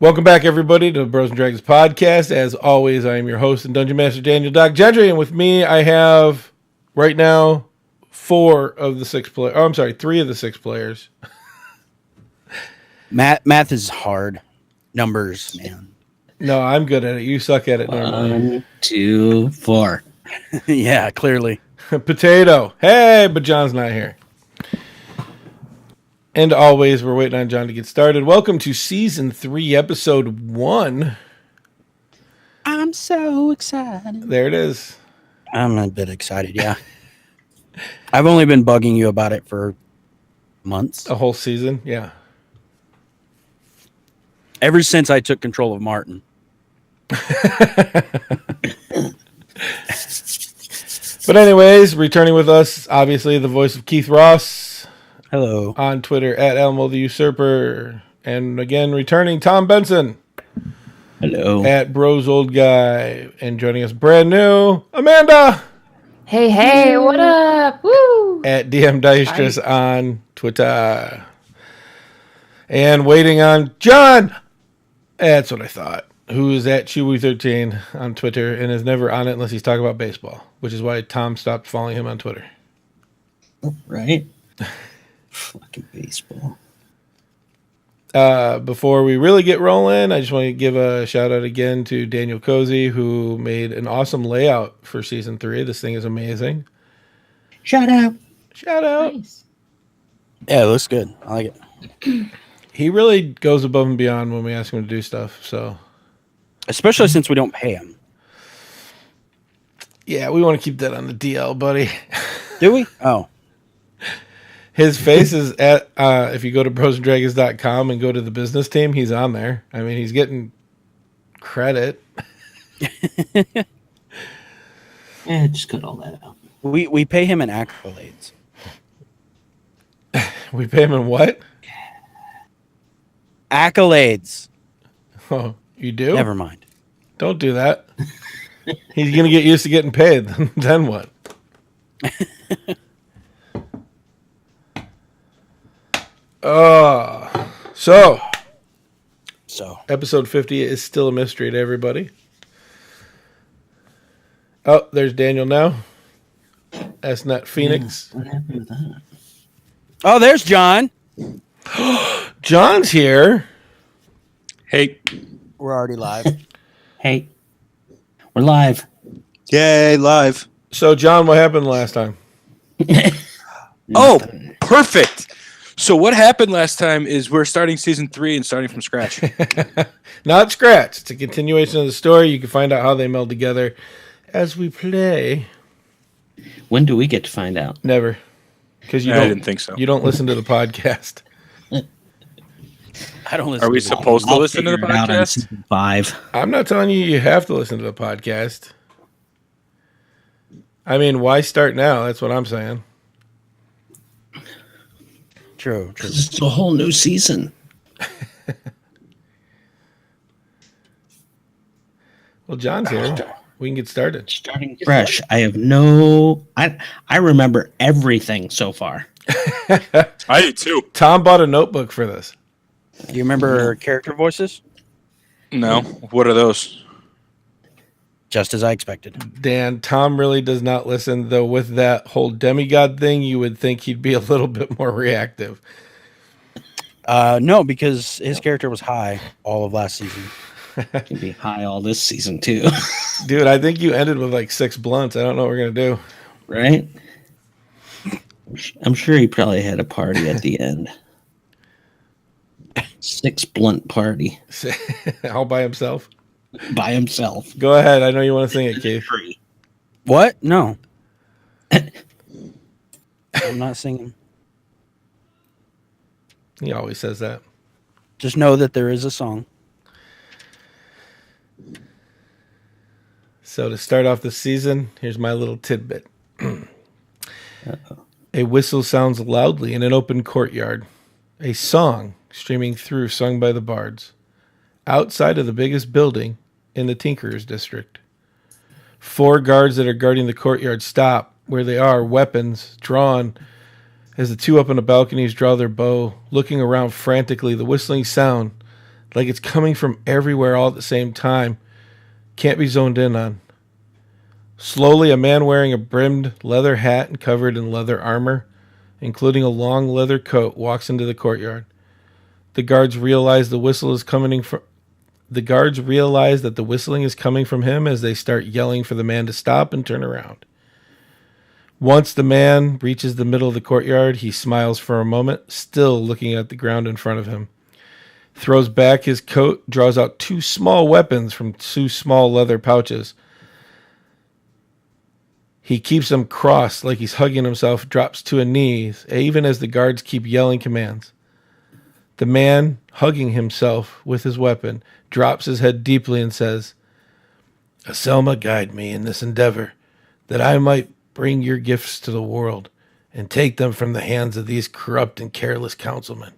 Welcome back, everybody, to the Bros and Dragons podcast. As always, I am your host and Dungeon Master Daniel Doc Gentry, and with me, I have right now three of the six players. Math is hard. Numbers, man. No, I'm good at it. You suck at it normally. 1, 2, 4. Yeah, clearly. Potato. Hey, but John's not here. And always, we're waiting on John to get started. Welcome to Season 3, Episode 1. I'm so excited. There it is. I'm a bit excited, yeah. I've only been bugging you about it for months. A whole season, yeah. Ever since I took control of Martin. But anyways, returning with us, obviously, the voice of Keith Ross. Hello. On Twitter, at Elmo the Usurper. And again, returning, Tom Benson. Hello. At Bros Old Guy. And joining us brand new, Amanda. Hey, what up? Woo! At DM Deistress on Twitter. And waiting on John. That's what I thought. Who is at Chewy13 on Twitter and is never on it unless he's talking about baseball, which is why Tom stopped following him on Twitter. Right? Fucking baseball. Before we really get rolling, I just want to give a shout out again to Daniel Cozy, who made an awesome layout for Season 3. This thing is amazing. Shout out. Shout out. Nice. Yeah, it looks good. I like it. He really goes above and beyond when we ask him to do stuff. So, Especially since we don't pay him. yeah, we want to keep that on the DL, buddy. Do we? Oh. His face is at, if you go to brosanddragons.com and go to the business team, he's on there. I mean, he's getting credit. Yeah, just cut all that out. We pay him in accolades. We pay him in what? Accolades. Oh, you do? Never mind. Don't do that. He's going to get used to getting paid. Then what? So episode 50 is still a mystery to everybody. Oh, there's Daniel now. That's not Phoenix. What happened with that? Oh, there's John. John's here. Hey. We're already live. Hey, we're live. Yay, live. So, John, what happened last time? Oh, perfect. So what happened last time is we're starting Season 3 and starting from scratch. Not scratch. It's a continuation of the story. You can find out how they meld together as we play. When do we get to find out? Never. Because I didn't think so. You don't listen to the podcast. I don't listen Are we to supposed to I'll listen to the figure it out on podcast? season 5. I'm not telling you have to listen to the podcast. I mean, why start now? That's what I'm saying. True. It's a whole new season. Well, John's here. We can get started. Starting fresh. I have no... I remember everything so far. I did too. Tom bought a notebook for this. Do you remember character voices? No. What are those? Just as I expected. Dan, Tom really does not listen, though with that whole demigod thing, you would think he'd be a little bit more reactive. No, because his character was high all of last season. Can be high all this season too. Dude, I think you ended with like 6 blunts. I don't know what we're going to do. Right? I'm sure he probably had a party at the end. 6 blunt party All by himself. by himself. Go ahead. I know you want to sing it, Keith. Free. What? No. I'm not singing. He always says that. Just know that there is a song. So to start off the season, here's my little tidbit. A whistle sounds loudly in an open courtyard. A song streaming through sung by the bards. Outside of the biggest building in the Tinkerer's district. 4 guards that are guarding the courtyard stop where they are, weapons drawn, as the 2 up on the balconies draw their bow, looking around frantically. The whistling sound like it's coming from everywhere all at the same time. Can't be zoned in on. Slowly, a man wearing a brimmed leather hat and covered in leather armor, including a long leather coat, walks into the courtyard. The guards realize the whistle is coming from. The guards realize that the whistling is coming from him as they start yelling for the man to stop and turn around. Once the man reaches the middle of the courtyard, he smiles for a moment, still looking at the ground in front of him. Throws back his coat, draws out 2 small weapons from 2 small leather pouches. He keeps them crossed like he's hugging himself, drops to a knees, even as the guards keep yelling commands. The man, hugging himself with his weapon, drops his head deeply and says, "Aselma, guide me in this endeavor, that I might bring your gifts to the world and take them from the hands of these corrupt and careless councilmen.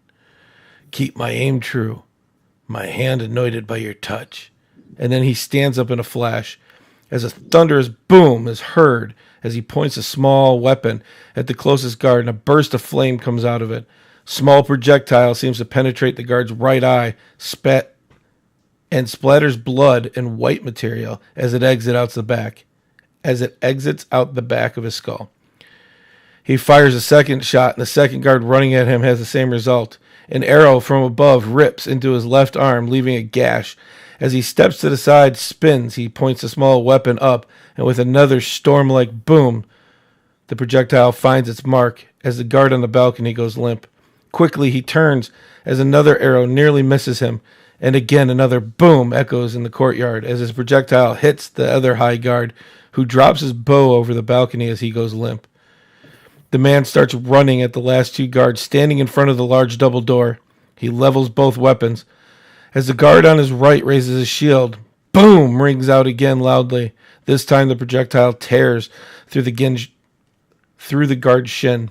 Keep my aim true, my hand anointed by your touch." And then he stands up in a flash as a thunderous boom is heard as he points a small weapon at the closest guard, and a burst of flame comes out of it. Small projectile seems to penetrate the guard's right eye, and splatters blood and white material as it exits out the back of his skull. He fires a second shot, and the second guard running at him has the same result. An arrow from above rips into his left arm, leaving a gash. As he steps to the side, spins, he points a small weapon up, and with another storm-like boom, the projectile finds its mark as the guard on the balcony goes limp. Quickly, he turns as another arrow nearly misses him, and again another boom echoes in the courtyard as his projectile hits the other high guard, who drops his bow over the balcony as he goes limp. The man starts running at the last 2 guards standing in front of the large double door. He levels both weapons. As the guard on his right raises his shield, boom rings out again loudly. This time the projectile tears through the guard's shin.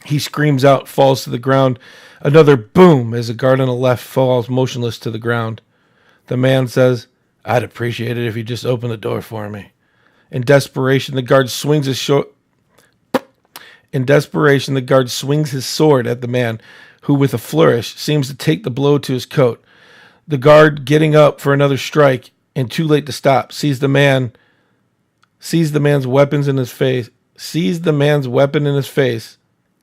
He screams out, falls to the ground. Another boom as the guard on the left falls motionless to the ground. The man says, "I'd appreciate it if you just opened the door for me." In desperation, the guard swings his sword at the man, who with a flourish seems to take the blow to his coat. The guard, getting up for another strike and too late to stop, sees the man's weapon in his face,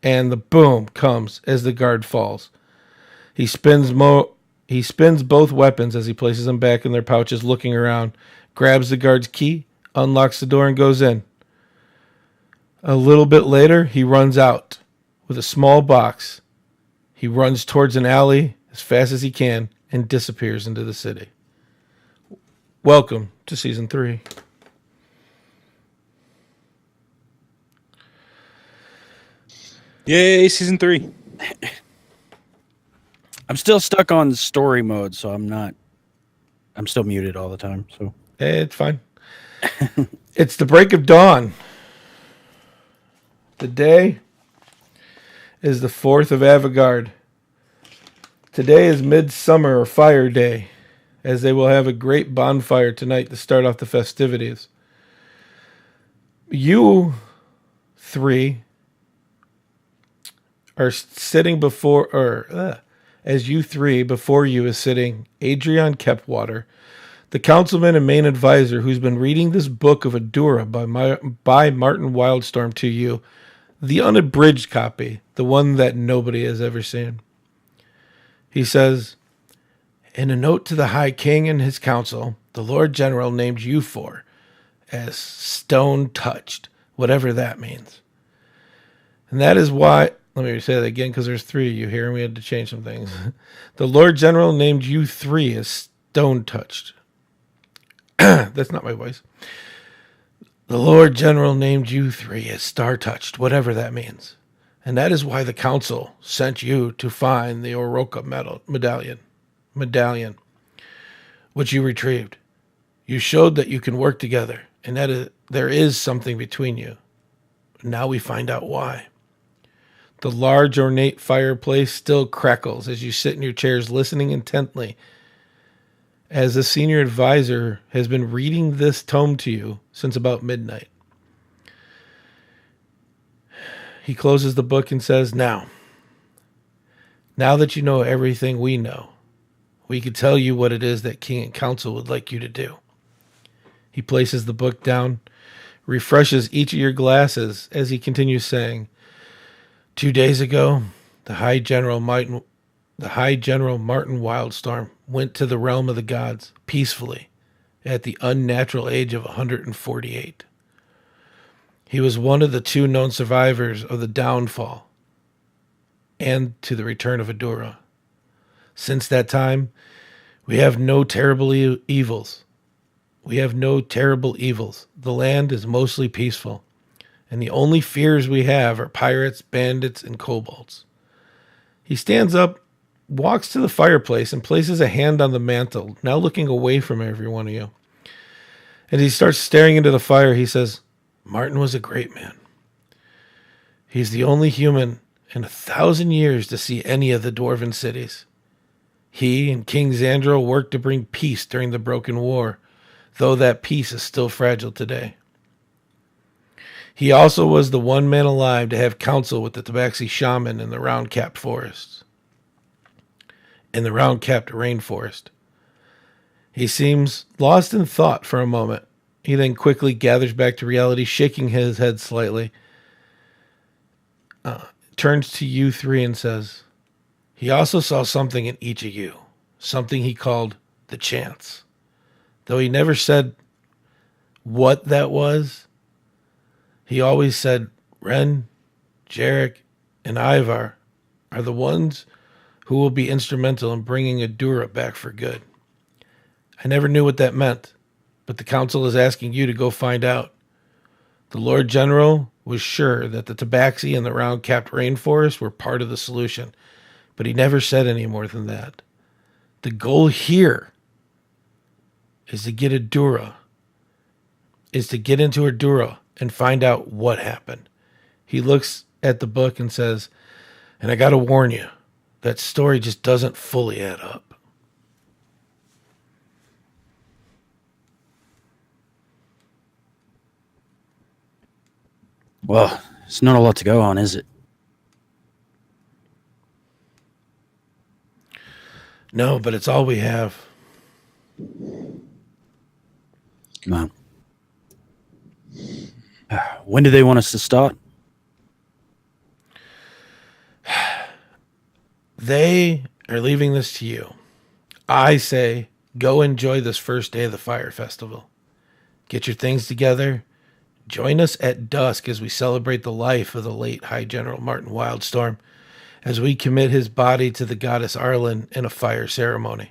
and the boom comes as the guard falls. He spins both weapons as he places them back in their pouches, looking around, grabs the guard's key, unlocks the door, and goes in. A little bit later, he runs out with a small box. He runs towards an alley as fast as he can and disappears into the city. Welcome to Season 3. Yay, Season 3. I'm still stuck on story mode, so I'm still muted all the time. So It's fine. It's the break of dawn. The day is the 4th of Avigard. Today is Midsummer or Fire Day, as they will have a great bonfire tonight to start off the festivities. You 3 are sitting as you 3 before you is sitting Adrian Kepwater, the councilman and main advisor who's been reading this book of Adura by Martin Wildstorm to you, the unabridged copy, the one that nobody has ever seen. He says, "In a note to the High King and his council, the Lord General named you 4 as stone-touched, whatever that means. And that is why," let me say that again because there's 3 of you here and we had to change some things. "The Lord General named you 3 as stone-touched." That's not my voice. "The Lord General named you 3 as star-touched, whatever that means. And that is why the council sent you to find the Oroka medallion, which you retrieved. You showed that you can work together, and that there is something between you. Now we find out why." The large ornate fireplace still crackles as you sit in your chairs listening intently, as the senior advisor has been reading this tome to you since about midnight. He closes the book and says, Now that you know everything we know, we could tell you what it is that king and council would like you to do. He places the book down, refreshes each of your glasses as he continues saying, 2 days ago, the High General Martin Wildstorm went to the realm of the gods peacefully at the unnatural age of 148. He was one of the 2 known survivors of the downfall and to the return of Adura. Since that time, we have no terrible evils. The land is mostly peaceful, and the only fears we have are pirates, bandits, and kobolds. He stands up, walks to the fireplace, and places a hand on the mantle, now looking away from every one of you. And he starts staring into the fire. He says, Martin was a great man. He's the only human in 1,000 years to see any of the dwarven cities. He and King Xandro worked to bring peace during the Broken War, though that peace is still fragile today. He also was the one man alive to have counsel with the Tabaxi shaman in the round-capped forests. In the round-capped rainforest. He seems lost in thought for a moment. He then quickly gathers back to reality, shaking his head slightly. Turns to you 3 and says, he also saw something in each of you. Something he called the chance. Though he never said what that was, he always said Ren, Jarek, and Ivar are the ones who will be instrumental in bringing Adura back for good. I never knew what that meant, but the council is asking you to go find out. The Lord General was sure that the Tabaxi and the round-capped rainforest were part of the solution, but he never said any more than that. The goal here is to get Adura, is to get into Adura and find out what happened. He looks at the book and says, and I got to warn you, that story just doesn't fully add up. Well, it's not a lot to go on, is it? No, but it's all we have. Come on. When do they want us to start? They are leaving this to you. I say, go enjoy this first day of the Fire Festival. Get your things together. Join us at dusk as we celebrate the life of the late High General Martin Wildstorm, as we commit his body to the goddess Arlen in a fire ceremony.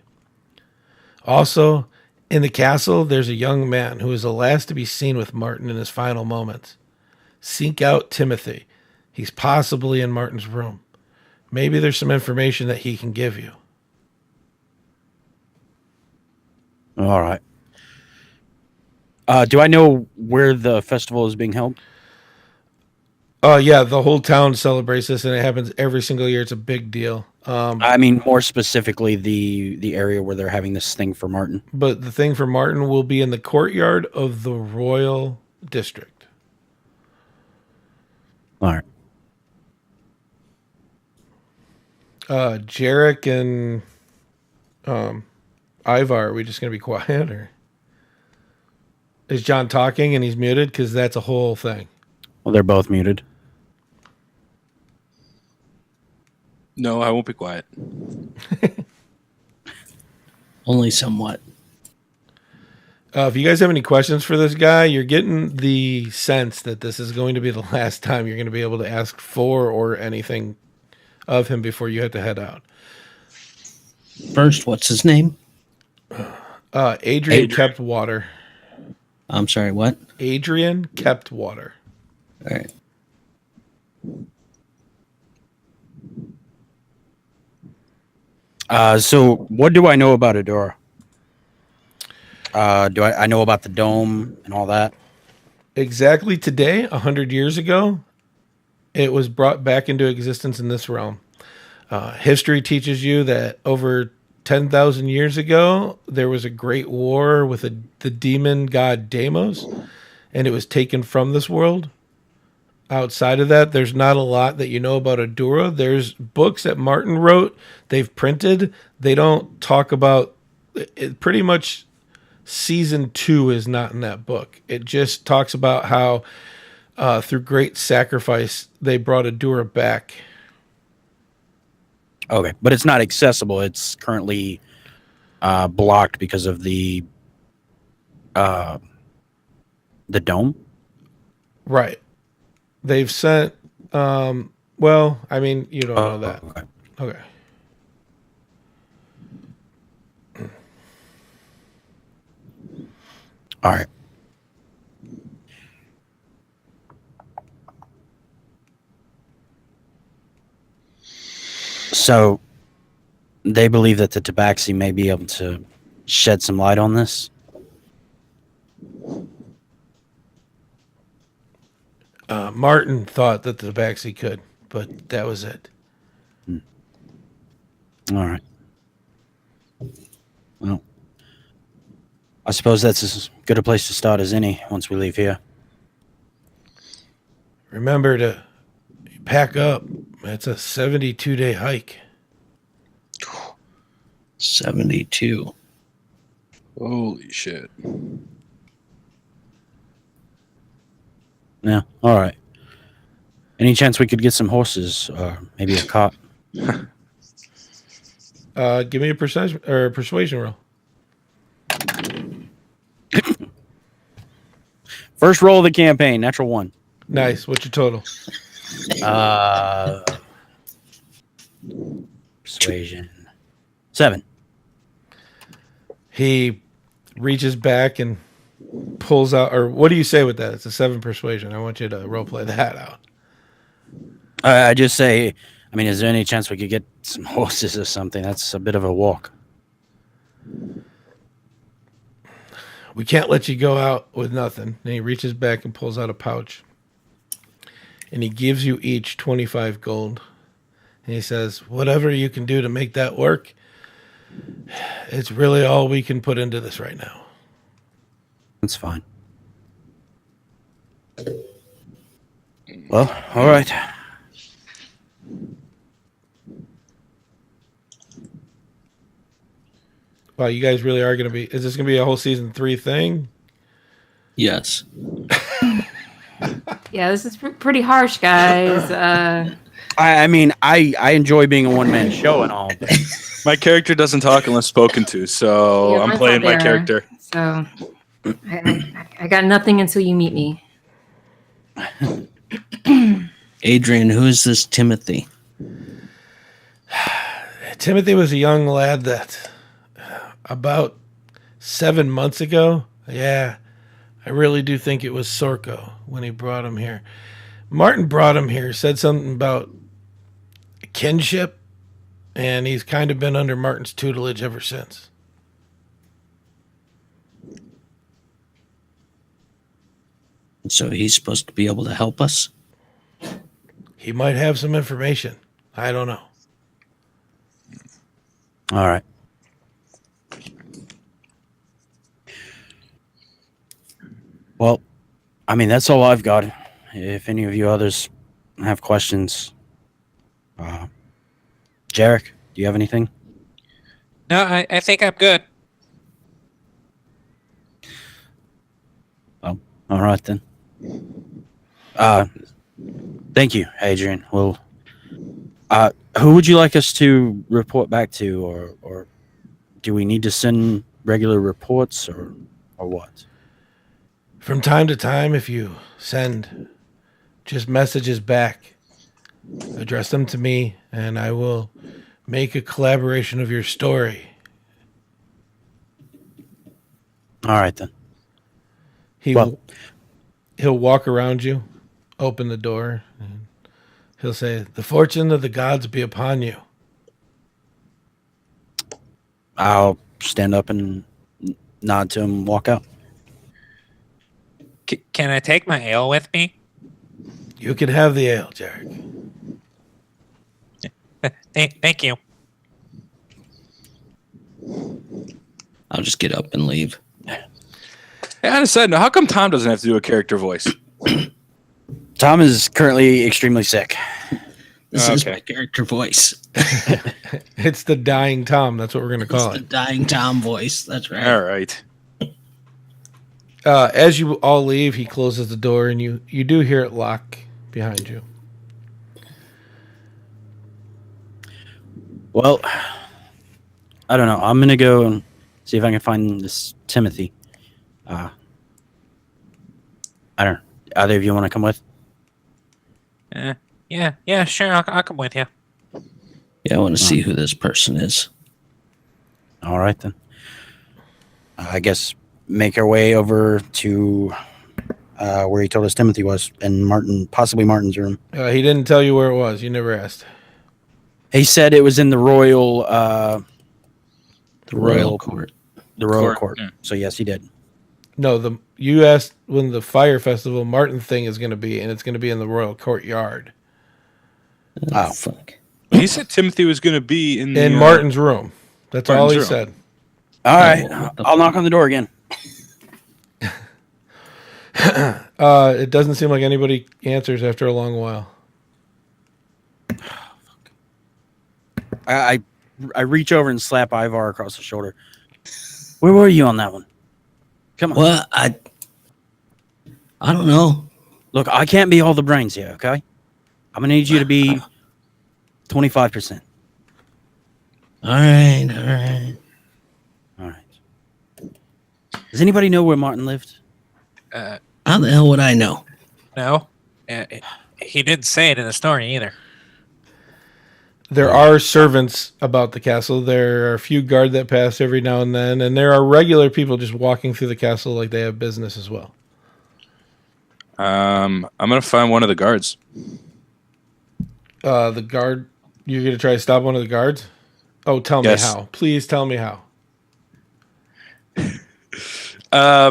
Also, in the castle, there's a young man who is the last to be seen with Martin in his final moments. Seek out Timothy. He's possibly in Martin's room. Maybe there's some information that he can give you. All right. Do I know where the festival is being held? Yeah, the whole town celebrates this, and it happens every single year. It's a big deal. I mean, more specifically, the area where they're having this thing for Martin. But the thing for Martin will be in the courtyard of the Royal District. All right. Jarek and Ivar, are we just going to be quiet, or is John talking and he's muted? Because that's a whole thing. Well, they're both muted. No, I won't be quiet. Only somewhat. If you guys have any questions for this guy, you're getting the sense that this is going to be the last time you're going to be able to ask for or anything of him before you have to head out. First, what's his name? Adrian kept water. I'm sorry, what? Adrian kept water. All right. So what do I know about Adora? Do I know about the dome and all that? Exactly today, 100 years ago, it was brought back into existence in this realm. History teaches you that over 10,000 years ago, there was a great war with the demon god Deimos, and it was taken from this world. outside of that, there's not a lot that you know about Adura. There's books that Martin wrote, they've printed. They don't talk about it. Pretty much season 2 is not in that book. It just talks about how through great sacrifice they brought Adura back. Okay, but it's not accessible. It's currently blocked because of the dome. Right. They've sent well, I mean, you don't know that. Okay. Okay. All right. So they believe that the Tabaxi may be able to shed some light on this. Martin thought that the Tabaxi could, but that was it. All right. Well, I suppose that's as good a place to start as any once we leave here. Remember to pack up. It's a 72-day hike. 72. Holy shit. Yeah. All right. Any chance we could get some horses or maybe a cart? Give me a persuasion roll. First roll of the campaign, natural 1. Nice. What's your total? Persuasion 7. He reaches back and pulls out, or what do you say with that? It's a 7 persuasion. I want you to role play that out. I just say, I mean, is there any chance we could get some horses or something? That's a bit of a walk. We can't let you go out with nothing. And he reaches back and pulls out a pouch. And he gives you each 25 gold. And he says, whatever you can do to make that work, it's really all we can put into this right now. That's fine. Well, all right. Wow, you guys really are going to be... Is this going to be a whole season 3 thing? Yes. Yeah, this is pretty harsh, guys. I mean, I enjoy being a one-man show and all. My character doesn't talk unless spoken to, so Yeah, I'm mine's playing not my there. character. So I got nothing until you meet me. Adrian, who is this Timothy? Timothy was a young lad that about 7 months ago, yeah, I really do think it was Sorko when he brought him here. Martin brought him here, said something about kinship, and he's kind of been under Martin's tutelage ever since. So he's supposed to be able to help us? He might have some information. I don't know. All right. Well, I mean, that's all I've got. If any of you others have questions, Jarek, do you have anything? No, I think I'm good. Oh, all right then. Thank you, Adrian. Well, who would you like us to report back to, or do we need to send regular reports, or what? From time to time, if you send just messages back, address them to me, and I will make a collaboration of your story. All right then. He'll walk around you, open the door, and he'll say, "The fortune of the gods be upon you." I'll stand up and nod to him and walk out. Can I take my ale with me? You can have the ale, Jarek. Thank you. I'll just get up and leave. Hey, on a side note, how come Tom doesn't have to do a character voice? Tom is currently extremely sick. This is Okay. my character voice. It's the dying Tom. That's what we're going to call It's the it. dying Tom voice. That's right. All right. As you all leave, he closes the door, and you do hear it lock behind you. Well, I don't know. I'm gonna go and see if I can find this Timothy. I don't know. Either of you want to come with? Yeah, sure. I'll come with you. Yeah, I want to see who this person is. All right then. I guess make our way over to where he told us Timothy was, in possibly Martin's room. He didn't tell you where it was. You never asked. He said it was in the royal, The Royal Court. the royal Court, court. yeah. So yes, he did. No, you asked when the fire festival Martin thing is going to be, and it's going to be in the royal courtyard Oh. Fuck. He said Timothy was going to be in the, in Martin's room. That's all he Martin's room. said. All right, what the I'll knock on the door again. It doesn't seem like anybody answers after a long while. I reach over and slap Ivar across the shoulder. Where were you on that one? Come on. Well, I don't know. Look, I can't be all the brains here, okay? I'm gonna need you to be 25%. All right. All right. Does anybody know where Martin lived? How the hell would I know? No, he didn't say it in the story either. There are servants about the castle. There are a few guard that pass every now and then, and there are regular people just walking through the castle like they have business as well. I'm going to find one of the guards. The guard, you're going to try to stop one of the guards? Oh, tell Yes. me how. Please tell me how. I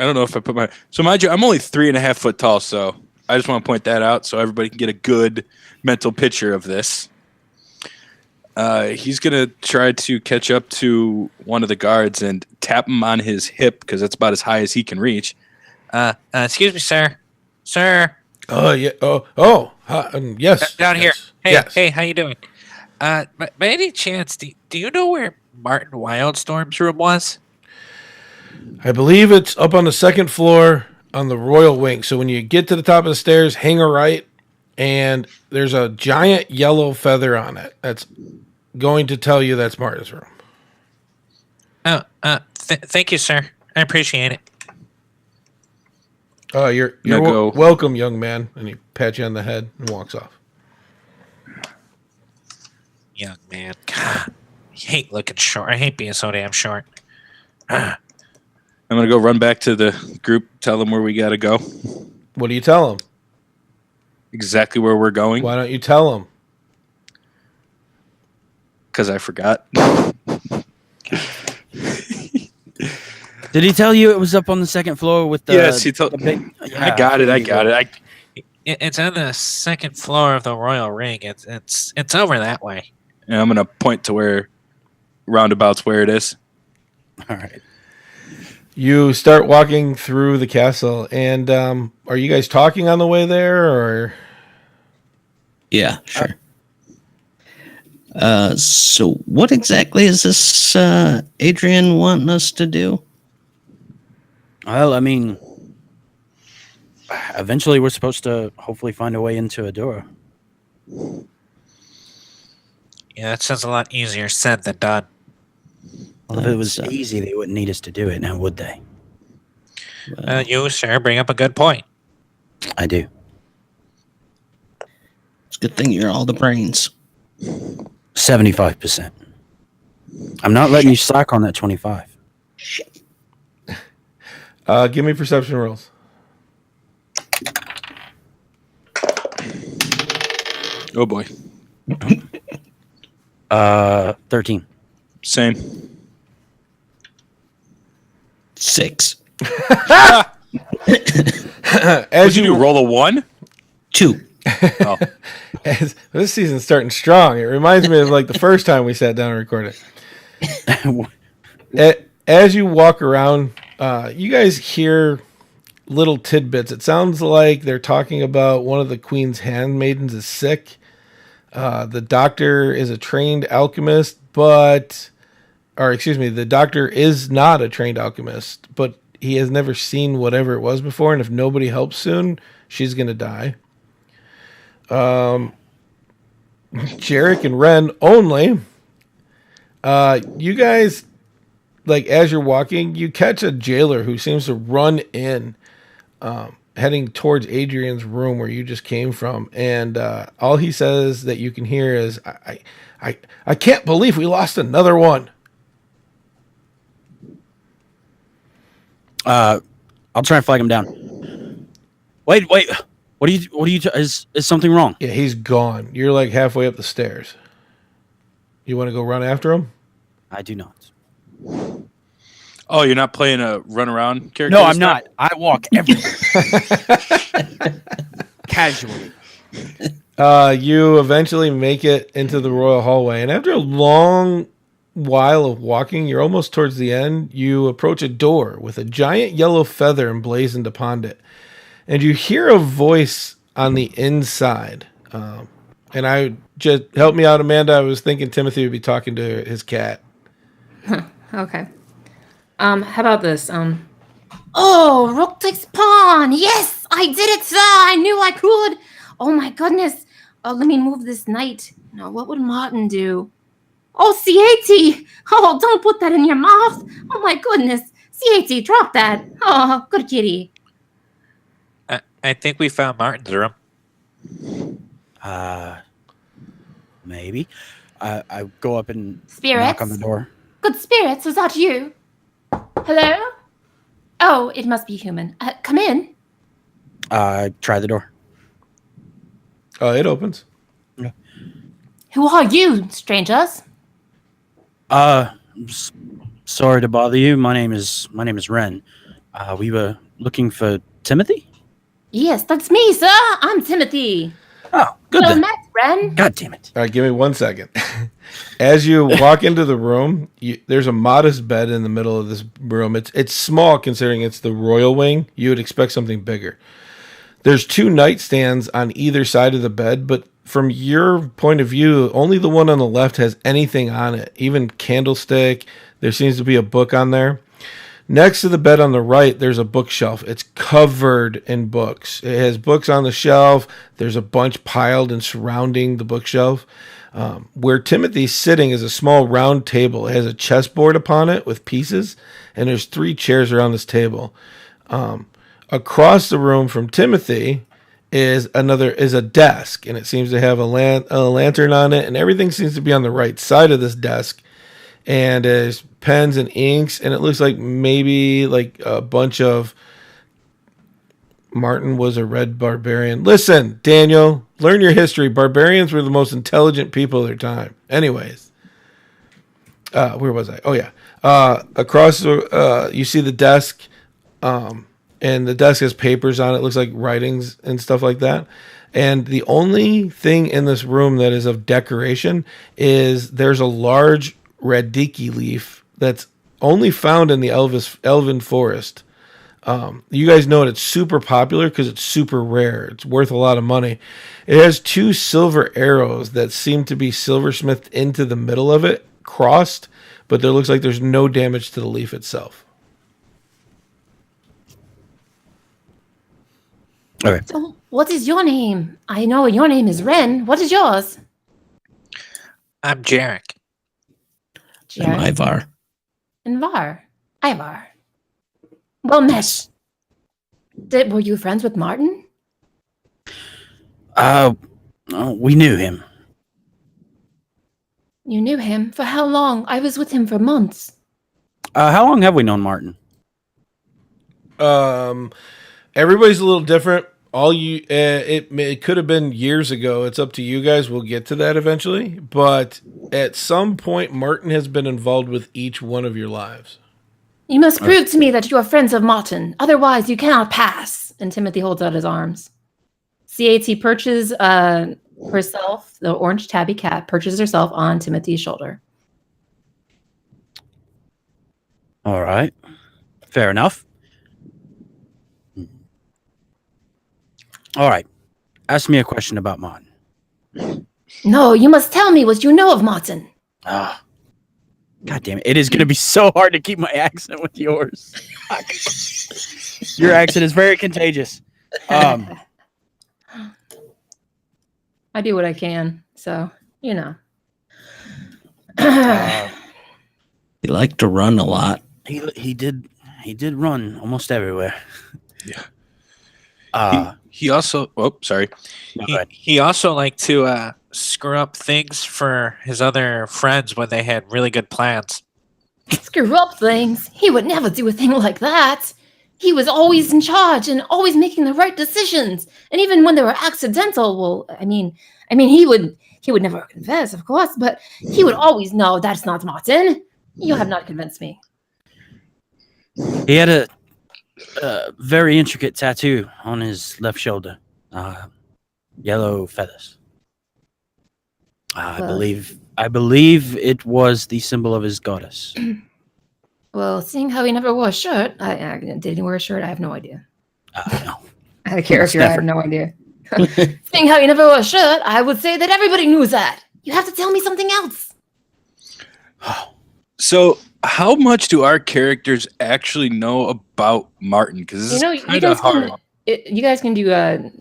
don't know if I put my. So, mind you, I'm only 3.5 foot tall, so I just want to point that out so everybody can get a good mental picture of this. He's going to try to catch up to one of the guards and tap him on his hip because that's about as high as he can reach. Excuse me, sir. Sir, Oh, yeah. Yes. down here. Yes. Hey, Yes. hey, how you doing? By any chance, do you know where Martin Wildstorm's room was? I believe it's up on the second floor on the royal wing. So when you get to the top of the stairs, hang a right, and there's a giant yellow feather on it. That's going to tell you that's Martin's room. Oh, thank you, sir. I appreciate it. You're Now go. welcome, young man. And he pats you on the head and walks off. Young man. God, I hate looking short. I hate being so damn short. I'm going to go run back to the group, tell them where we got to go, What do you tell him? exactly where we're going, Why don't you tell him? because I forgot. Did he tell you it was up on the second floor with the? Yes, he told. the big, I got it. It's on the second floor of the royal ring. It's over that way. And I'm going to point to where roundabouts where it is. All right. You start walking through the castle, and are you guys talking on the way there, or? Yeah, sure. So what exactly is this Adrian wanting us to do? Well, I mean, eventually we're supposed to hopefully find a way into a door. Yeah, that sounds a lot easier said than done. Well, if it was That's, easy, they wouldn't need us to do it now, would they? You, sir, bring up a good point. I do. It's a good thing you're all the brains. 75%. I'm not letting you slack on that 25. Shit. Give me perception rolls. Oh boy. 13. Same. 6. As Did you you roll a 1? 2. Oh. as this season's starting strong, it reminds me of like the first time we sat down and recorded. As you walk around, you guys hear little tidbits. It sounds like they're talking about one of the queen's handmaidens is sick. The doctor is a trained alchemist, the doctor is not a trained alchemist, but he has never seen whatever it was before, and if nobody helps soon, she's going to die. Jarek and Ren only. You guys, like, as you're walking, you catch a jailer who seems to run in, heading towards Adrian's room where you just came from, and all he says that you can hear is, I can't believe we lost another one. I'll try and flag him down. Wait. What do you? Is something wrong? Yeah, he's gone. You're like halfway up the stairs. You want to go run after him? I do not. Oh, you're not playing a run around character? No, I'm not. I walk everywhere. Casually. You eventually make it into the royal hallway, and after a long while of walking, you're almost towards the end. You approach a door with a giant yellow feather emblazoned upon it, and you hear a voice on the inside. And I just help me out, Amanda. I was thinking Timothy would be talking to his cat. Okay. How about this? Oh, rook takes pawn. Yes, I did it, sir. I knew I could. Oh my goodness. Oh, let me move this knight. Now, what would Martin do? Oh, C80. Oh, don't put that in your mouth. Oh my goodness. C80, drop that. Oh, good kitty. I think we found Martin's room. Maybe. I go up and Spirits? knock on the door. Good spirits, is that you? Hello? Oh, it must be human. Come in. Try the door. It opens. Who are you, strangers? Sorry to bother you. My name is Ren. We were looking for Timothy. Yes, that's me, sir. I'm Timothy. Oh, good. Well Then. met, Ren. God damn it. All right, give me 1 second. As you walk into the room, there's a modest bed in the middle of this room. It's small considering it's the royal wing. You would expect something bigger. There's 2 nightstands on either side of the bed, but from your point of view, only the one on the left has anything on it, even candlestick. There seems to be a book on there. Next to the bed on the right, there's a bookshelf. It's covered in books. It has books on the shelf. There's a bunch piled and surrounding the bookshelf. Where Timothy's sitting is a small round table. It has a chessboard upon it with pieces, and there's 3 chairs around this table. Across the room from Timothy is a desk, and it seems to have a lantern on it, and everything seems to be on the right side of this desk. And there's pens and inks, and it looks like maybe like a bunch of Martin was a red barbarian. Listen, Daniel, learn your history. Barbarians were the most intelligent people of their time. Anyways, where was I? Oh yeah, across the you see the desk, and the desk has papers on it. It looks like writings and stuff like that. And the only thing in this room that is of decoration is there's a large radicki leaf that's only found in the elven forest. You guys know it's super popular because it's super rare. It's worth a lot of money. It has 2 silver arrows that seem to be silversmithed into the middle of it, crossed, but there looks like there's no damage to the leaf itself. Okay. So, what is your name? I know your name is Ren. What is yours? I'm Jarek. I'm Ivar. And Ivar. Well met. Were you friends with Martin? We knew him. You knew him? For how long? I was with him for months. How long have we known Martin? Everybody's a little different. It could have been years ago. It's up to you guys. We'll get to that eventually. But at some point, Martin has been involved with each one of your lives. You must prove to me that you are friends of Martin. Otherwise, you cannot pass. And Timothy holds out his arms. C.A.T. perches herself, the orange tabby cat, perches herself on Timothy's shoulder. All right. Fair enough. All right. Ask me a question about Martin. No, you must tell me what you know of Martin. Ah. God damn it. It is going to be so hard to keep my accent with yours. Fuck. Your accent is very contagious. I do what I can, so you know. He liked to run a lot. He did run almost everywhere. Yeah. He also. Oh, sorry. Go ahead. He also liked to screw up things for his other friends when they had really good plans. Screw up things. He would never do a thing like that. He was always in charge and always making the right decisions. And even when they were accidental, well, I mean, he would never confess, of course, but he would always know that's not Martin. You have not convinced me. He had a very intricate tattoo on his left shoulder. Yellow feathers. I believe it was the symbol of his goddess. Well, seeing how he never wore a shirt, did he wear a shirt? I have no idea. No. Out of character, I never- have no idea. Seeing how he never wore a shirt, I would say that everybody knew that. You have to tell me something else. So, how much do our characters actually know about Martin? Because this You know, is you kind guys of hard. you guys can do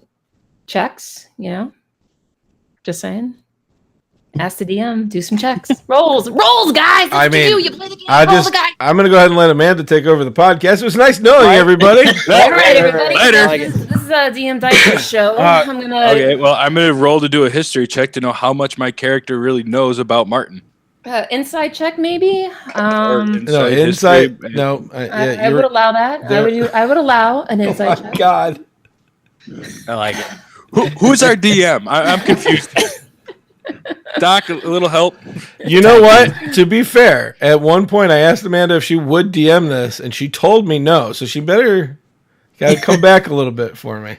checks. You know, just saying. Ask the DM, do some checks. Rolls, guys. That's I what mean, you do. You play the game. I roll just, the guy. I'm going to go ahead and let Amanda take over the podcast. It was nice knowing everybody. All right, everybody. Later. This is a DM Dice show. I'm gonna Okay, well, I'm going to roll to do a history check to know how much my character really knows about Martin. inside check maybe. No, Insight, insight. history. No, I would allow that. I would allow an Oh inside my check. God. I like it. Who's our DM? I'm confused. Doc, a little help. You know what? To be fair, at one point I asked Amanda if she would DM this, and she told me no. So she better got to come back a little bit for me.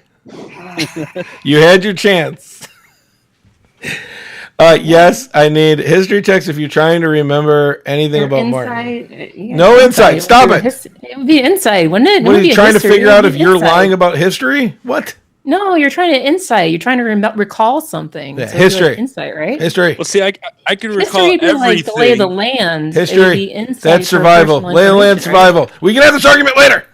You had your chance. Yes, I need history checks if you're trying to remember anything Or about Martin. insight, yeah, No insight. Stop it. It would be insight, wouldn't it? It What would are be you a trying to history, figure it would out be if you're insight. lying about history? What? No, you're trying to insight. You're trying to recall something. Yeah, So it'd be like history. insight, right? History. Well, see, I can History recall would be like the lay of the everything. land. It would History. be insight That's for survival. personal Lay of the land information, right? survival. We can have this argument later.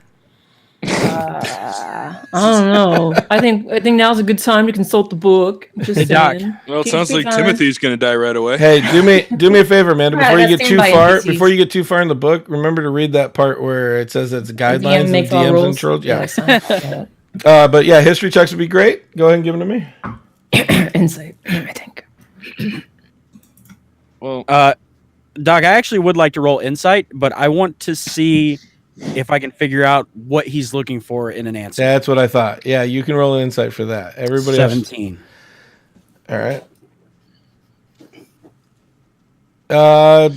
I don't know. I think now's a good time to consult the book. Just Hey, Doc. saying. Well, it Take sounds your like time. Timothy's going to die right away. Hey, do me a favor, Amanda. All right, Before you let's get stand too by far, NPCs. before you get too far in the book, remember to read that part where it says it's guidelines DM and makes all DMs rules. intro. Yeah. that's fine. But yeah, history checks would be great. Go ahead and give them to me. Insight, I think. Well, Doc, I actually would like to roll insight, but I want to see if I can figure out what he's looking for in an answer. That's what I thought. Yeah, you can roll an insight for that. Everybody else. 17. All right. Yeah,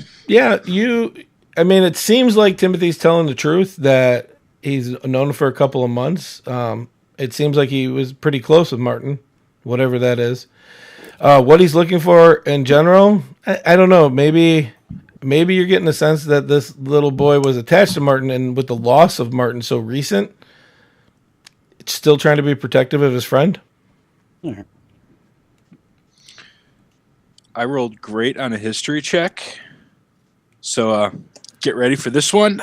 I mean, it seems like Timothy's telling the truth that he's known for a couple of months. It seems like he was pretty close with Martin, whatever that is. What he's looking for in general, I don't know. Maybe you're getting a sense that this little boy was attached to Martin, and with the loss of Martin so recent, it's still trying to be protective of his friend. I rolled great on a history check. So get ready for this one.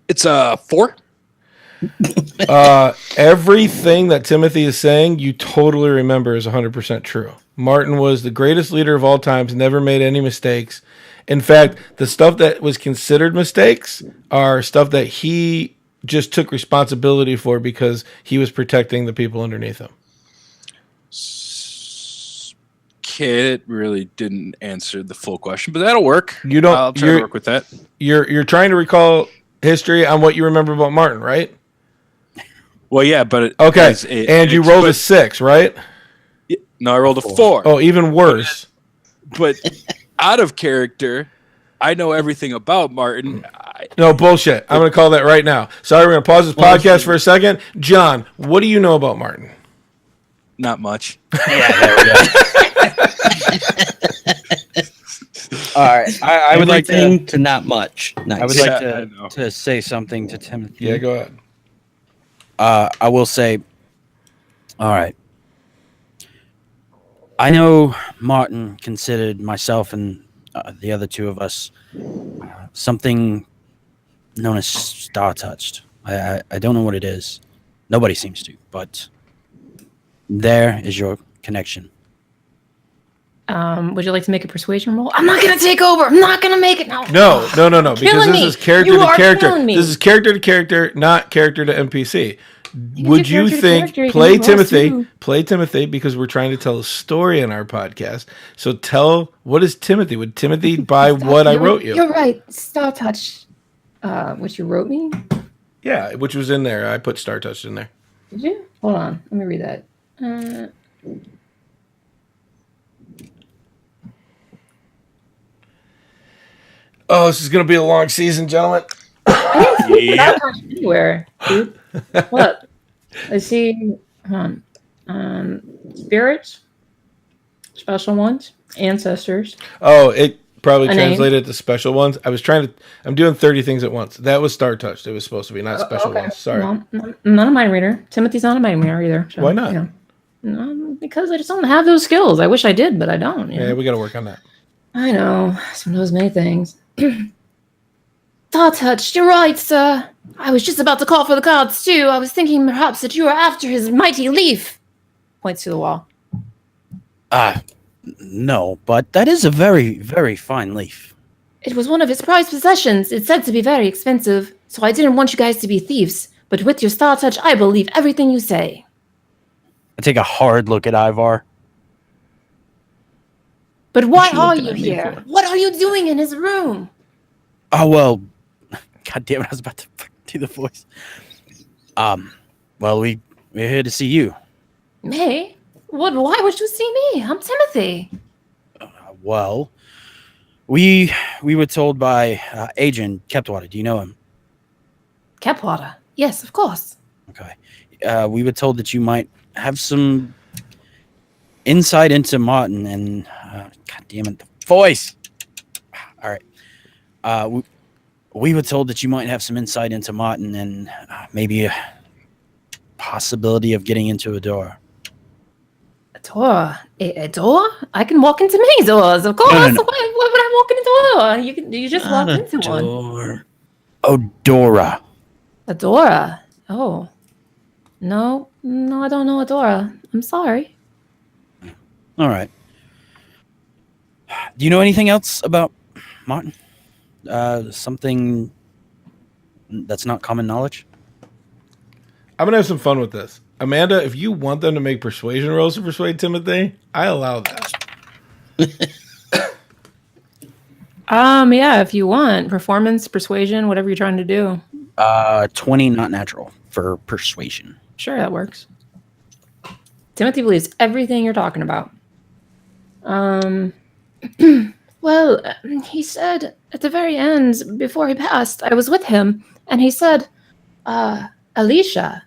It's a 4. Everything that Timothy is saying, you totally remember is 100% true. Martin was the greatest leader of all times, never made any mistakes. In fact, the stuff that was considered mistakes are stuff that he just took responsibility for because he was protecting the people underneath him. Okay, it really didn't answer the full question, but that'll work. You don't- I'll try to work with that. You're trying to recall history on what you remember about Martin, right? Well, yeah, but it Okay, is and you rolled a 6, right? No, I rolled a 4. Oh, even worse. But out of character, I know everything about Martin. No, bullshit. I'm going to call that right now. Sorry, we're going to pause this podcast for a second. John, what do you know about Martin? Not much. All right. I would like to. Everything to not much. Nice. I would Yeah, I like know. to say something to Timothy. Yeah, go ahead. I will say All right. I know Martin considered myself and the other two of us something known as Star Touched. I don't know what it is. Nobody seems to, but there is your connection. Would you like to make a persuasion roll? I'm not gonna take over. I'm not gonna make it. No. No, because Killing this me. is character You to are character. killing me. This is character to character, not character to NPC. can Would do you character to think character, you can play do roles Timothy? too. Play Timothy because we're trying to tell a story in our podcast. So tell what is Timothy? Would Timothy buy what I wrote you? You're right. Star Touch. What you wrote me? Yeah, which was in there. I put Star Touch in there. Did you? Hold on. Let me read that. Oh, this is gonna be a long season, gentlemen. Star Touch anywhere, dude. What? I see. Spirits, special ones, ancestors. Oh, it probably A name? translated to special ones. I'm doing 30 things at once. That was Star Touched. It was supposed to be, not special Okay. ones. Sorry. Well, not a mind reader. Timothy's not a mind reader either. So, Why not? You know. Because I just don't have those skills. I wish I did, but I don't. You Yeah, know? we got to work on that. I know. Someone knows many things. Star Touch, you're right, sir. I was just about to call for the guards, too. I was thinking perhaps that you were after his mighty leaf. Points to the wall. No, but that is a very, very fine leaf. It was one of his prized possessions. It's said to be very expensive, so I didn't want you guys to be thieves. But with your Star Touch, I believe everything you say. I take a hard look at Ivar. But why you are looking you at me here? for? What are you doing in his room? Oh well, God damn it! I was about to do the voice. Well, we're here to see you. Me? Why would you see me? I'm Timothy. Well, we were told by Adrian Keptwater. Do you know him? Kepwater. Yes, of course. Okay. We were told that you might have some insight into Martin and God damn it, the voice. All right. We were told that you might have some insight into Martin and maybe a possibility of getting into a door. A door? A door? I can walk into many doors, of course. No. Why would I walk into a door? You just walk Not a into one. door. Odora. Adora. Oh. No, I don't know Adora. I'm sorry. All right. Do you know anything else about Martin? Something that's not common knowledge? I'm going to have some fun with this. Amanda, if you want them to make persuasion rolls to persuade Timothy, I allow that. Yeah, if you want. Performance, persuasion, whatever you're trying to do. 20 not natural for persuasion. Sure, that works. Timothy believes everything you're talking about. Well, he said at the very end, before he passed, I was with him, and he said, Alicia.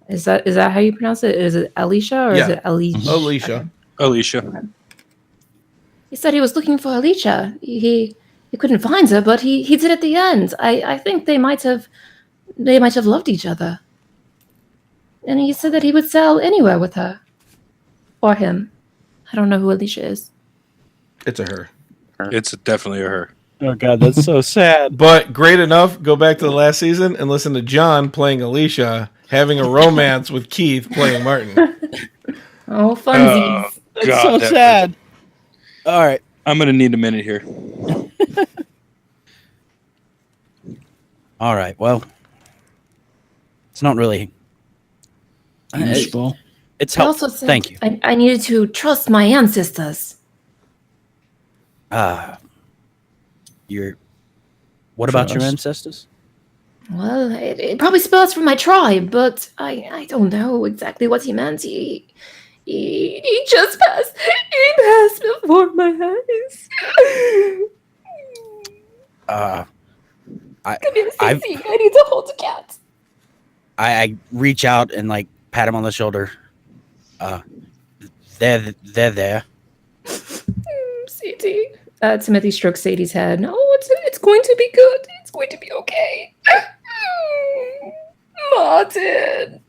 Is that how you pronounce it? Is it Alicia or is Yeah. it Alicia? Alicia. Alicia. He said he was looking for Alicia. He couldn't find her, but he did at the end. I think they might have loved each other. And he said that he would sell anywhere with her. Or him. I don't know who Alicia is. It's a her. It's definitely a her. Oh God, that's so sad. But great enough, go back to the last season and listen to John playing Alicia, having a romance with Keith playing Martin. Oh, funsies. That's God, so that- sad. All right. I'm gonna need a minute here. All right. Well, it's not really. Useful. It's He helpful. also said Thank you. I needed to trust my ancestors. What about your Trust. ancestors? Well, it probably spells from my tribe, but I don't know exactly what he meant. He just passed. He passed before my eyes. Come here, I've- Cece. I need to hold the cat. I reach out and like pat him on the shoulder. They're there. Sadie. Timothy strokes Sadie's head. Oh, it's going to be good. It's going to be okay. Martin.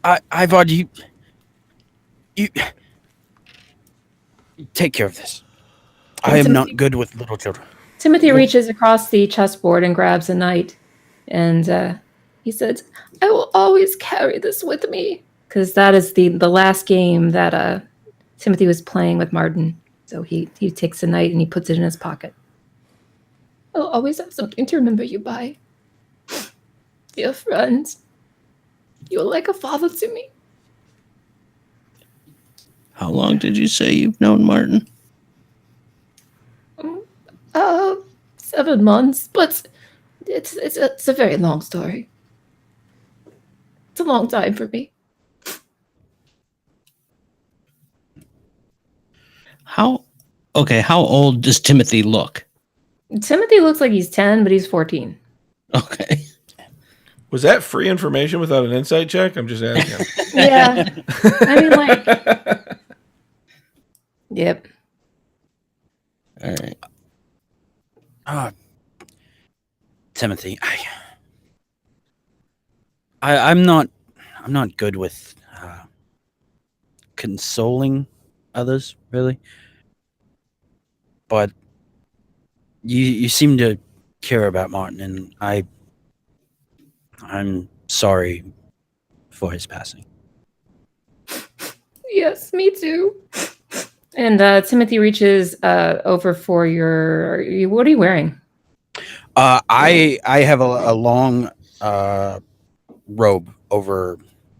Ivard, you take care of this. I am not good with little children. Timothy reaches across the chessboard and grabs a knight, and he says, "I will always carry this with me," because that is the last game that Timothy was playing with Martin. So he takes a knight and he puts it in his pocket. I'll always have something to remember you by. Dear friend, you're like a father to me. How long did you say you've known Martin? 7 months, but it's a very long story. It's a long time for me. How old does Timothy look? Timothy looks like he's 10, but he's 14. Okay. Was that free information without an insight check? I'm just asking. Yeah. I mean, like, yep. All right. Timothy, I'm not good with consoling others, really. But you seem to care about Martin, and I'm sorry for his passing. Yes, me too. And Timothy reaches over for what are you wearing? I have a long robe over.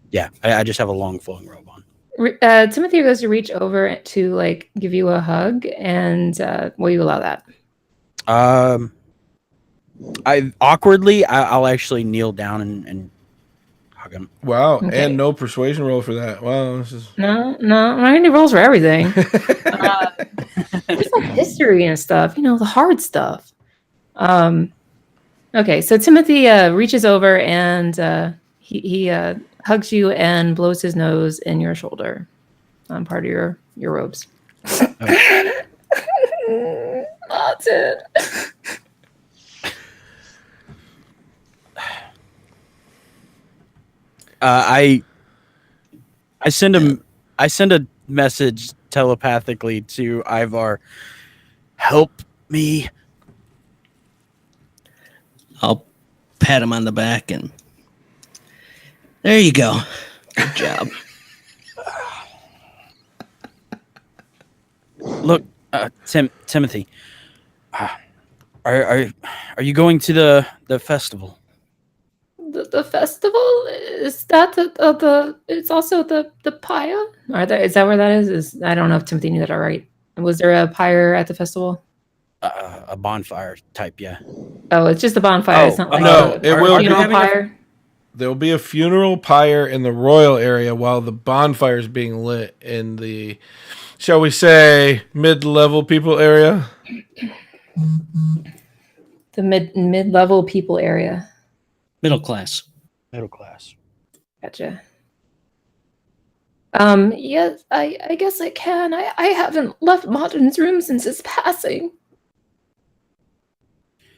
Yeah, I just have a long flowing robe on. Timothy goes to reach over to like give you a hug, and will you allow that? I'll actually kneel down and hug him. Wow, Okay. and no persuasion roll for that. Wow, this is No, I need rolls for everything. There's like history and stuff, the hard stuff. Okay, so Timothy reaches over and he hugs you and blows his nose in your shoulder on part of your robes. Martin. I send a message telepathically to Ivar. Help me. I'll pat him on the back and there you go. Good job. Look, Timothy. Are you going to the festival? The festival, is that the it's also the pyre? Is that where that is? I don't know if Timothy knew that all right. Was there a pyre at the festival? A bonfire type, yeah. Oh, it's just a bonfire. It's not like no, a it will be funeral pyre. There'll be a funeral pyre in the royal area while the bonfire is being lit in the, shall we say, mid-level people area. The mid-level people area. Middle class. Middle class. Gotcha. Yes, I guess I can. I haven't left Martin's room since his passing.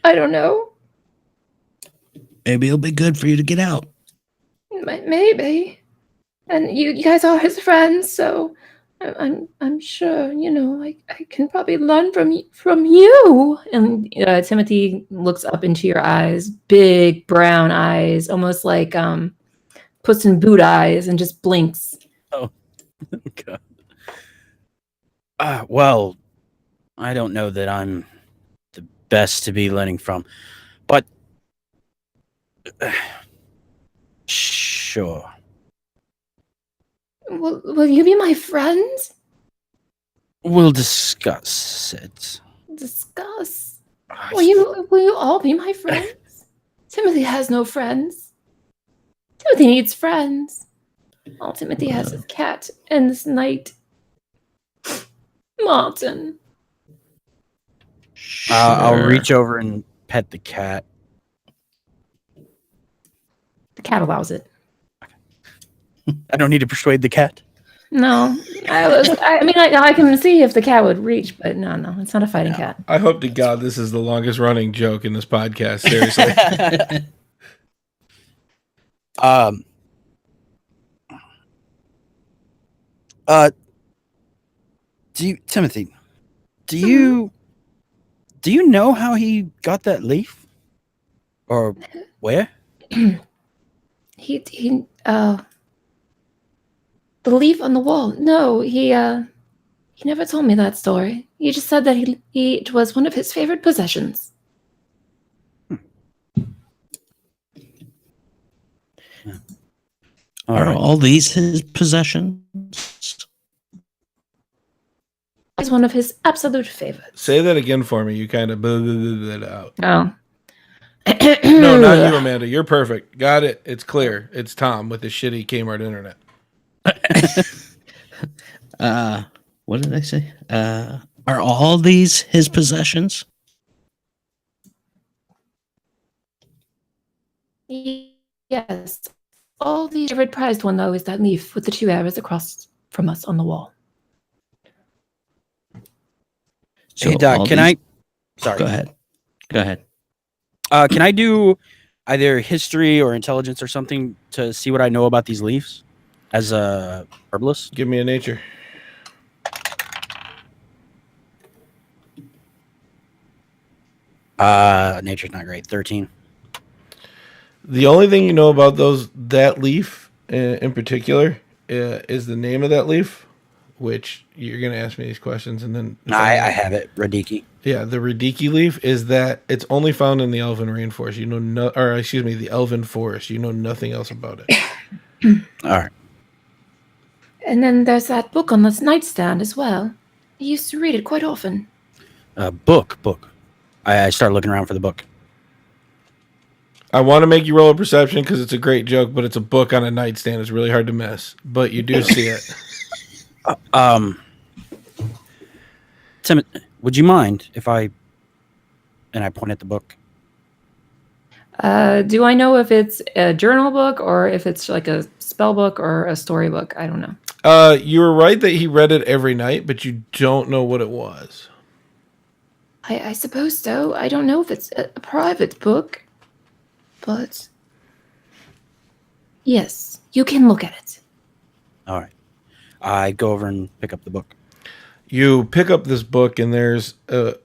I don't know. Maybe it'll be good for you to get out. Maybe. And you guys are his friends, so I'm sure, I can probably learn from you. And Timothy looks up into your eyes, big brown eyes, almost like Puss in Boot eyes, and just blinks. Oh, God. Well, I don't know that I'm the best to be learning from, but sure. Will you be my friend? We'll discuss it. Discuss. Will you all be my friends? Timothy has no friends. Timothy needs friends. All Timothy has is cat and this knight. Martin. I'll reach over and pet the cat. The cat allows it. I don't need to persuade the cat. No, I can see if the cat would reach, but no, it's not a fighting cat. I hope to God this is the longest running joke in this podcast. Seriously. Timothy, do you know how he got that leaf? Or where? The leaf on the wall. No, he never told me that story. He just said that it was one of his favorite possessions. Are all these his possessions? It's one of his absolute favorites. Say that again for me. You kind of that out. Oh. No, not you, Amanda. You're perfect. Got it. It's clear. It's Tom with the shitty Kmart internet. What did I say? Are all these his possessions? Yes. All the favorite prized one, though, is that leaf with the 2 arrows across from us on the wall. So Hey, Doc, all can these- I? Sorry. Go ahead. Go ahead. Can I do either history or intelligence or something to see what I know about these leaves as a herbalist? Give me a nature. Nature's not great. 13. The only thing you know about that leaf in particular is the name of that leaf, which you're going to ask me these questions, and then I have it. Radiki. Yeah, the Radiki leaf is that it's only found in the Elven rainforest. The Elven forest. You know nothing else about it. All right. And then there's that book on this nightstand as well. I used to read it quite often. Book. I started looking around for the book. I want to make you roll a perception because it's a great joke, but it's a book on a nightstand. It's really hard to miss, but you do see it. Tim, would you mind if I point at the book? Do I know if it's a journal book or if it's like a spell book or a storybook? I don't know. You were right that he read it every night, but you don't know what it was. I suppose so. I don't know if it's a private book, but yes, you can look at it. All right. I go over and pick up the book. You pick up this book, and there's a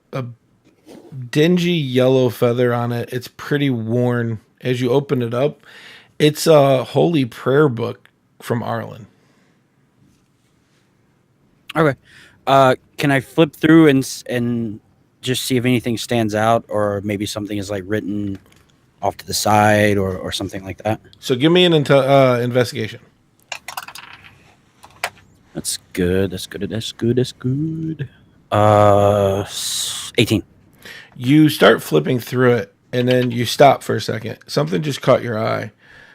dingy yellow feather on it. It's pretty worn. As you open it up, it's a holy prayer book from Arlen. Okay. Can I flip through and just see if anything stands out, or maybe something is like written off to the side or something like that? So give me an investigation. That's good. 18. You start flipping through it, and then you stop for a second. Something just caught your eye.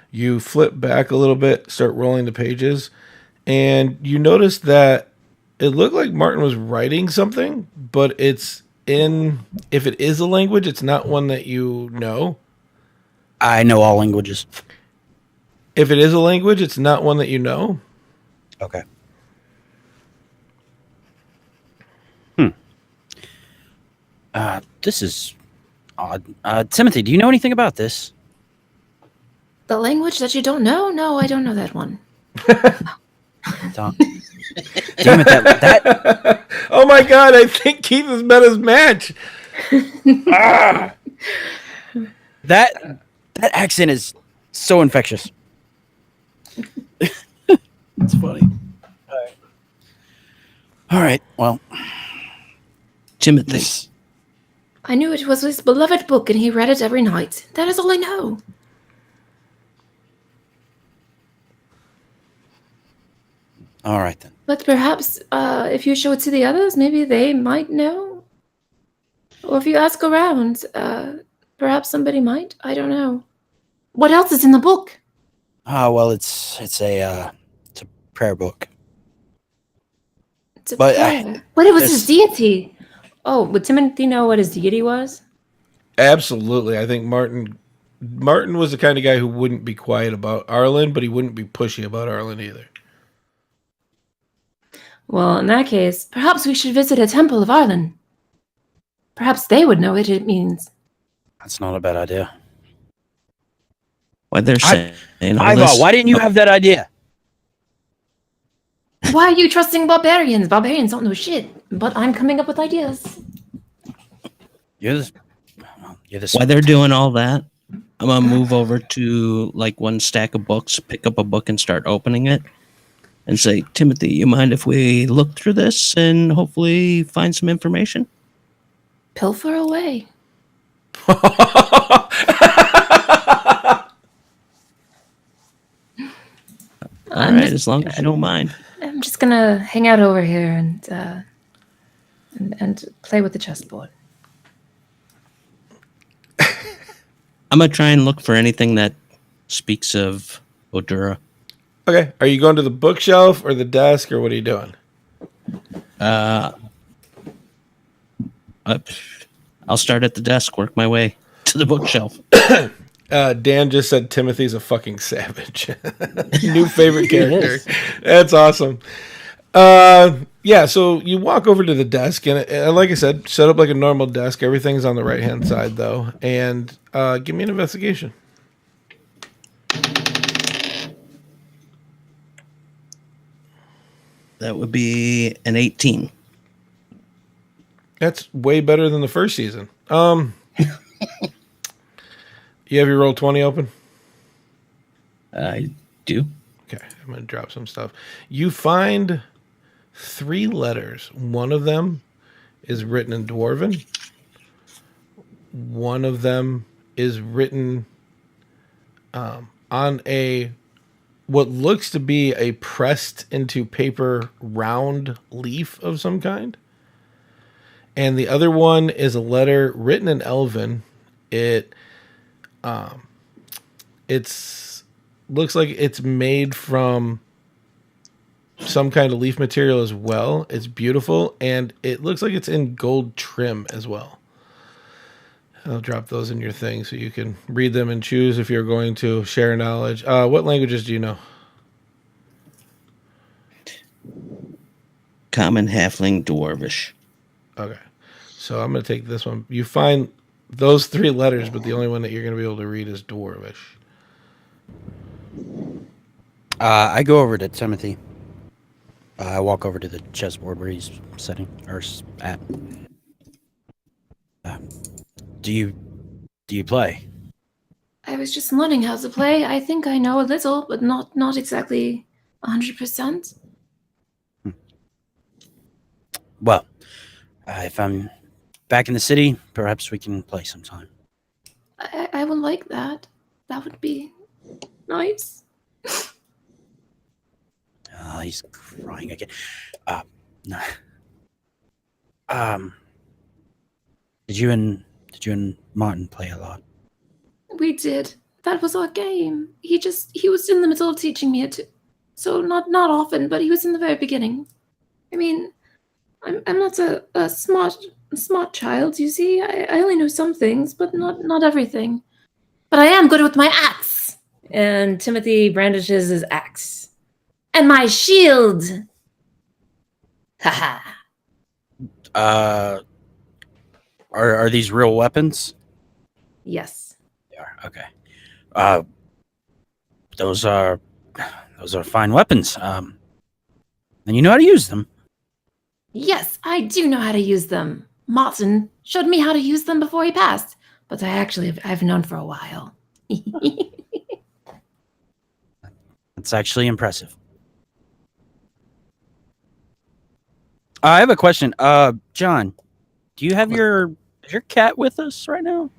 You flip back a little bit, start rolling the pages, and you notice that it looked like Martin was writing something, but if it is a language, it's not one that you know. I know all languages. If it is a language, it's not one that you know. Okay. This is odd. Timothy, do you know anything about this? The language that you don't know? No, I don't know that one. Tom. Damn it! That Oh my god! I think Keith has met his match. that accent is so infectious. It's funny. All right. Well, Timothy. I knew it was his beloved book and he read it every night. That is all I know. all right then. But perhaps if you show it to the others, maybe they might know. Or if you ask around, perhaps somebody might. I don't know. What else is in the book? Well, it's a prayer book. It's a But, prayer. What was his this- deity? Oh, would Timothy know what his deity was? Absolutely. I think Martin was the kind of guy who wouldn't be quiet about Arlen, but he wouldn't be pushy about Arlen either. Well, in that case, perhaps we should visit a temple of Arlen. Perhaps they would know what it means. That's not a bad idea. Why they're saying all Ivar, this? why didn't you have that idea? Why are you trusting barbarians? Barbarians don't know shit. But I'm coming up with ideas. You're the While they're doing all that, I'm gonna move over to like one stack of books, pick up a book, and start opening it, and say, "Timothy, you mind if we look through this and hopefully find some information?" Pilfer away. All right, as long as you don't mind. I'm just gonna hang out over here and play with the chessboard. I'm gonna try and look for anything that speaks of Odura. Okay. Are you going to the bookshelf or the desk, or what are you doing? I'll start at the desk, work my way to the bookshelf. Dan just said Timothy's a fucking savage. New favorite character. That's awesome. Yeah, so you walk over to the desk, and like I said, set up like a normal desk. Everything's on the right-hand side, though. And give me an investigation. That would be an 18. That's way better than the first season. You have your roll 20 open? I do. Okay, I'm going to drop some stuff. You find 3 letters. One of them is written in Dwarven. One of them is written on a what looks to be a pressed into paper round leaf of some kind. And the other one is a letter written in Elven. It's looks like it's made from some kind of leaf material as well. It's beautiful, and it looks like it's in gold trim as well. I'll drop those in your thing so you can read them and choose if you're going to share knowledge. What languages do you know? Common, Halfling, Dwarvish. Okay. So I'm going to take this one. You find those 3 letters, but the only one that you're going to be able to read is Dwarvish. I go over to Timothy. I walk over to the chessboard where he's sitting or at. Do you play? I was just learning how to play. I think I know a little, but not exactly 100%. Well, if I'm back in the city, perhaps we can play sometime. I would like that. That would be nice. Oh, he's crying again. No. Did you and Martin play a lot? We did. That was our game. He was in the middle of teaching me it. So not often, but he was in the very beginning. I mean, I'm not a smart child, you see. I only know some things, but not everything. But I am good with my axe. And Timothy brandishes his axe. And my shield. Haha. Are these real weapons? Yes. They are. Okay. Those are fine weapons. And you know how to use them. Yes, I do know how to use them. Martin showed me how to use them before he passed, but I've known for a while. It's actually impressive. I have a question. John, do you have is your cat with us right now?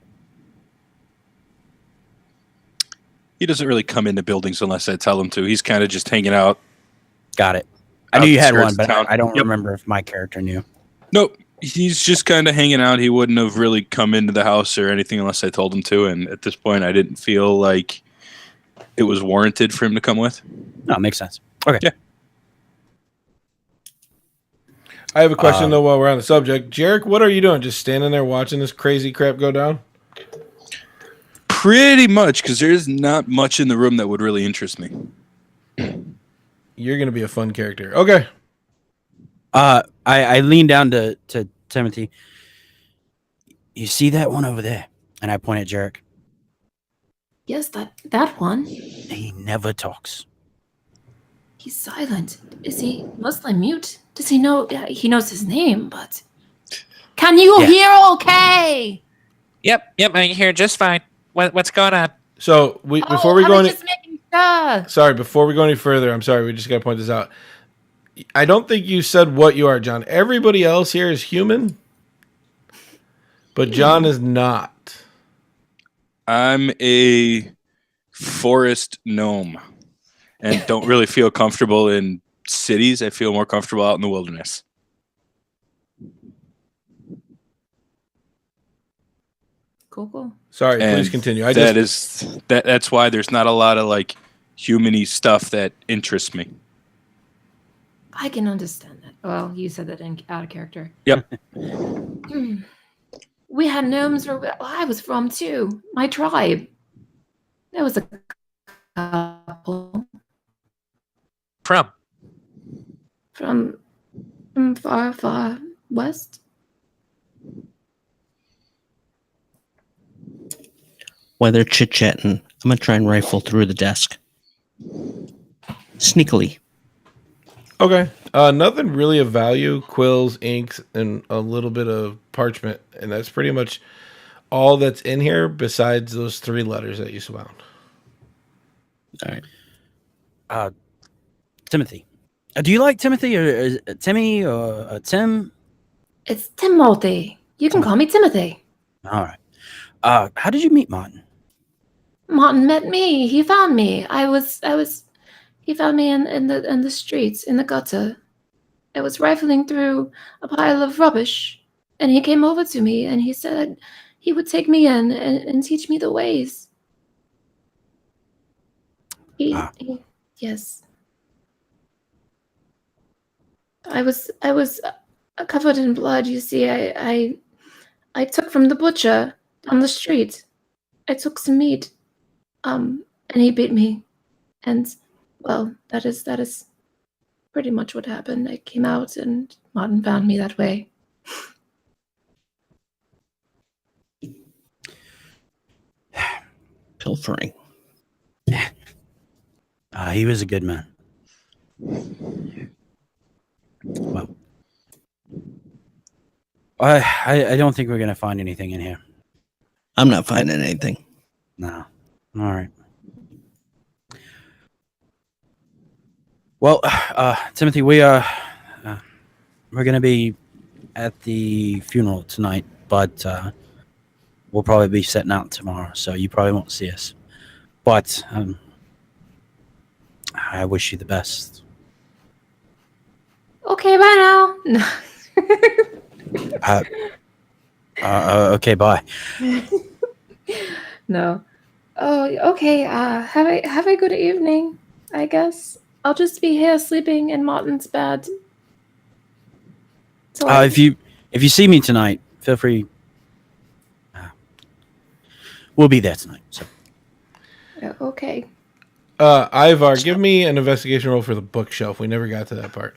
He doesn't really come into buildings unless I tell him to. He's kind of just hanging out. Got it. I knew you had one, but town. I don't Yep. remember if my character knew. Nope. He's just kind of hanging out. He wouldn't have really come into the house or anything unless I told him to. And at this point, I didn't feel like it was warranted for him to come with. No, makes sense. Okay. Yeah. I have a question, though, while we're on the subject. Jarek, what are you doing? Just standing there watching this crazy crap go down? Pretty much, because there's not much in the room that would really interest me. You're going to be a fun character. Okay. I lean down to Timothy. You see that one over there? And I point at Jarek. Yes, that one. He never talks. He's silent. Is he mostly mute? Does he know? He knows his name, but Can you Yeah. hear okay? Yep, I can hear just fine. What's going on? So before we I go was any, just making sure. sorry, before we go any further, I'm sorry, we just got to point this out. I don't think you said what you are, John. Everybody else here is human, but John is not. I'm a forest gnome and don't really feel comfortable in cities. I feel more comfortable out in the wilderness. Cool. Sorry, And please continue. That's why there's not a lot of like human-y stuff that interests me. I can understand that. Well, you said that out of character. Yep. We had gnomes where I was from too. My tribe. There was a couple From? from far, far west. While they're chit chatting, I'm gonna try and rifle through the desk. Sneakily. Okay. Nothing really of value, quills, inks, and a little bit of parchment. And that's pretty much all that's in here besides those 3 letters that you found. All right. Timothy. Do you like Timothy or is it Timmy or Tim? It's Timothy. You can call me Timothy. All right. How did you meet Martin? Martin met me. He found me. He found me in the streets, in the gutter. I was rifling through a pile of rubbish, and he came over to me and he said he would take me in and teach me the ways. Yes. I was covered in blood. You see, I took from the butcher on the street. I took some meat, and he beat me, and well, that is pretty much what happened. I came out, and Martin found me that way. Pilfering. He was a good man. Well, I don't think we're gonna find anything in here. I'm not finding anything. No. All right. Well, Timothy, we're gonna be at the funeral tonight, but we'll probably be setting out tomorrow, so you probably won't see us. But I wish you the best. Okay, bye now. No. Okay, bye. No. Oh, okay. Have a good evening. I guess I'll just be here sleeping in Martin's bed. So If you see me tonight, feel free. We'll be there tonight. So. Okay. Ivar, give me an investigation roll for the bookshelf. We never got to that part.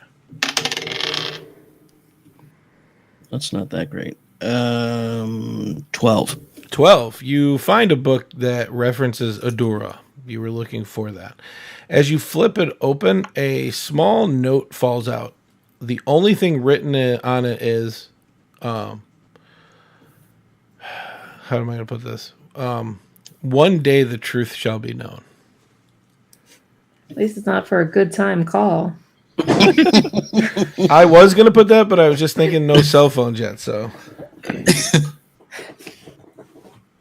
That's not that great. 12. 12. You find a book that references Adura. You were looking for that. As you flip it open, a small note falls out. The only thing written on it is, how am I going to put this? One day the truth shall be known. At least it's not for a good time call. I was going to put that, but I was just thinking no cell phones yet, so.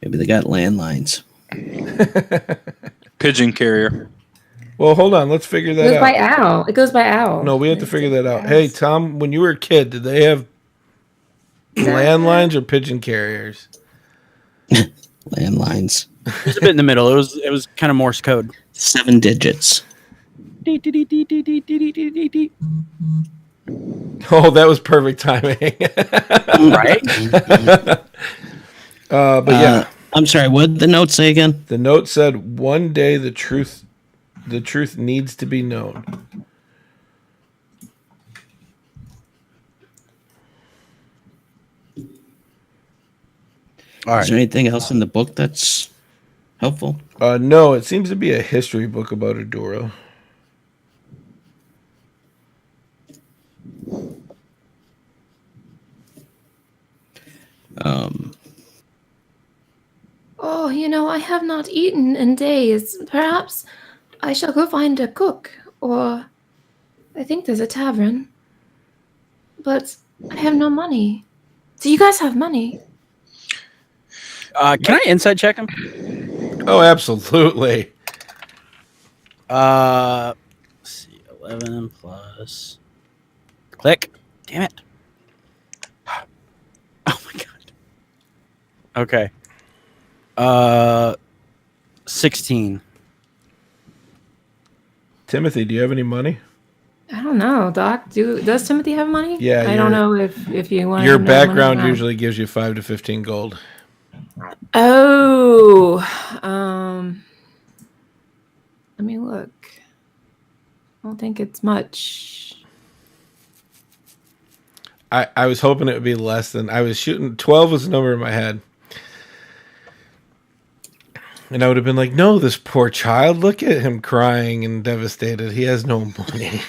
Maybe they got landlines. Pigeon carrier. Well, hold on. Let's figure It that goes out. by owl. It goes by owl. No, we have to figure that out. Hey, Tom, when you were a kid, did they have landlines or pigeon carriers? Landlines. It was a bit in the middle. It was kind of Morse code. 7 digits. Oh, that was perfect timing. Right? But yeah, I'm sorry, what did the note say again? the note said, "One day the truth needs to be known." All Is there right. anything else in the book that's helpful? No, it seems to be a history book about Adura. Oh, I have not eaten in days. Perhaps I shall go find a cook, or I think there's a tavern. But I have no money. Do you guys have money? Can I inside check him? Oh, absolutely. Let's see, 11 plus. Click. Damn it. Oh my god. Okay. 16. Timothy, do you have any money? I don't know, Doc. Does Timothy have money? Yeah, I don't know if you want. Your background usually gives you 5 to 15 gold. Oh, let me look. I don't think it's much. I was hoping it would be less than. I was shooting 12 was the number in my head. And I would have been like, no, this poor child, look at him crying and devastated. He has no money.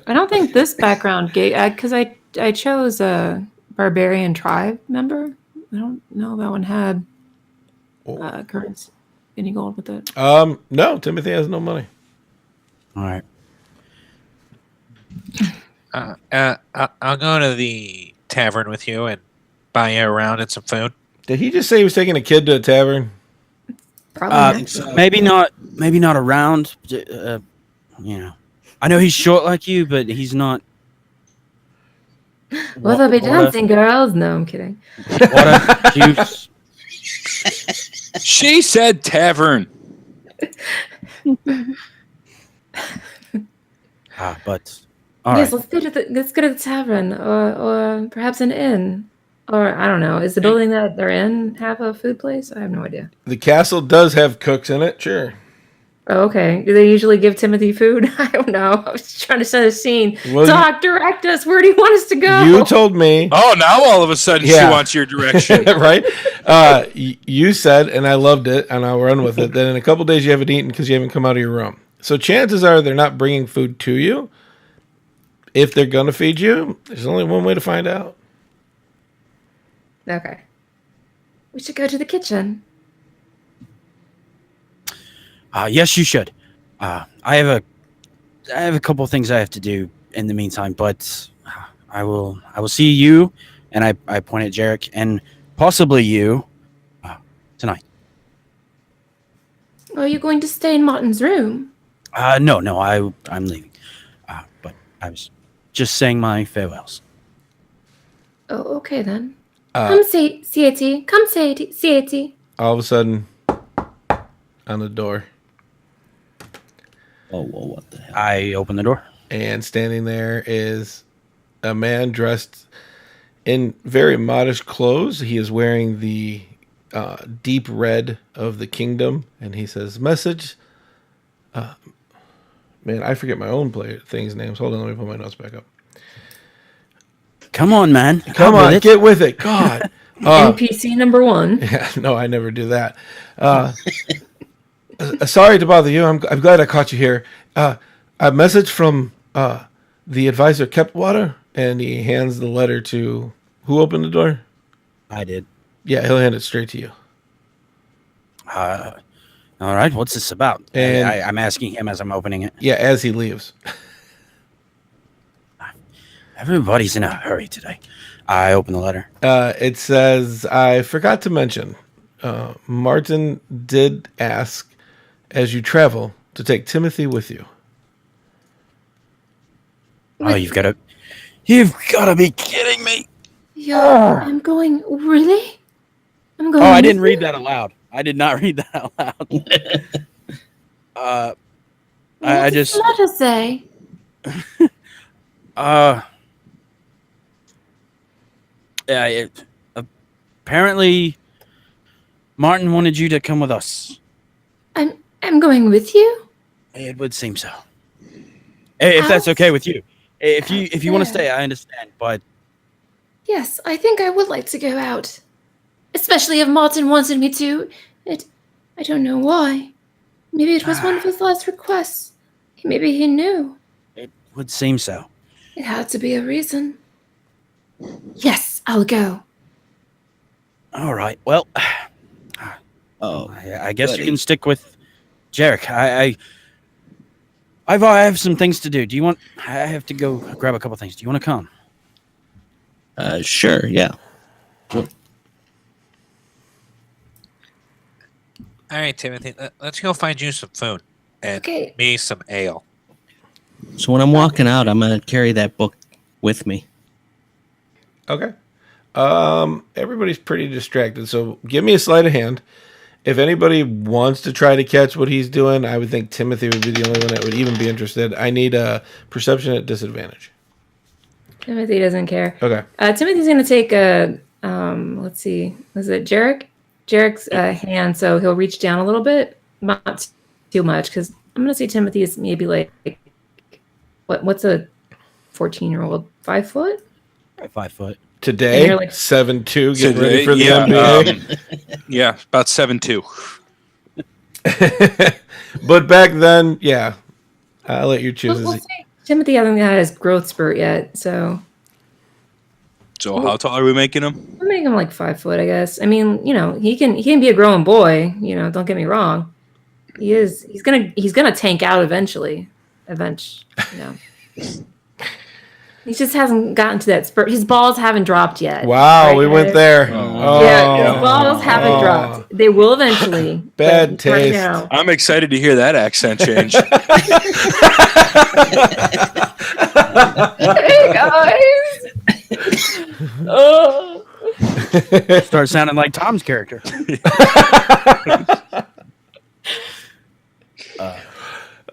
I don't think this background gave, because I chose a barbarian tribe member. I don't know if that one had currency, any gold with it. No, Timothy has no money. All right. I'll go to the tavern with you and buy you around and some food. Did he just say he was taking a kid to a tavern? Probably not. Maybe not around. I know he's short like you, but he's not. Well, they'll be dancing, girls. No, I'm kidding. Water, juice. She said tavern. But all Yes, right. let's go to the tavern, or perhaps an inn, or I don't know. Is the building that they're in have a food place? I have no idea. The castle does have cooks in it, sure. Oh, okay. Do they usually give Timothy food? I don't know. I was trying to set a scene. Well, Doc, direct us. Where do you want us to go? You told me. Oh, now all of a sudden Yeah. she wants your direction. Right? You said, and I loved it, and I'll run with it, that in a couple days you haven't eaten because you haven't come out of your room. So chances are they're not bringing food to you. If they're going to feed you, there's only one way to find out. Okay. We should go to the kitchen. Yes, you should. I have a couple things I have to do in the meantime, but I will see you, and I point at Jarek, and possibly you tonight. Are you going to stay in Martin's room? No, I'm leaving. But I was just saying my farewells. Oh, okay then. Come say Cieti. Come say Cieti. All of a sudden, on the door, Oh, well, what the hell? I open the door. and standing there is a man dressed in very modest clothes. He is wearing the deep red of the kingdom, and he says, "Message." Man, I forget my own things' names. Hold on, let me put my notes back up. Come on, man. Come on, get with it. God. NPC number 1. Yeah, no, I never do that. Sorry to bother you. I'm glad I caught you here. A message from the advisor Kepwater, and he hands the letter to who opened the door? I did. Yeah, he'll hand it straight to you. All right. What's this about? And- I'm asking him as I'm opening it. Yeah, as he leaves. Everybody's in a hurry today. I open the letter. It says, I forgot to mention, Martin did ask, as you travel, to take Timothy with you. Oh, you've got to be kidding me. Yeah, I'm going. Really? I'm going. Oh, I with didn't you? read that aloud. I did not read that out loud. What I does just the letter say? yeah. Apparently, Martin wanted you to come with us. I'm going with you. It would seem so. If that's okay with you. If you want to fair. stay, I understand. But Yes, I think I would like to go out, especially if Martin wanted me to. I don't know why. Maybe it was one of his last requests. Maybe he knew. it would seem so. It had to be a reason. Yes, I'll go. All right. Well, Oh, I guess you buddy. can stick with Jarek. I have some things to do. Do you want? I have to go grab a couple things. Do you want to come? Sure, yeah. All right, Timothy. Let's go find you some food and Okay. me some ale. So when I'm walking out, I'm gonna carry that book with me. Okay. Everybody's pretty distracted, so give me a sleight of hand. If anybody wants to try to catch what he's doing, I would think Timothy would be the only one that would even be interested. I need a perception at disadvantage. Timothy doesn't care. Okay. Timothy's going to take a, let's see, was it Jarek? Jarek's hand, so he'll reach down a little bit, not too much, because I'm going to say Timothy is maybe like, what's a 14-year-old? 5 foot? 5 foot. And Today, you're like- 7'2", getting ready Today, for the yeah, NBA. Yeah, about 7'2". But back then, yeah. I'll let you choose. We'll say Timothy hasn't had his growth spurt yet, so So how tall are we making him? we'll make him like 5 foot, I guess. I mean, he can be a growing boy. Don't get me wrong. He's gonna tank out eventually. He just hasn't gotten to that spurt. His balls haven't dropped yet. Wow, Right, we went guys? there. Yeah, his balls haven't dropped. They will eventually. Bad but right taste. now- I'm excited to hear that accent change. Hey guys. Oh. Start sounding like Tom's character.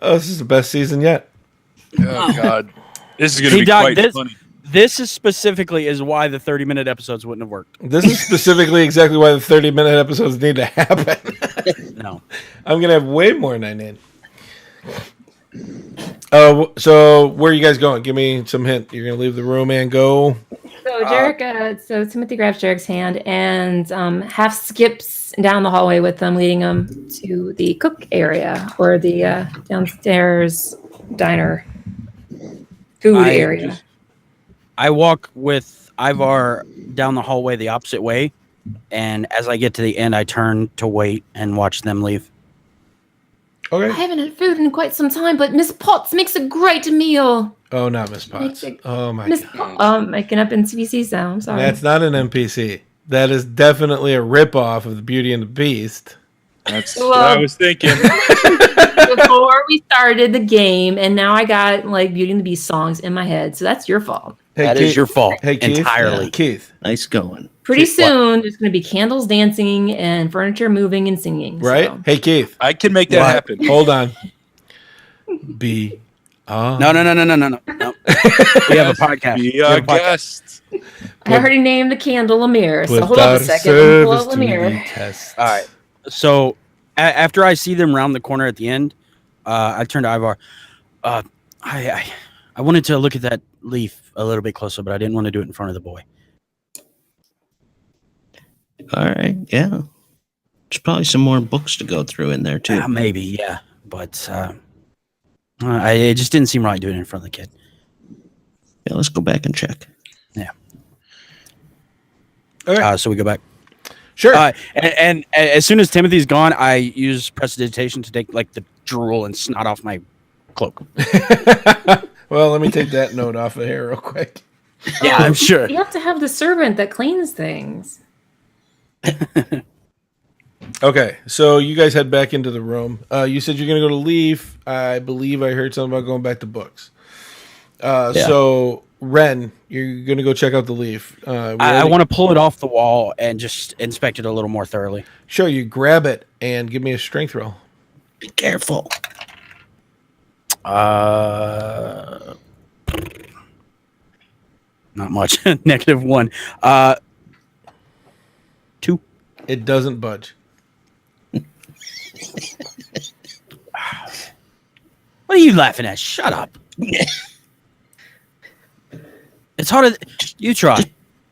This is the best season yet. Oh God, this is gonna He be died. quite This, funny. this is specifically is why the 30-minute episodes wouldn't have worked. This is specifically exactly why the 30-minute episodes need to happen. No. I'm going to have way more than I need. So where are you guys going? Give me some hint. You're going to leave the room and go. So Jarek, so Timothy grabs Jarek's hand and half skips down the hallway with them, leading them to the cook area or the downstairs diner food area. I walk with Ivar down the hallway the opposite way, and as I get to the end, I turn to wait and watch them leave. I Okay. haven't had food in quite some time, but Miss Potts makes a great meal. Oh, not Miss Potts. Oh, my Miss God. Potts, making up NPC sound. Sorry. That's not an NPC. That is definitely a ripoff of the Beauty and the Beast. That's Well- what I was thinking. Before we started the game, and now I got like Beauty and the Beast songs in my head, so that's your fault. Hey, That is your fault Hey, Keith. entirely. Keith, Nice going. Pretty Keith, what? soon, there's going to be candles dancing and furniture moving and singing. right? So. Hey, Keith. I can make that What? happen. Hold on. Be on. No. We have a podcast. Be We our have a podcast. guest. I already named the candle Lemire, so Put hold on our a second. Let me pull service up to the Lemire. test. All right. So after I see them round the corner at the end, I turn to Ivar. I wanted to look at that leaf a little bit closer, but I didn't want to do it in front of the boy. All right, yeah. There's probably some more books to go through in there too. Maybe, yeah, but it just didn't seem right doing it in front of the kid. Yeah, let's go back and check. Okay. So we go back. Sure. And as soon as Timothy's gone, I use prestidigitation to take like the drool and snot off my cloak. Well, let me take that note off of here real quick. Yeah, I'm sure. You have to have the servant that cleans things. Okay, so you guys head back into the room. You said you're going to go to Leaf. I believe I heard something about going back to books. So, Ren, you're going to go check out the Leaf. I want to pull it off the wall and just inspect it a little more thoroughly. Sure, you grab it and give me a strength roll. Be careful. Not much. -1. 2. It doesn't budge. What are you laughing at? Shut up. It's harder. You try.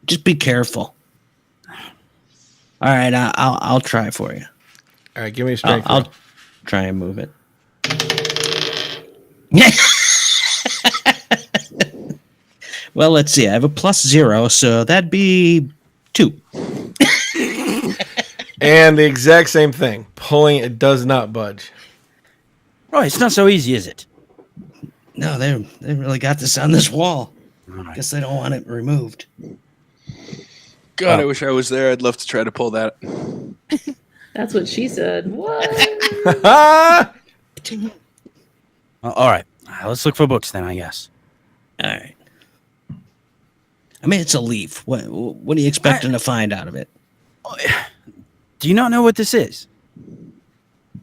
Just be careful. All right, I'll try for you. All right, give me a strength I'll roll. try and move it. Well, let's see. I have a +0, so that'd be 2. And the exact same thing. Pulling it does not budge. Right, it's not so easy, is it? No, they really got this on this wall. All right. Guess they don't want it removed. God, I wish I was there. I'd love to try to pull that. That's what she said. What? All right, let's look for books then, I guess. All right. I mean, it's a leaf. What are you expecting to find out of it? Do you not know what this is?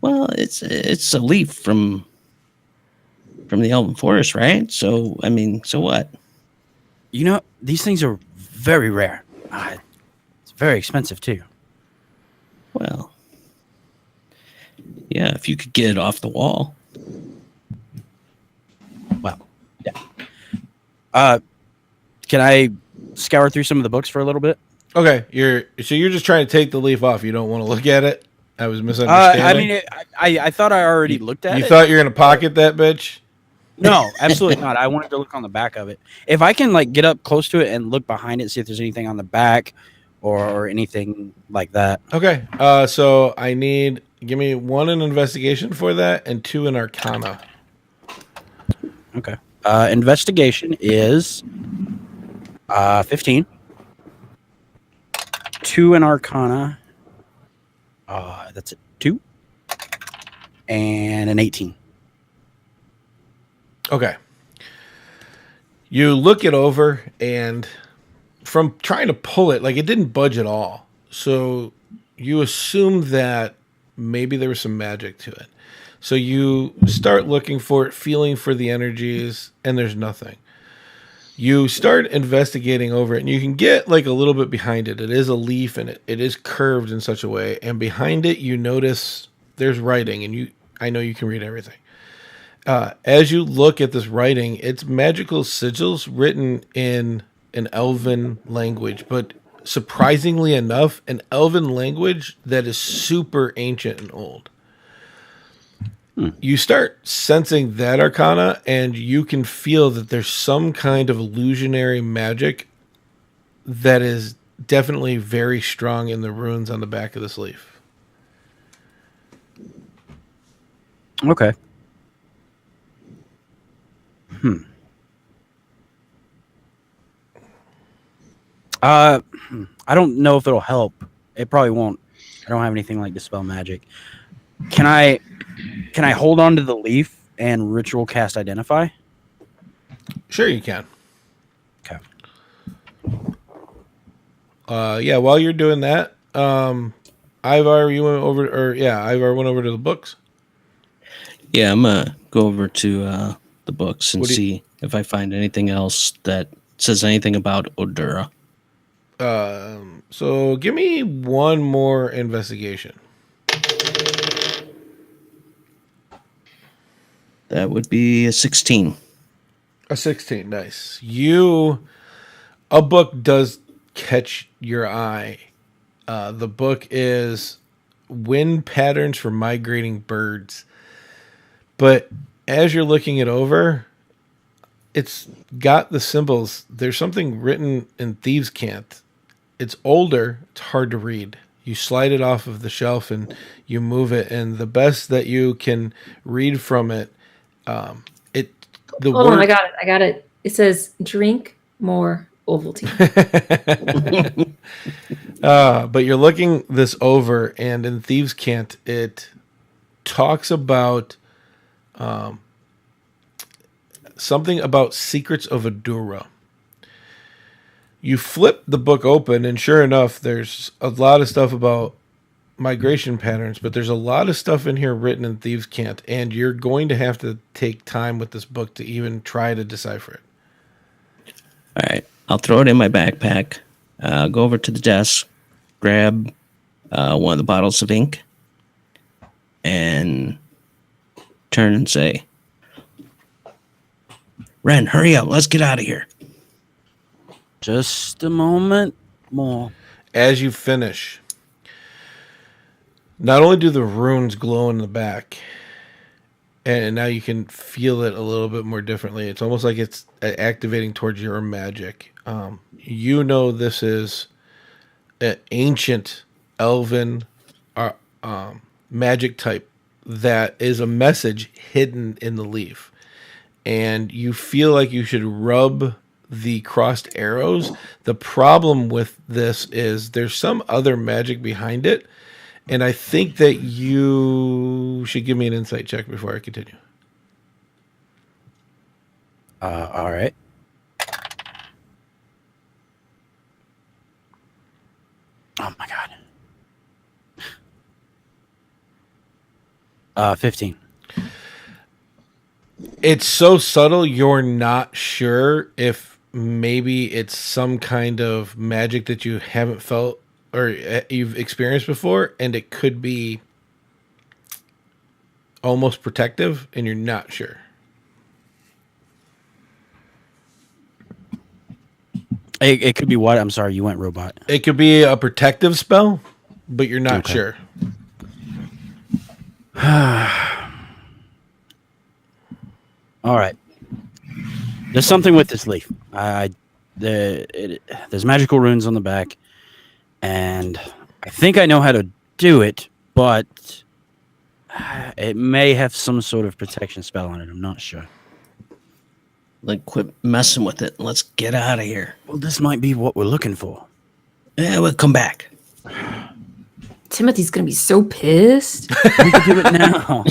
Well, it's a leaf from the Elven Forest, right? So, I mean, so what? You know, these things are very rare. It's very expensive, too. Well, yeah, if you could get it off the wall. Well, yeah. Can I scour through some of the books for a little bit? Okay, you're just trying to take the leaf off. You don't want to look at it. I was misunderstanding. I thought I already looked at You it. thought you were gonna pocket that bitch? No, absolutely not. I wanted to look on the back of it. If I can like get up close to it and look behind it, see if there's anything on the back or anything like that. Okay. So I need give me 1 in investigation for that and 2 in Arcana. Okay. Investigation is 15. 2 in Arcana. That's it. 2. And an 18. Okay. You look it over, and from trying to pull it, like it didn't budge at all. So you assume that maybe there was some magic to it. So you start looking for it, feeling for the energies, and there's nothing. You start investigating over it, and you can get like a little bit behind it. It is a leaf, and it is curved in such a way. And behind it, you notice there's writing, and I know you can read everything. As you look at this writing, it's magical sigils written in an elven language, but surprisingly enough, an elven language that is super ancient and old. You start sensing that Arcana, and you can feel that there's some kind of illusionary magic that is definitely very strong in the runes on the back of this leaf. Okay. I don't know if it'll help. It probably won't. I don't have anything like dispel magic. Can I hold on to the leaf and ritual cast identify? Sure, you can. Okay. Yeah, while you're doing that, Ivar, you went over, Ivar went over to the books. Yeah, I'm gonna go over to the books and What do you- see if I find anything else that says anything about Odura. So give me 1 more investigation. That would be a 16. A 16, nice. A book does catch your eye. The book is Wind Patterns for Migrating Birds. But as you're looking it over, it's got the symbols. There's something written in Thieves' Cant. It's older. It's hard to read. You slide it off of the shelf and you move it, and the best that you can read from it, Hold on, I got it. It says, drink more Ovaltine. But you're looking this over, and in Thieves' Cant, it talks about something about secrets of Odura. You flip the book open, and sure enough, there's a lot of stuff about migration patterns, but there's a lot of stuff in here written in Thieves' Cant, and you're going to have to take time with this book to even try to decipher it. All right, I'll throw it in my backpack. Go over to the desk, grab one of the bottles of ink, and turn and say, "Ren, hurry up! Let's get out of here." Just a moment more. As you finish, not only do the runes glow in the back, and now you can feel it a little bit more differently. It's almost like it's activating towards your magic. You know this is an ancient elven magic type that is a message hidden in the leaf. And you feel like you should rub the crossed arrows. The problem with this is there's some other magic behind it. And I think that you should give me an insight check before I continue. All right. Oh my god. 15. It's so subtle, you're not sure if maybe it's some kind of magic that you haven't felt or you've experienced before, and it could be almost protective, and you're not sure. It could be what? I'm sorry, you went robot. It could be a protective spell, but you're not sure. All right. There's something with this leaf. There's magical runes on the back, and I think I know how to do it, but it may have some sort of protection spell on it. I'm not sure. Like, quit messing with it. Let's get out of here. Well, this might be what we're looking for. Yeah, we'll come back. Timothy's gonna be so pissed. We could do it now.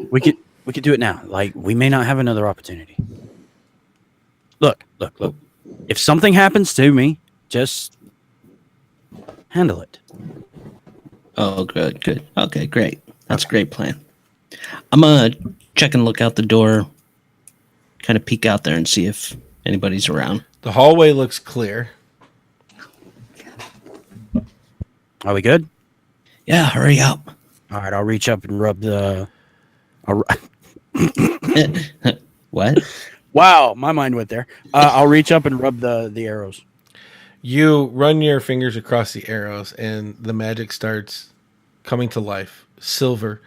we could do it now. Like, we may not have another opportunity. Look. If something happens to me, just handle it. Oh, good. Okay, great. That's a great plan. I'm gonna check and look out the door, kind of peek out there and see if anybody's around. The hallway looks clear. Are we good? Yeah, hurry up. All right, I'll reach up and rub the... What? Wow, my mind went there. I'll reach up and rub the arrows. You run your fingers across the arrows, and the magic starts coming to life. Silver.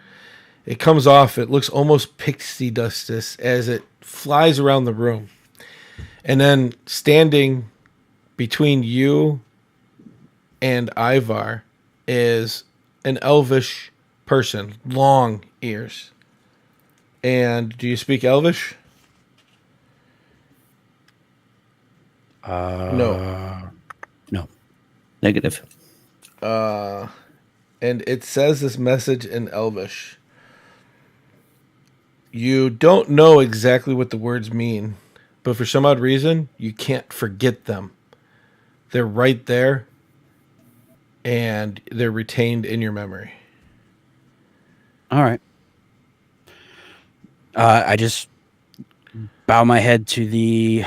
It comes off. It looks almost pixie dusty as it flies around the room. And then standing between you and Ivar is an elvish person, long ears. And do you speak Elvish? No. Negative. And it says this message in Elvish. You don't know exactly what the words mean, but for some odd reason, you can't forget them. They're right there, and they're retained in your memory. All right. I just bow my head to the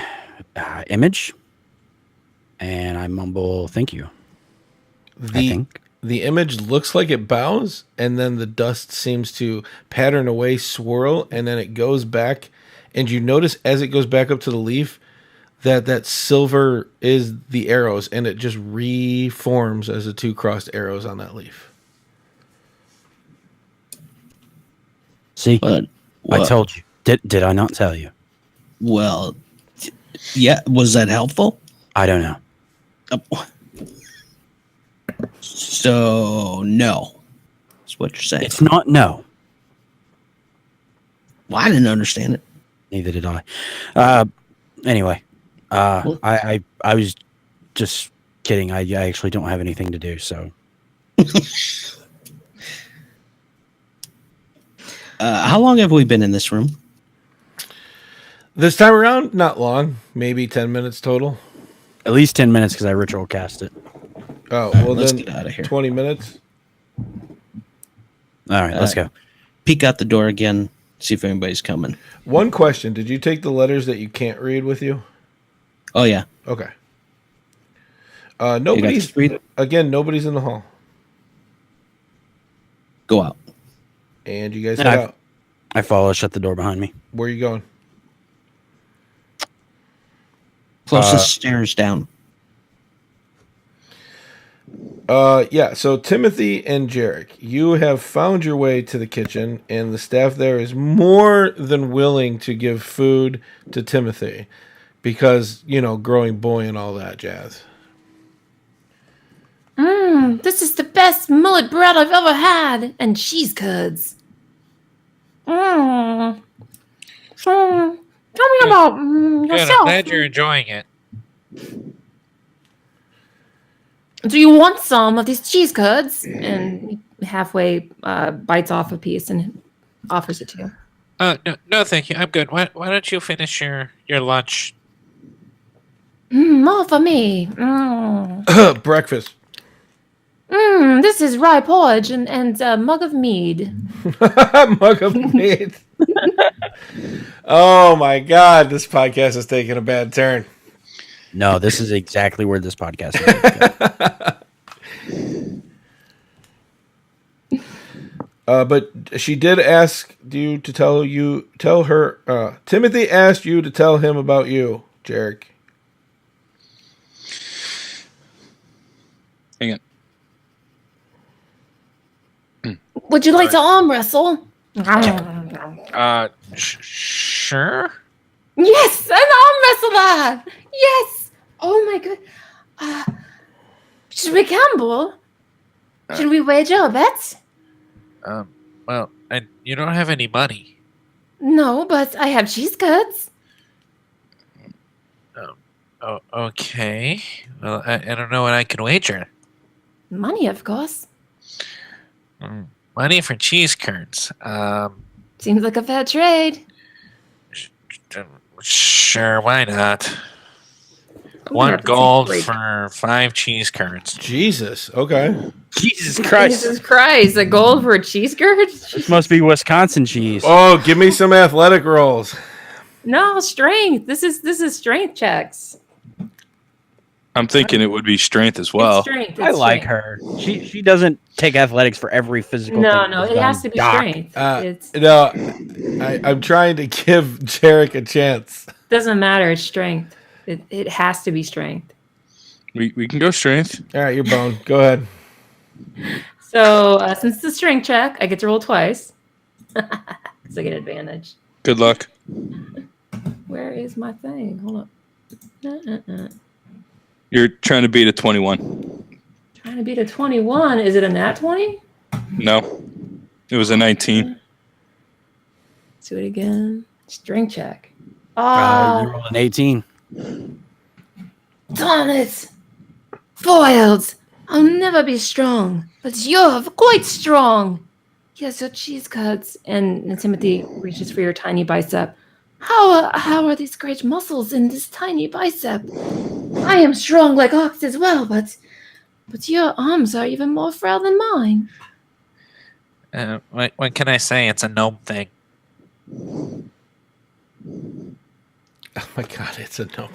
image, and I mumble, "Thank you." I think. The image looks like it bows, and then the dust seems to pattern away, swirl, and then it goes back. And you notice as it goes back up to the leaf that silver is the arrows, and it just reforms as the two crossed arrows on that leaf. See, But I told you. Did I not tell you? Well, yeah. Was that helpful? I don't know. So no, that's what you're saying. It's not no. Well, I didn't understand it. Neither did I. Anyway, I was just kidding. I actually don't have anything to do. So, how long have we been in this room? This time around, not long, maybe 10 minutes total. at least 10 minutes because I ritual cast it. Oh, All right, well let's then get out of here. 20 minutes. All right, let's go. Peek out the door again, see if anybody's coming. One question. Did you take the letters that you can't read with you? Oh yeah. Okay. You got Nobody's, to read it. again, nobody's in the hall. Go out. And you guys Yeah, head I- out. I follow, shut the door behind me. Where are you going? Closest stairs down. Yeah, so Timothy and Jarek, you have found your way to the kitchen, and the staff there is more than willing to give food to Timothy because, you know, growing boy and all that jazz. This is the best mullet bread I've ever had, and cheese curds. So, tell me about Good. I'm yourself. glad you're enjoying it. Do you want some of these cheese curds? And he halfway bites off a piece and offers it to you. No, thank you. I'm good. Why don't you finish your lunch? More for me. Breakfast. This is rye porridge and a mug of mead. Mug of meat. Oh my God, this podcast is taking a bad turn. No, this is exactly where this podcast is. But she did ask you to tell her. Timothy asked you to tell him about you, Jarek. Hang on. Would you like to arm wrestle? Sure. Yes, an arm wrestler. Yes. Oh my god. Should we gamble? Should we wager a bet? Well, and you don't have any money. No, but I have cheese curds. Oh, okay. Well, I don't know what I can wager. Money, of course. Money for cheese curds. Seems like a fair trade. Sure, why not? I'm gonna One have to take a gold break. for 5 cheese curds. Jesus. Okay. Jesus Christ. Jesus Christ, a gold for a cheese curd? This must be Wisconsin cheese. Oh, give me some athletic rolls. No, strength. This is strength checks. I'm thinking it would be strength as It's well. strength. I it's like strength. her. She doesn't take athletics for every physical No, thing. no, that's it done. has to be Doc. strength. It No, I'm trying to give Jarek a chance. doesn't matter. It's strength. It has to be strength. We can go strength. All right, you're bone. Go ahead. So since it's a strength check, I get to roll twice. So I get advantage. Good luck. Where is my thing? Hold up. You're trying to beat a 21. Trying to beat a 21. Is it a nat 20? No. It was a 19. Let's do it again. Strength check. You Oh, rolled an 18. darn it. Foiled. I'll never be strong, but you're quite strong. Here's your cheese curds. And Timothy reaches for your tiny bicep. How are these great muscles in this tiny bicep? I am strong like ox as well, but your arms are even more frail than mine. What can I say? It's a gnome thing. Oh my God, it's a no.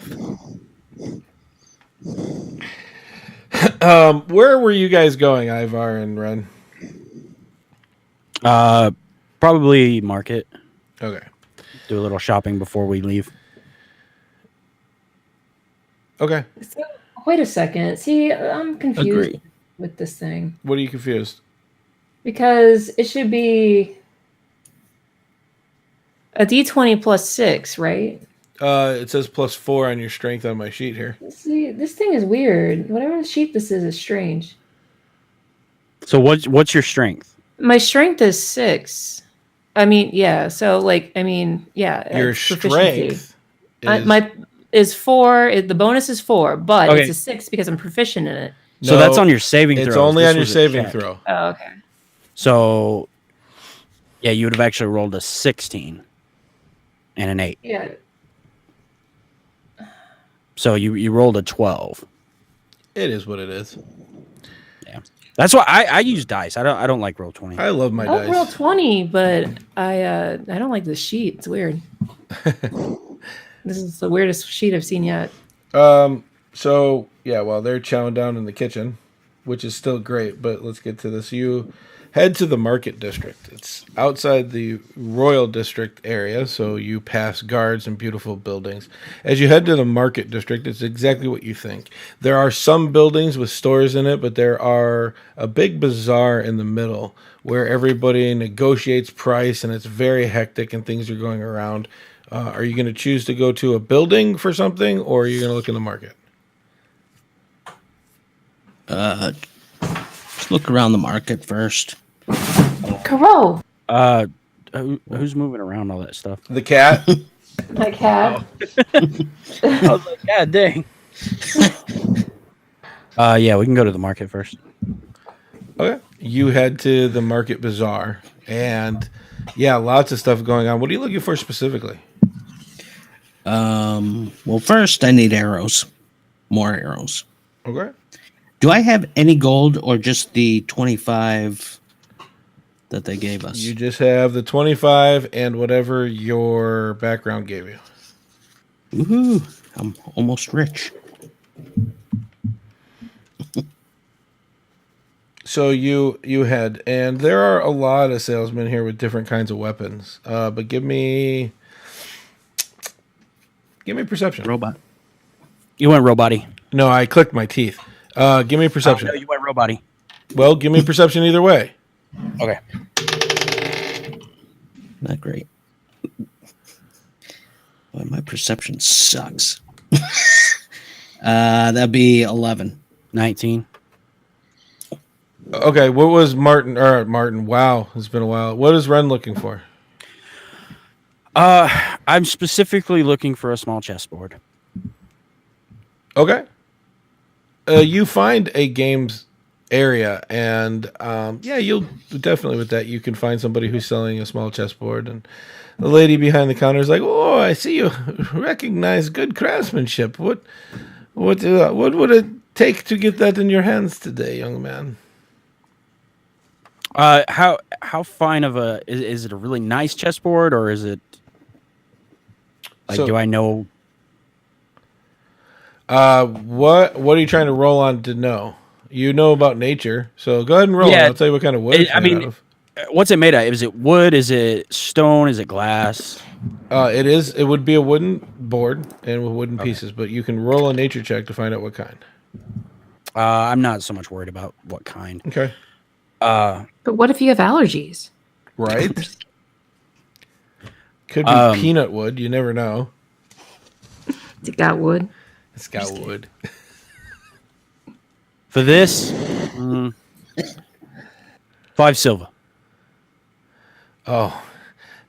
Where were you guys going, Ivar and Ren? Probably market. Okay. Do a little shopping before we leave. Okay. So, wait a second. See, I'm confused Agree. with this thing What are you confused? because it should be a d20 plus 6, right? It says +4 on your strength on my sheet here. See, this thing is weird. Whatever sheet this is strange. So what's your strength? My strength is 6. I mean, yeah. So, yeah. Your proficiency. strength My is 4. The bonus is 4, but Okay. it's a 6 because I'm proficient in it. So that's on your saving throw. It's only on your saving throw. Oh, okay. So, yeah, you would have actually rolled a 16 and an 8. Yeah. So you rolled a 12. It is what it is. That's why I use dice. I don't like roll 20. I love my I'll dice. roll 20, but I don't like this sheet. It's weird. This is the weirdest sheet I've seen yet. So yeah, while they're chowing down in the kitchen, which is still great, but let's get to this. You head to the market district. It's outside the royal district area, so you pass guards and beautiful buildings. As you head to the market district, it's exactly what you think. There are some buildings with stores in it, but there are a big bazaar in the middle where everybody negotiates price, and it's very hectic and things are going around. Are you going to choose to go to a building for something, or are you going to look in the market? look around the market first. Caro, Who's moving around all that stuff? The cat. my cat. I was like, God dang. Yeah, we can go to the market first. Okay. You head to the market bazaar, and yeah, lots of stuff going on. What are you looking for specifically? Well, first I need arrows. More arrows. Okay. Do I have any gold or just the 25 that they gave us? You just have the 25 and whatever your background gave you. Woohoo! I'm almost rich. So you head, and there are a lot of salesmen here with different kinds of weapons. But give me perception. Robot. You went robot-y. No, I clicked my teeth. Give me perception. No, you went robot-y. Well, give me perception either way. Okay. Not great. Boy, my perception sucks. That'd be 11. 19. Okay, what was Martin? Wow, it's been a while. What is Ren looking for? I'm specifically looking for a small chessboard. Okay. You find a games area, and yeah, you'll definitely with that. You can find somebody who's selling a small chessboard, and the lady behind the counter is like, "Oh, I see you recognize good craftsmanship. What would it take to get that in your hands today, young man?" How fine of a is it a really nice chessboard, or is it like, So- do I know? What are you trying to roll on to know? You know about nature, so go ahead and roll. Yeah, I'll tell you what kind of wood. It's I made mean, out of. What's it made of? Is it wood? Is it stone? Is it glass? It is. It would be a wooden board and with wooden pieces, but you can roll a nature check to find out what kind. I'm not so much worried about what kind. Okay. But what if you have allergies? Right. Could be peanut wood. You never know. It got wood. It's got wood. For this, 5 silver. Oh,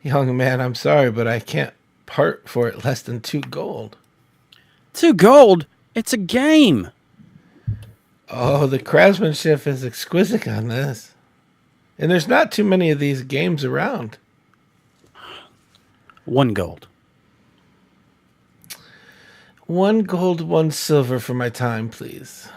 young man, I'm sorry, but I can't part for it less than 2 gold. 2 gold. It's a game. Oh, the craftsmanship is exquisite on this. And there's not too many of these games around. 1 gold. 1 gold, 1 silver for my time, please.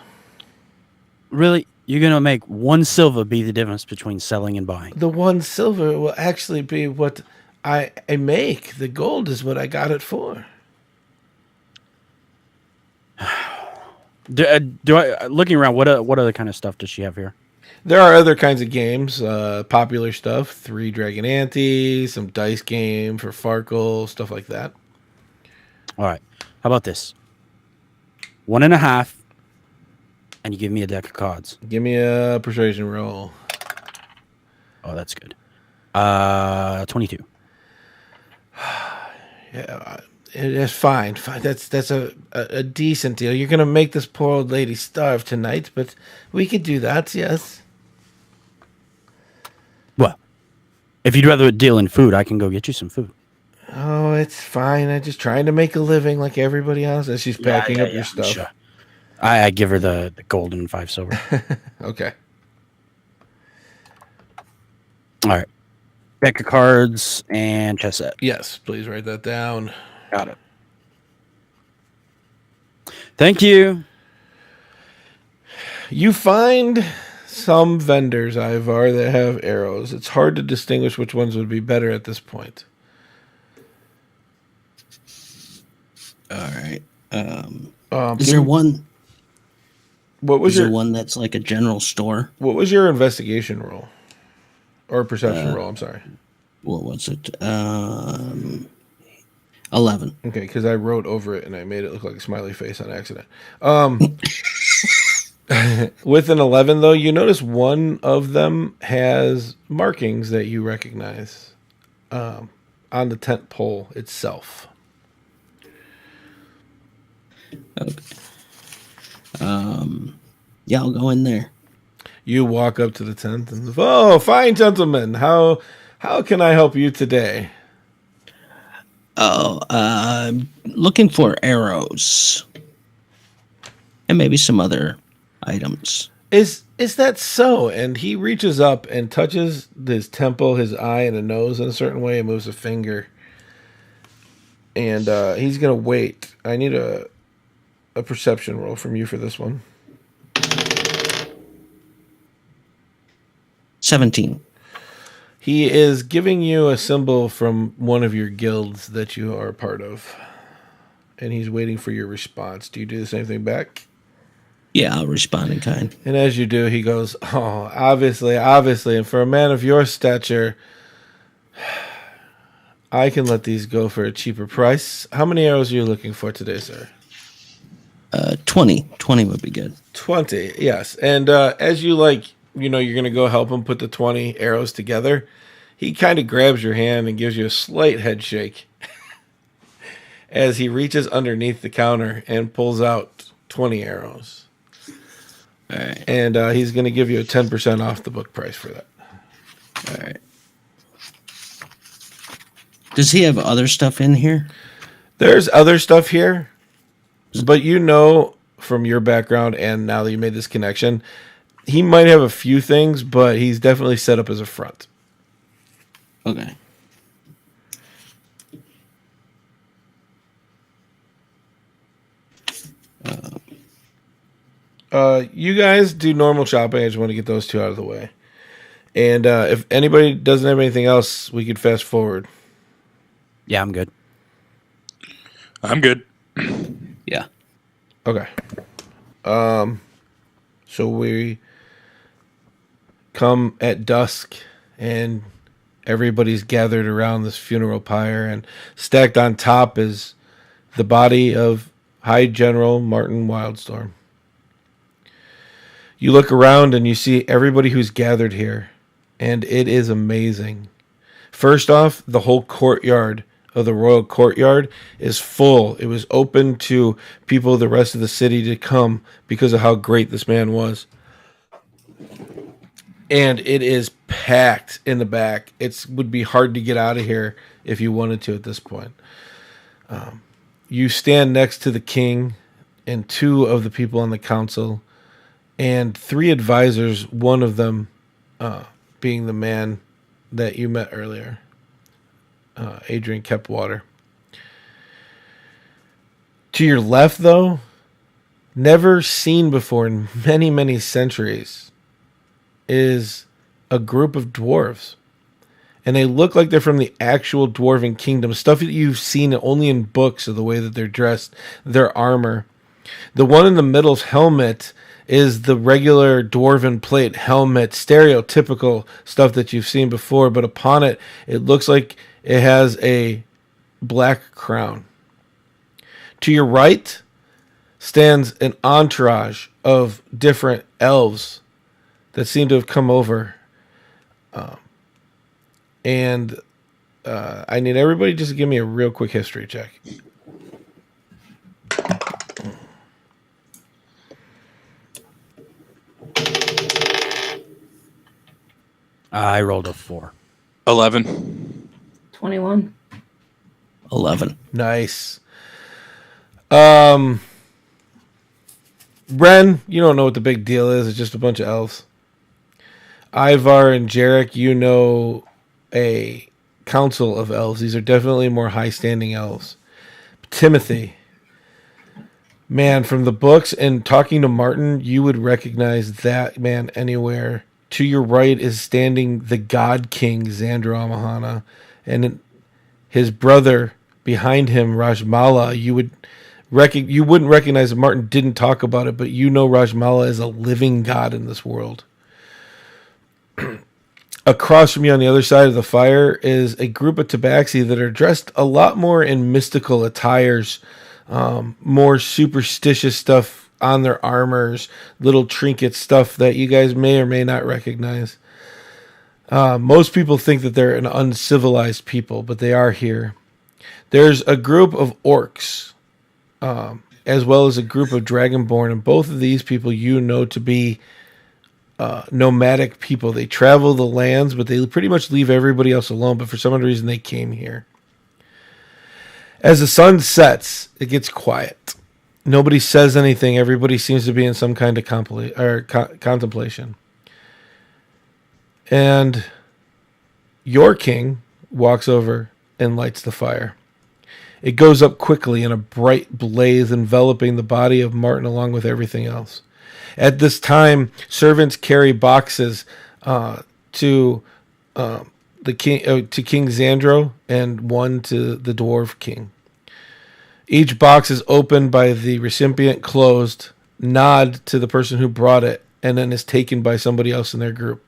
Really? You're gonna make 1 silver be the difference between selling and buying? The 1 silver will actually be what I make. The gold is what I got it for. Do I looking around? What other kind of stuff does she have here? There are other kinds of games, popular stuff. 3 Dragon Ante, some dice game for Farkle, stuff like that. All right. How about this? 1.5, and you give me a deck of cards. Give me a persuasion roll. Oh, that's good. 22. Yeah, it's fine. Fine. That's a decent deal. You're gonna make this poor old lady starve tonight, but we could do that. Yes. Well, if you'd rather deal in food, I can go get you some food. Oh, it's fine. I'm just trying to make a living like everybody else. As she's packing up your stuff. Sure. I give her the gold and 5 silver. Okay. All right. Deck of cards and chess set. Yes, please write that down. Got it. Thank you. You find some vendors, Ivar, that have arrows. It's hard to distinguish which ones would be better at this point. All right. Is Is there one? What was Is there your one that's like a general store? What was your investigation roll or perception roll? I'm sorry. What was it? 11. Okay, because I wrote over it and I made it look like a smiley face on accident. With an 11, though, you notice one of them has markings that you recognize on the tent pole itself. Okay. Yeah, I'll go in there. You walk up to the tent and, oh, fine gentlemen, how can I help you today? Oh, I'm looking for arrows. And maybe some other items. Is that so? And he reaches up and touches his temple, his eye, and a nose in a certain way and moves a finger. And he's gonna wait. I need a perception roll from you for this one. 17. He is giving you a symbol from one of your guilds that you are a part of. And he's waiting for your response. Do you do the same thing back? Yeah, I'll respond in kind. And as you do, he goes, oh, obviously. And for a man of your stature, I can let these go for a cheaper price. How many arrows are you looking for today, sir? 20. 20 would be good. 20, yes. And as you you're going to go help him put the 20 arrows together, he kind of grabs your hand and gives you a slight head shake as he reaches underneath the counter and pulls out 20 arrows. All right. And he's going to give you a 10% off the book price for that. All right. Does he have other stuff in here? There's other stuff here, but from your background and now that you made this connection, he might have a few things, but he's definitely set up as a front. Okay. You guys do normal shopping. I just want to get those two out of the way. And if anybody doesn't have anything else, we could fast forward. Yeah, I'm good. I'm good. Yeah. Okay. So we come at dusk and everybody's gathered around this funeral pyre, and stacked on top is the body of High General Martin Wildstorm. You look around and you see everybody who's gathered here, and it is amazing. First off, the whole courtyard of the royal courtyard is full. It was open to people of the rest of the city to come because of how great this man was. And it is packed in the back. It would be hard to get out of here if you wanted to at this point. You stand next to the king and two of the people on the council and three advisors, one of them being the man that you met earlier, Adrian Kepwater. To your left, though, never seen before in many, many centuries, is a group of dwarves. And they look like they're from the actual dwarven kingdom, stuff that you've seen only in books of the way that they're dressed, their armor. The one in the middle's helmet is the regular dwarven plate helmet, stereotypical stuff that you've seen before, but upon it, it looks like it has a black crown. To your right stands an entourage of different elves that seem to have come over. And I need everybody just to give me a real quick history check. I rolled a 4. 11. 21. 11. Nice. Ren, you don't know what the big deal is. It's just a bunch of elves. Ivar and Jarek, you know a council of elves. These are definitely more high-standing elves. Timothy, man, from the books and talking to Martin, you would recognize that man anywhere. To your right is standing the God King, Xandro Amahana, and his brother behind him, Rajmala. You wouldn't recognize that Martin didn't talk about it, but you know Rajmala is a living god in this world. Across from you on the other side of the fire is a group of tabaxi that are dressed a lot more in mystical attires, more superstitious stuff on their armors, little trinket stuff that you guys may or may not recognize. Most people think that they're an uncivilized people, but they are here. There's a group of orcs, as well as a group of dragonborn, and both of these people you know to be nomadic people. They travel the lands, but they pretty much leave everybody else alone. But for some reason, they came here. As the sun sets, it gets quiet. Nobody says anything. Everybody seems to be in some kind of contemplation. And your king walks over and lights the fire. It goes up quickly in a bright blaze, enveloping the body of Martin along with everything else. At this time, servants carry boxes to the king, to King Xandro, and one to the dwarf king. Each box is opened by the recipient, closed, nod to the person who brought it, and then is taken by somebody else in their group.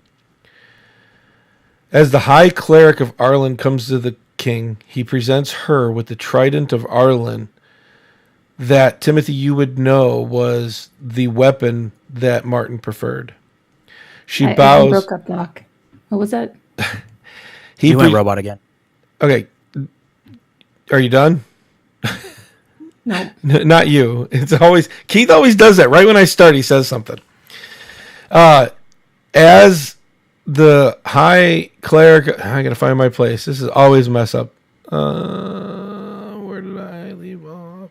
As the High Cleric of Arlen comes to the king, he presents her with the Trident of Arlen that, Timothy, you would know was the weapon that Martin preferred. She bows. I broke up, Doc. What was that? He went robot again. Okay. Are you done? No. Not you. It's always Keith always does that. Right when I start, he says something. As the High Cleric, I gotta find my place. This is always a mess up. Where did I leave off?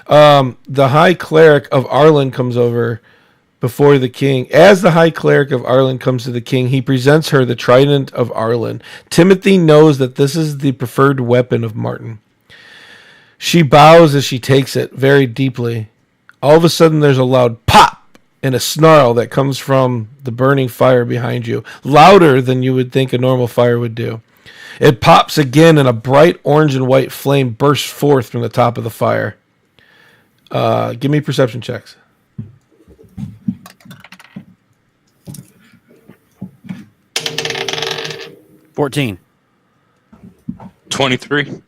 The High Cleric of Arlen comes over before the king. As the High Cleric of Arlen comes to the king, he presents her the Trident of Arlen. Timothy knows that this is the preferred weapon of Martin. She bows as she takes it very deeply. All of a sudden, there's a loud pop and a snarl that comes from the burning fire behind you, louder than you would think a normal fire would do. It pops again, and a bright orange and white flame bursts forth from the top of the fire. Give me perception checks. $14. 23.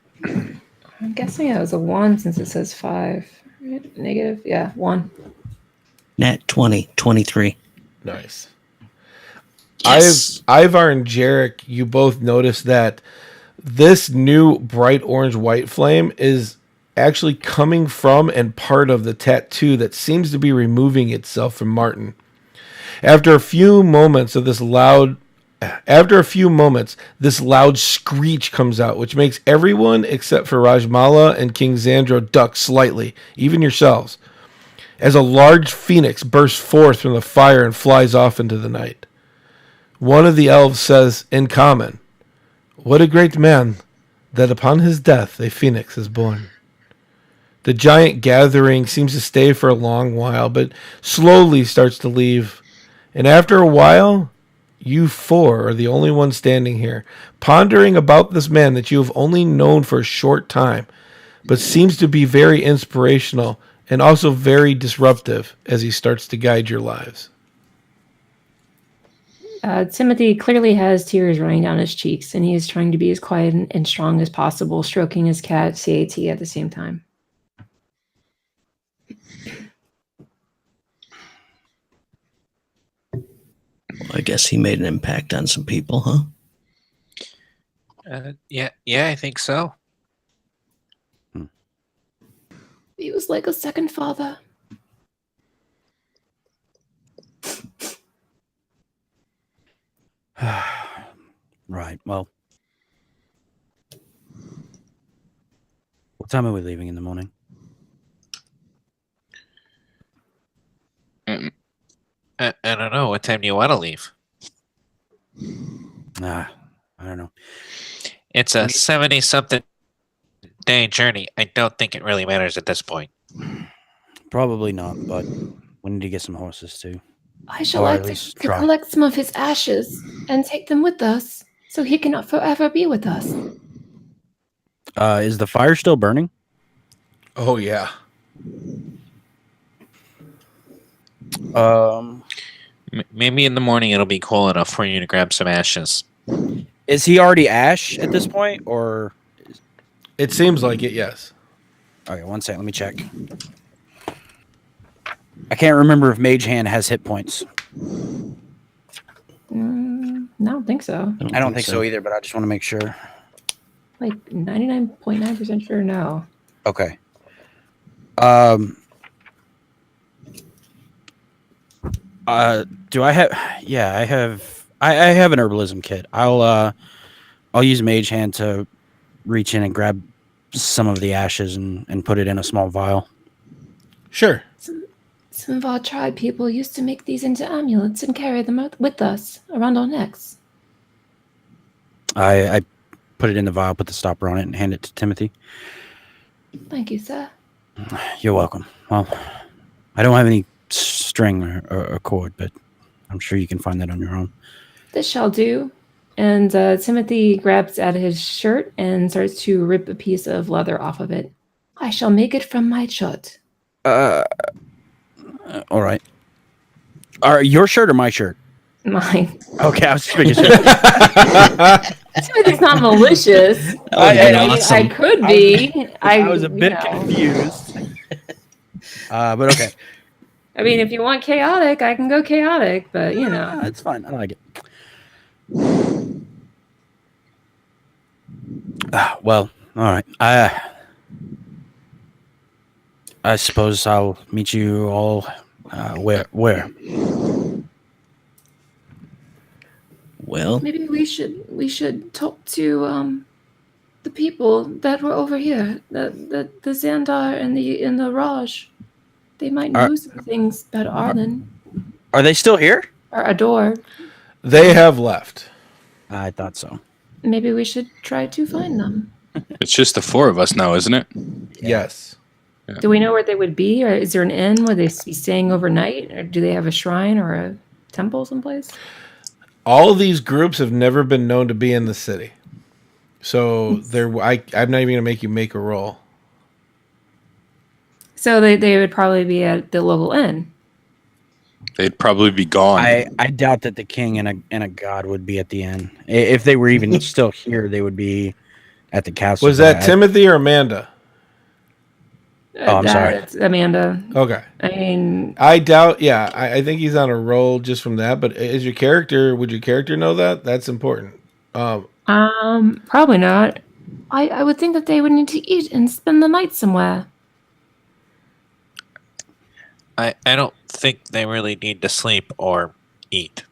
I'm guessing it was a 1 since it says 5. Right? Negative? Yeah, 1. Nat 20, 23. Nice. Yes. Ivar and Jarek, you both notice that this new bright orange white flame is actually coming from and part of the tattoo that seems to be removing itself from Martin. After a few moments, this loud screech comes out, which makes everyone except for Rajmala and King Xandro duck slightly, even yourselves, as a large phoenix bursts forth from the fire and flies off into the night. One of the elves says in common, "What a great man, that upon his death a phoenix is born." The giant gathering seems to stay for a long while, but slowly starts to leave. And after a while, you four are the only ones standing here, pondering about this man that you have only known for a short time, but seems to be very inspirational and also very disruptive as he starts to guide your lives. Timothy clearly has tears running down his cheeks, and he is trying to be as quiet and strong as possible, stroking his cat, CAT, at the same time. I guess he made an impact on some people, huh? Yeah, I think so. He was like a second father. Right. Well, what time are we leaving in the morning? I don't know. What time do you want to leave? I don't know. It's a 70-something day journey. I don't think it really matters at this point. Probably not, but we need to get some horses too. I shall Or at like to least try. collect some of his ashes and take them with us, so he cannot forever be with us. Is the fire still burning? Oh, yeah. Maybe in the morning it'll be cool enough for you to grab some ashes. Is he already ash at this point, or? It seems like it, yes. Okay, one second. Let me check. I can't remember if Mage Hand has hit points. I don't think so. I don't think so either, but I just want to make sure. Like 99.9% sure no. Okay. Do I have? Yeah, I have. I have an herbalism kit. I'll use Mage Hand to reach in and grab some of the ashes and put it in a small vial. Sure. Some of our tribe people used to make these into amulets and carry them with us around our necks. I put it in the vial, put the stopper on it, and hand it to Timothy. Thank you, sir. You're welcome. Well, I don't have any string or cord, but I'm sure you can find that on your own. This shall do. And Timothy grabs out of his shirt and starts to rip a piece of leather off of it. I shall make it from my shirt. All right. Your shirt or my shirt? Mine. Okay, I was just making sure. Timothy's not malicious. I could be. I was a bit confused. But okay. I mean, if you want chaotic, I can go chaotic, but you know. It's fine. I like it. Well, all right. I suppose I'll meet you all. Where? Well, Maybe we should talk to the people that were over here, the Xandar and the Raj. They might know some things about Arlen Are they still here? or Adore. They have left. I thought so. Maybe we should try to find them. It's just the four of us now, isn't it? Yes. Do we know where they would be? Or is there an inn where they be staying overnight? Or do they have a shrine or a temple someplace? All of these groups have never been known to be in the city. So I'm not even going to make you make a roll. So they would probably be at the local inn. They'd probably be gone. I doubt that the king and a god would be at the inn. If they were even still here, they would be at the castle. Was that Timothy or Amanda? I'm sorry. It's Amanda. Okay. I mean, I doubt. Yeah, I think he's on a roll just from that. But would your character know that? That's important. probably not. I would think that they would need to eat and spend the night somewhere. I don't think they really need to sleep or eat.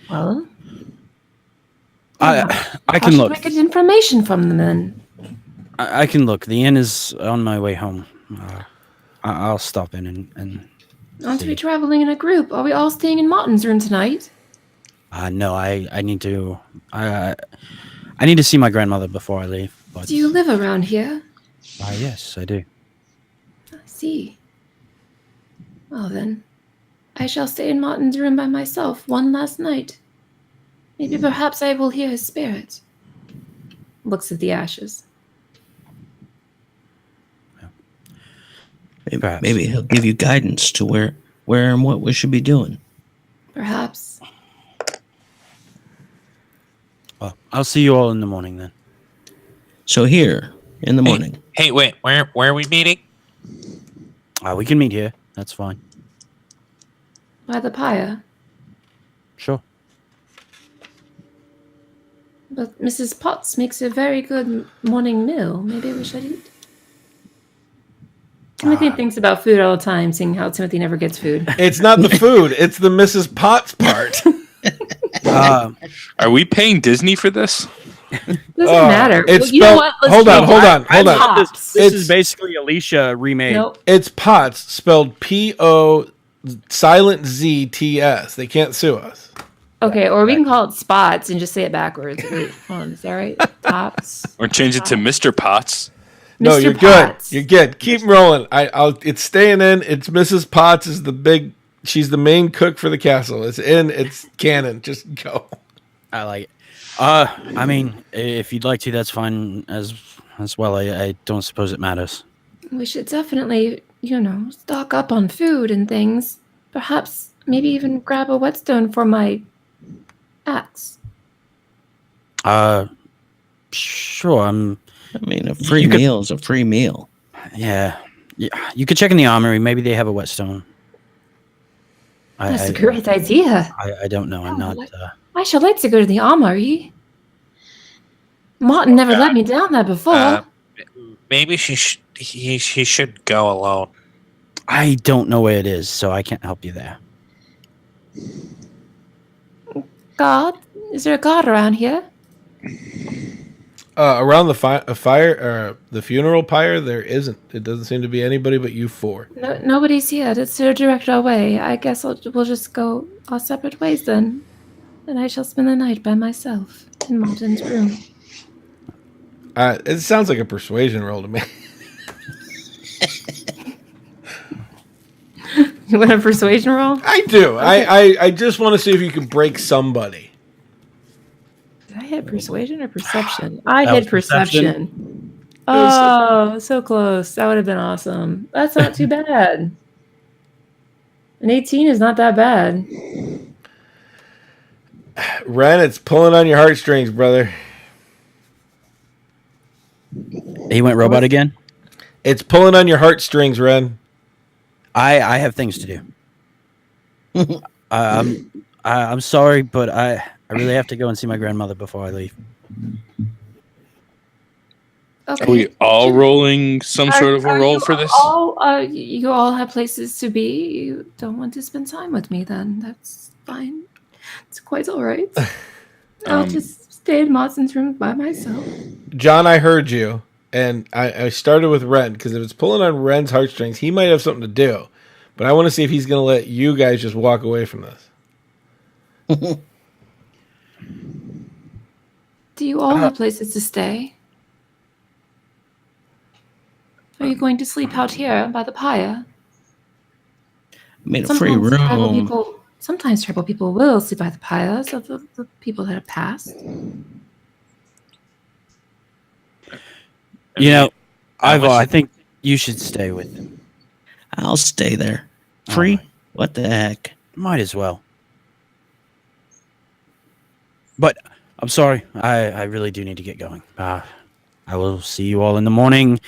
Well, I how can should look. I get information from them then? I can look. The inn is on my way home. I'll stop in and Aren't we traveling in a group? Are we all staying in Martin's room tonight? no, I need to. I need to see my grandmother before I leave. But Do you live around here? yes, I do. I see. Well then, I shall stay in Martin's room by myself one last night. Maybe perhaps I will hear his spirit. Looks at the ashes. maybe he'll give you guidance to where and what we should be doing. Perhaps. Well, I'll see you all in the morning then. So here in the morning. Hey, wait, where are we meeting? We can meet here. That's fine. By the pyre. Sure. But Mrs. Potts makes a very good morning meal. Maybe we should eat. Timothy thinks about food all the time, seeing how Timothy never gets food. It's not the food. It's the Mrs. Potts part. Are we paying Disney for this? Doesn't matter. It's you know spelled- what? Let's hold on, make hold it on, hold on. Pops. This It's- is basically Alicia remade. Nope. It's Potts, spelled P-O silent Z-T-S. They can't sue us. Okay, or we can call it spots and just say it backwards. Wait, hold on, is that right? Pops. Or change it to Mr. Potts? No, Mr. you're Potts. good. You're good. Keep rolling. It's staying in. It's Mrs. Potts is the big. She's the main cook for the castle. It's in. It's canon. Just go. I like it. I mean, if you'd like to, that's fine as well. I don't suppose it matters. We should definitely, stock up on food and things. Perhaps maybe even grab a whetstone for my axe. Sure. I mean, a free You could- meal is a free meal. Yeah. You could check in the armory. Maybe they have a whetstone. That's a great idea. I don't know. I'm not. I should like to go to the armory. Martin never let me down there before. Maybe he should go alone. I don't know where it is, so I can't help you there. God? Is there a god around here? Around the fire, the funeral pyre, there isn't. It doesn't seem to be anybody but you four. No, nobody's here to direct our way. I guess we'll just go our separate ways then. And I shall spend the night by myself in Martin's room. It sounds like a persuasion roll to me. You want a persuasion roll? I do. Okay. I just want to see if you can break somebody. Did I hit persuasion or perception? I hit was perception. Oh, so close. That would have been awesome. That's not too bad. An 18 is not that bad. Ren, it's pulling on your heartstrings, brother. He went robot again? It's pulling on your heartstrings, Ren. I have things to do. I'm sorry, but I really have to go and see my grandmother before I leave. Okay. Are we all rolling some sort of a roll for this? You all have places to be. You don't want to spend time with me, then that's fine. It's quite all right. I'll just stay in Martin's room by myself. John, I heard you, and I started with Ren, because if it's pulling on Ren's heartstrings, he might have something to do. But I want to see if he's going to let you guys just walk away from this. Do you all have places to stay? Are you going to sleep out here by the pyre? Made a free room. Sometimes tribal people will sleep by the pyres of the people that have passed. You know, Ivo, I think you should stay with him. I'll stay there. Free? Alright. What the heck? Might as well. But I'm sorry. I really do need to get going. I will see you all in the morning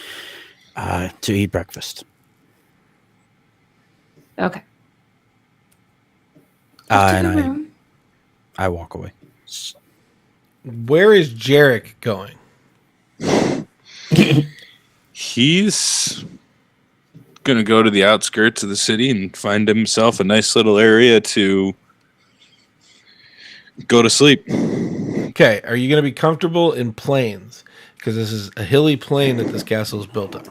to eat breakfast. Okay. And I walk away. Where is Jarek going? He's going to go to the outskirts of the city and find himself a nice little area to go to sleep. Okay, are you going to be comfortable in plains? Because this is a hilly plain that this castle is built on.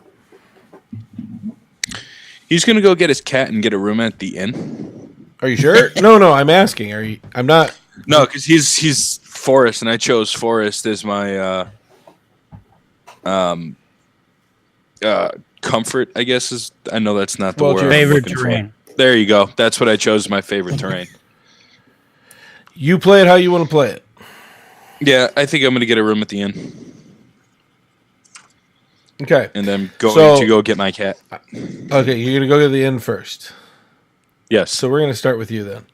He's going to go get his cat and get a room at the inn. Are you sure? No, I'm asking. Are you? I'm not. No, because he's forest, and I chose forest as my comfort, I guess is. I know that's not the Well, word. your I'm favorite looking for. terrain. There you go. That's what I chose. My favorite terrain. You play it how you want to play it. Yeah, I think I'm going to get a room at the inn, Okay. and I'm going So- to go get my cat. Okay, you're going to go to the inn first. Yes. So we're going to start with you then.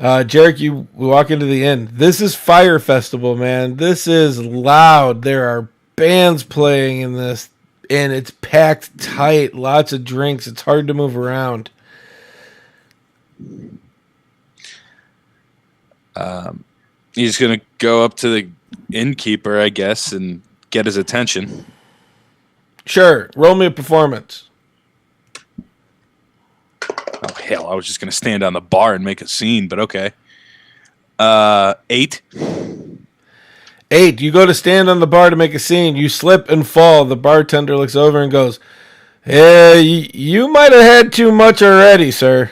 Jarek, you walk into the inn. This is Fire Festival, man. This is loud. There are bands playing in this, and it's packed tight. Lots of drinks. It's hard to move around. He's going to go up to the innkeeper, I guess, and get his attention. Sure. Roll me a performance. Oh, hell, I was just going to stand on the bar and make a scene, but okay. 8. 8. You go to stand on the bar to make a scene. You slip and fall. The bartender looks over and goes, you might have had too much already, sir.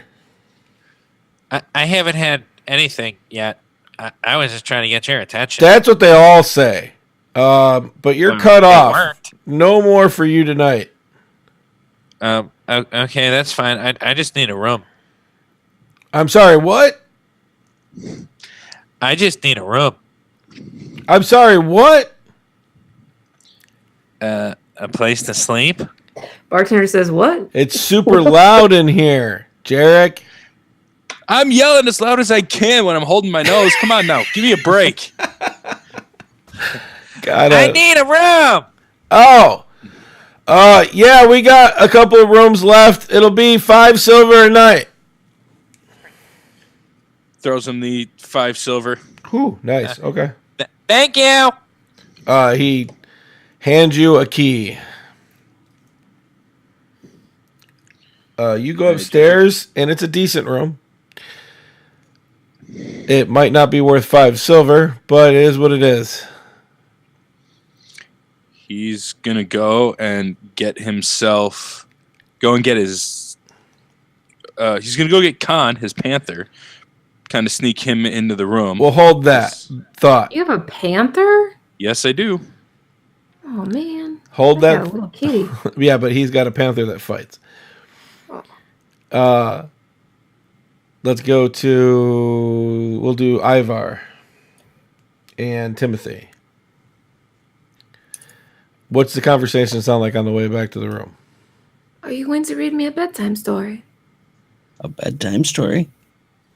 I haven't had anything yet. I was just trying to get your attention. That's what they all say. But you're cut It off. worked. No more for you tonight. Okay, that's fine. I just need a room. I'm sorry, what? I just need a room. I'm sorry, what? A place to sleep. Bartender says, "What?" It's super loud in here, Jarek. I'm yelling as loud as I can when I'm holding my nose. Come on now. Give me a break. I need a room. Oh. Yeah, we got a couple of rooms left. It'll be 5 silver a night. Throws him the 5 silver. Ooh, nice. Okay. Thank you. He hands you a key. You go upstairs, and it's a decent room. It might not be worth 5 silver, but it is what it is. He's gonna go and get himself. Go and get his. He's gonna go get Khan, his panther. Kind of sneak him into the room. We'll hold that thought. You have a panther? Yes, I do. Oh man. Hold I got a that. little kitty. Yeah, but he's got a panther that fights. Let's go to. We'll do Ivar and Timothy. What's the conversation sound like on the way back to the room? Are you going to read me a bedtime story? A bedtime story?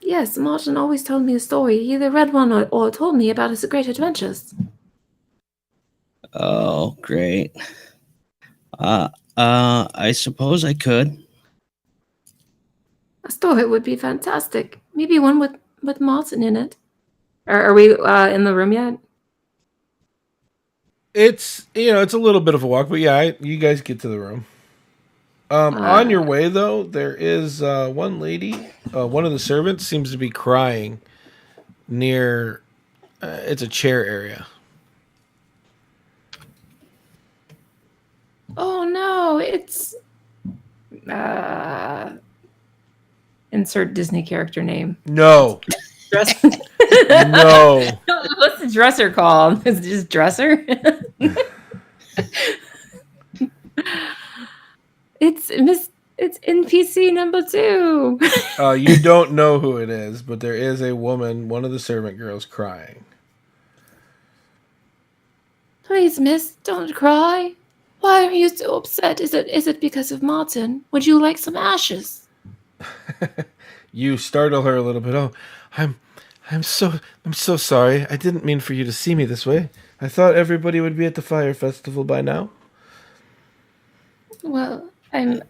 Yes, Martin always told me a story. He either read one or told me about his great adventures. Oh, great. I suppose I could. A story would be fantastic. Maybe one with Martin in it. Are we in the room yet? It's it's a little bit of a walk, but yeah, you guys get to the room. On your way though, there is one lady. One of the servants seems to be crying near. It's a chair area. Oh no, it's insert Disney character name. No, Dress- no. What's the dresser called? Is it just dresser? It's NPC number 2. You don't know who it is, but there is a woman, one of the servant girls, crying. Please, miss, don't cry. Why are you so upset? Is it because of Martin? Would you like some ashes? You startle her a little bit. Oh, I'm so sorry. I didn't mean for you to see me this way. I thought everybody would be at the fire festival by now. Well, I'm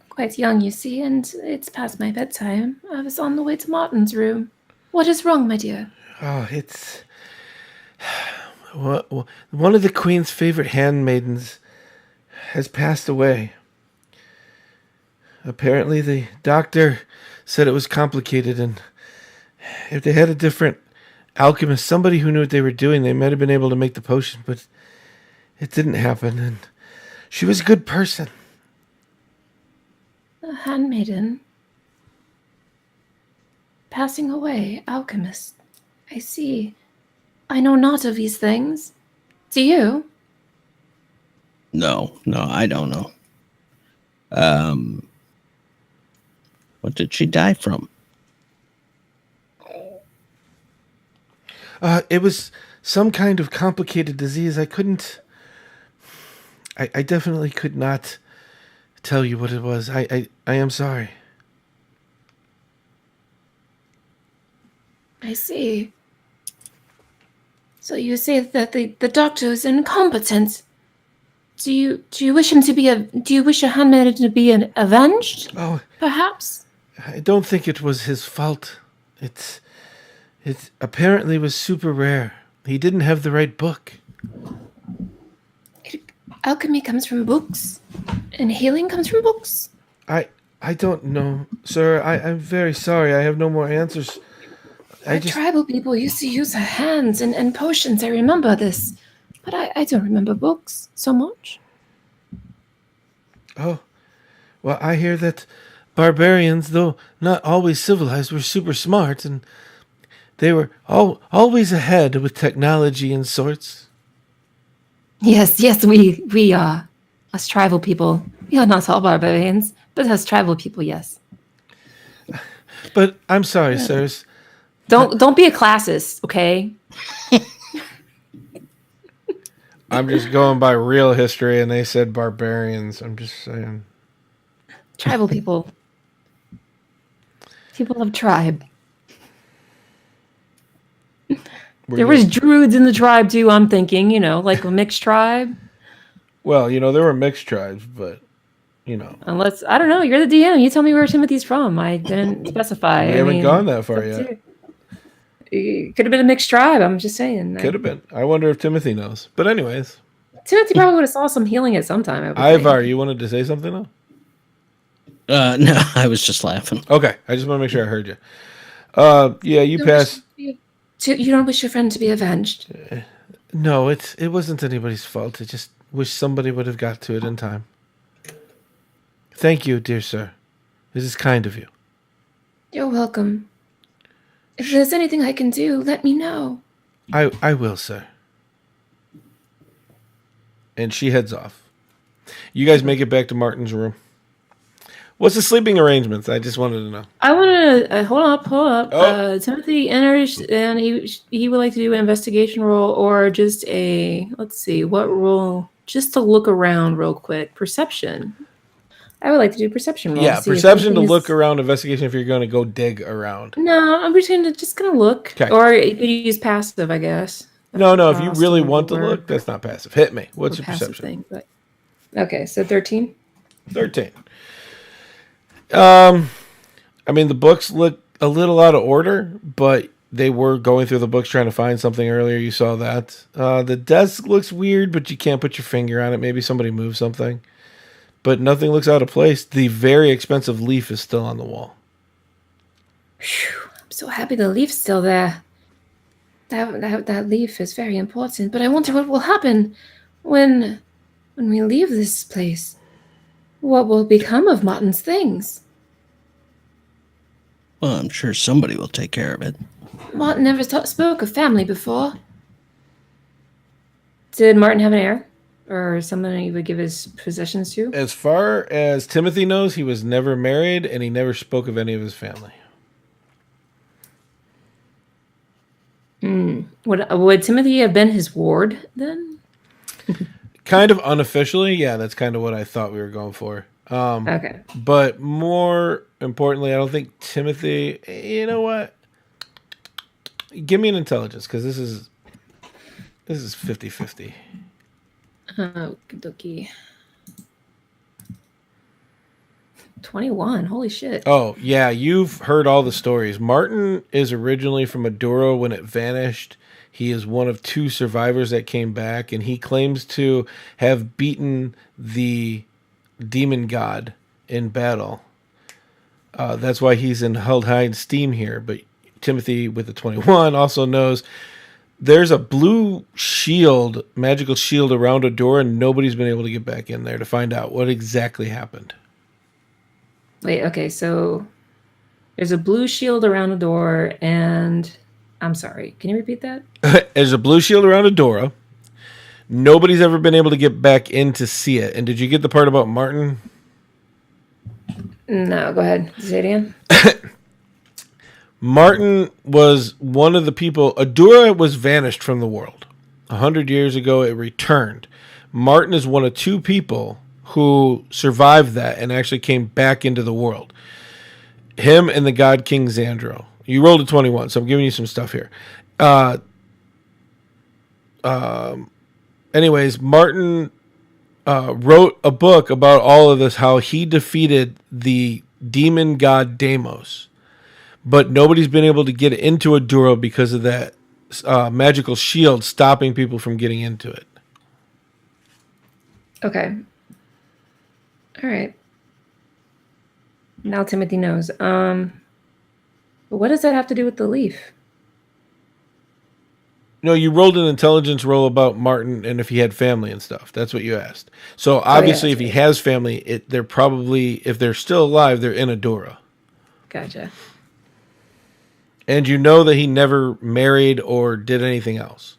quite young, you see, and it's past my bedtime. I was on the way to Martin's room. What is wrong, my dear? Oh, it's one of the queen's favorite handmaidens has passed away. Apparently, the doctor said it was complicated, and if they had a different alchemist, somebody who knew what they were doing, they might have been able to make the potion, but it didn't happen, and she was a good person. A handmaiden. Passing away, alchemist. I see. I know not of these things. Do you? No, I don't know. What did she die from? It was some kind of complicated disease. I definitely could not tell you what it was. I am sorry. I see. So you say that the doctor is incompetent. Do you wish him to be do you wish a handmaiden to be avenged? Oh, Perhaps? I don't think it was his fault. It apparently was super rare. He didn't have the right book. Alchemy comes from books, and healing comes from books. I don't know, sir. I'm very sorry. I have no more answers. Tribal people used to use their hands and potions. I remember this, but I don't remember books so much. Oh, well, I hear that barbarians, though not always civilized, were super smart, and they were always ahead with technology and sorts. Yes, we are. Us tribal people. We are not all barbarians, but us tribal people, yes. But I'm sorry, sirs. Don't be a classist, okay? I'm just going by real history, and they said barbarians. I'm just saying. Tribal people. People of tribe. There was druids in the tribe too, I'm thinking, like a mixed tribe. Well, there were mixed tribes, but, Unless, I don't know, you're the DM. You tell me where Timothy's from. I didn't specify. We haven't gone that far yet. It could have been a mixed tribe, I'm just saying. Could have been. I wonder if Timothy knows. But anyways. Timothy probably would have saw some healing at some time. Ivar, you wanted to say something though? No, I was just laughing. Okay, I just want to make sure I heard you. Yeah, you don't pass. you don't wish your friend to be avenged. No, it wasn't anybody's fault. I just wish somebody would have got to it in time. Thank you, dear sir. This is kind of you. You're welcome. If there's anything I can do, let me know. I will, sir. And she heads off. You guys make it back to Martin's room. What's the sleeping arrangements? I just wanted to know. I want to hold up. Oh. Timothy enters, and he would like to do an investigation roll or just a what roll? Just to look around real quick. Perception. I would like to do perception roll. Yeah, see if perception to anything look is- around, investigation if you're going to go dig around. No, I'm just gonna look. 'Kay. Or you could use passive, I guess. No, if you Cost really or want to whatever. look, that's not passive. Hit me. What's Or your passive perception? thing, but okay, so 13. 13. I mean, the books look a little out of order, but they were going through the books trying to find something earlier. You saw that. The desk looks weird, but you can't put your finger on it. Maybe somebody moved something. But nothing looks out of place. The very expensive leaf is still on the wall. Phew, I'm so happy the leaf's still there. That leaf is very important, but I wonder what will happen when we leave this place. What will become of Martin's things? Well, I'm sure somebody will take care of it. Martin never spoke of family before. Did Martin have an heir? Or someone he would give his possessions to? As far as Timothy knows, he was never married, and he never spoke of any of his family. Would Timothy have been his ward then? Kind of unofficially, yeah, that's kind of what I thought we were going for. Okay. But more importantly, I don't think Timothy. You know what? Give me an intelligence, because this is 50-50. Okie dokie. 21. Holy shit. Oh, yeah, you've heard all the stories. Martin is originally from Adura when it vanished. He is one of 2 survivors that came back, and he claims to have beaten the demon god in battle. That's why he's in held high esteem here. But Timothy, with the 21, also knows there's a blue shield, magical shield around Adura, and nobody's been able to get back in there to find out what exactly happened. Wait, okay, so there's a blue shield around the door, and I'm sorry, can you repeat that? There's a blue shield around Adora. Nobody's ever been able to get back in to see it. And did you get the part about Martin? No, go ahead. Say it again. Martin was one of the people. Adura was vanished from the world. 100 years ago, it returned. Martin is one of 2 people who survived that and actually came back into the world. Him and the god King Xandro. You rolled a 21, so I'm giving you some stuff here. Anyways, Martin wrote a book about all of this, how he defeated the demon god Deimos. But nobody's been able to get into Adura because of that magical shield stopping people from getting into it. Okay. All right. Now Timothy knows. What does that have to do with the leaf? No, you rolled an intelligence roll about Martin and if he had family and stuff. That's what you asked. So obviously, if he has family, they're probably, if they're still alive, they're in Adura. Gotcha. And you know that he never married or did anything else.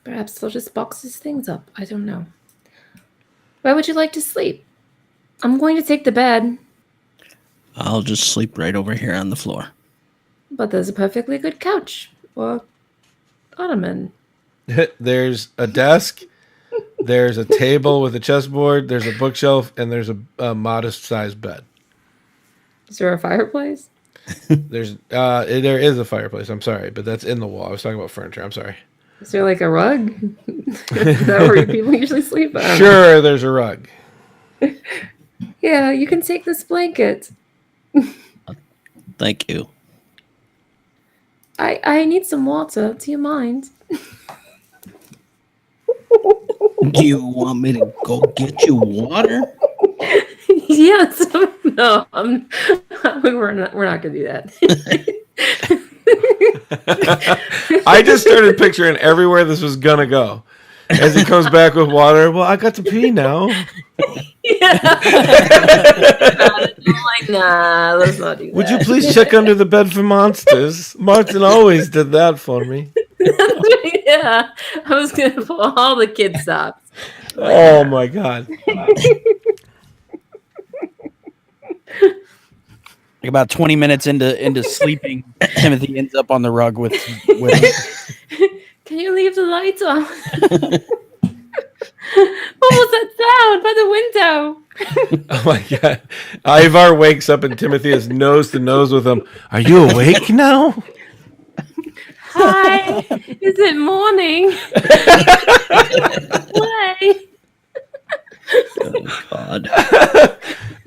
Perhaps they'll just box his things up. I don't know. Where would you like to sleep? I'm going to take the bed, I'll just sleep right over here on the floor. but there's a perfectly good couch or ottoman. There's a desk, there's a table with a chessboard, there's a bookshelf, and there's a modest-sized bed. Is there a fireplace? There is a fireplace. I'm sorry, but that's in the wall. I was talking about furniture. I'm sorry. Is there like a rug? Is that where people usually sleep? Sure, there's a rug. Yeah, you can take this blanket. Thank you. I need some water. Do you mind? Do you want me to go get you water? Yes. No, we're not gonna do that. I just started picturing everywhere this was gonna go. As he comes back with water, well, I got to pee now. Yeah. I'm like, nah, let's not do that. Would you please check under the bed for monsters? Martin always did that for me. Yeah, I was gonna pull all the kid stops. Oh my god. Like about 20 minutes into sleeping, Timothy ends up on the rug with Can you leave the lights on? What was that sound by the window? Oh my god. Ivar wakes up and Timothy is nose to nose with him. Are you awake now? Hi, is it morning? Play. Oh, God.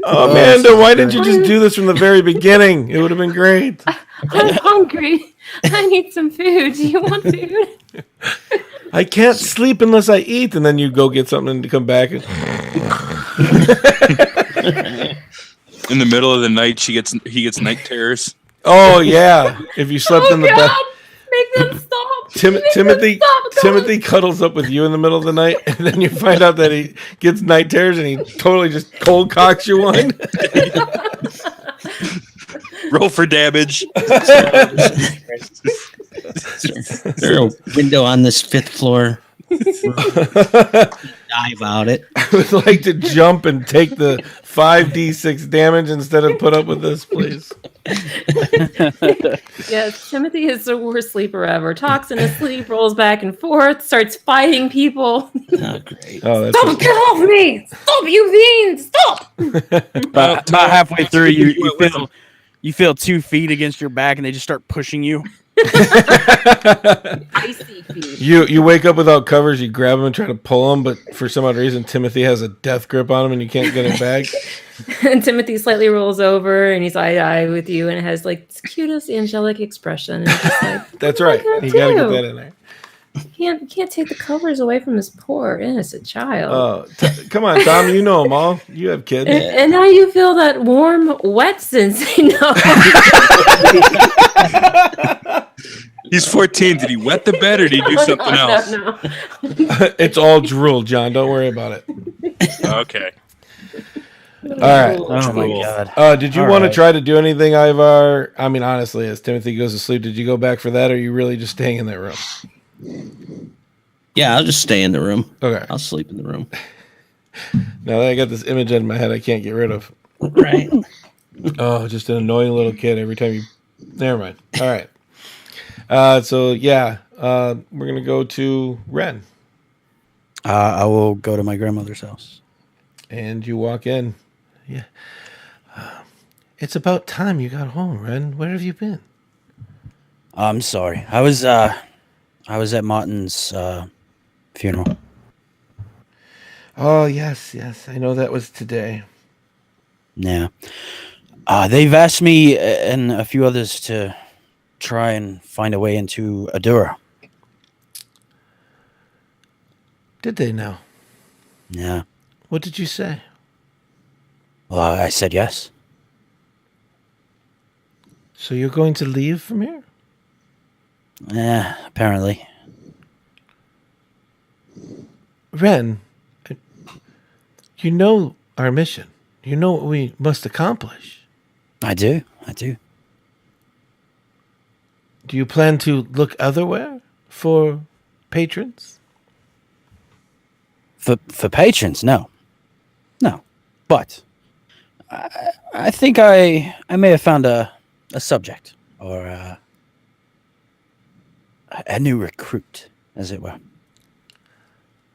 Oh, Amanda, why didn't you just do this from the very beginning? It would have been great. I'm hungry. I need some food. Do you want food? I can't sleep unless I eat. And then you go get something to come back. And... In the middle of the night, he gets night terrors. Oh, yeah. If you slept in the bed. Make them stop. Timothy Timothy cuddles up with you in the middle of the night, and then you find out that he gets night terrors and he totally just cold cocks you one. Roll for damage. Is there a window on this 5th floor? Dive out it. I would like to jump and take the 5d6 damage instead of put up with this, please. Yes, Timothy is the worst sleeper ever. Talks in his sleep, rolls back and forth, starts fighting people. Oh, great. Oh, that's Stop! Get off me! Stop, you fiend! Stop! about halfway through. You feel 2 feet against your back, and they just start pushing you. Icy feet. You wake up without covers, you grab him and try to pull him, but for some odd reason Timothy has a death grip on him and you can't get him back. And Timothy slightly rolls over and he's eye-to-eye with you and has like this cutest angelic expression. And just like, That's what right. am I You gonna gotta get do? that in there. Can't take the covers away from this poor innocent child. Oh, come on, Tom. You know them all. You have kids. And now you feel that warm, wet sensation. No. He's 14. Did he wet the bed or did he do something else? No. It's all drool, John. Don't worry about it. Okay. All right. Oh my god. Did you All want to right. try to do anything, Ivar? I mean, honestly, as Timothy goes to sleep, did you go back for that, or are you really just staying in that room? Yeah, I'll just stay in the room. Okay. I'll sleep in the room. Now that I got this image in my head, I can't get rid of. Right. Oh, just an annoying little kid every time you. Never mind. All right. So yeah, we're gonna go to Ren, I will go to my grandmother's house. and you walk in. Yeah. It's about time you got home, Ren. Where have you been? I'm sorry. I was at Martin's funeral. Oh yes, yes. I know that was today. Yeah. They've asked me and a few others to try and find a way into Adura. Did they now? Yeah. What did you say? Well, I said yes. So you're going to leave from here? Yeah, apparently. Ren, you know our mission. You know what we must accomplish. I do. Do you plan to look otherwhere for patrons? For patrons, no. But I think I may have found a subject or a new recruit, as it were.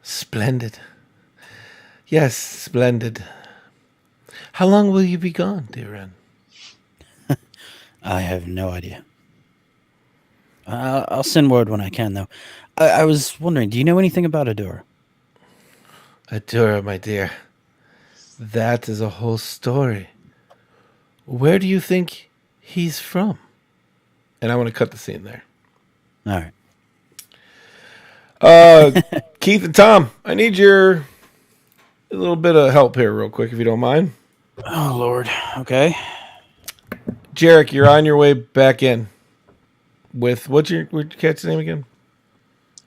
Splendid. Yes, splendid. How long will you be gone, dear Ren? I have no idea. I'll send word when I can, though. I was wondering, do you know anything about Adura? Adura, my dear. That is a whole story. Where do you think he's from? And I want to cut the scene there. All right. Keith and Tom, I need a little bit of help here, real quick, if you don't mind. Oh Lord. Okay. Jarek, you're on your way back in with what's your cat's name again?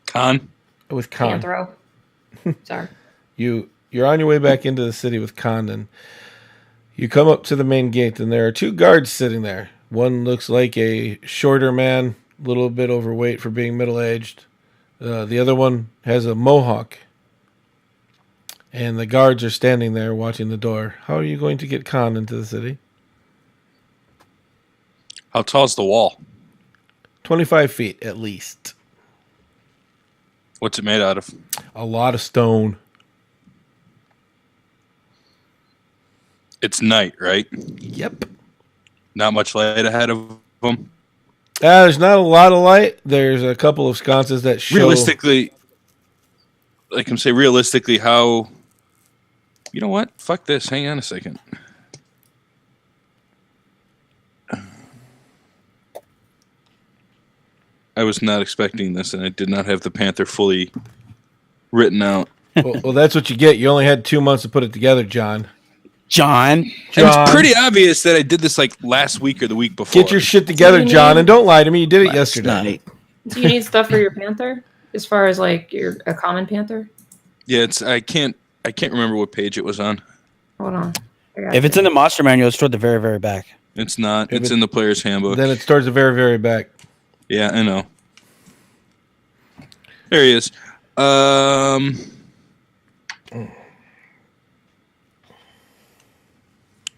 Con. With Khan. Panthro. Sorry. You're on your way back into the city with Khan, and you come up to the main gate, and there are two guards sitting there. One looks like a shorter man, a little bit overweight for being middle-aged. The other one has a mohawk. And the guards are standing there watching the door. How are you going to get Khan into the city? How tall's the wall? 25 feet, at least. What's it made out of? A lot of stone. It's night, right? Yep. Not much light ahead of them. There's not a lot of light. There's a couple of sconces that show... Realistically, like I'm saying, realistically, how... You know what? Fuck this. Hang on a second. I was not expecting this, and I did not have the Panther fully written out. well, that's what you get. You only had 2 months to put it together, John. John. And it's pretty obvious that I did this like last week or the week before. Get your shit together, John, and don't lie to me. You did it yesterday. Night. Do you need stuff for your panther? As far as like a common panther? Yeah, it's I can't remember what page it was on. Hold on. If it's in the monster manual, it's toward the very, very back. It's not. If It's it- in the player's handbook. Then it's towards the very, very back. Yeah, I know. There he is.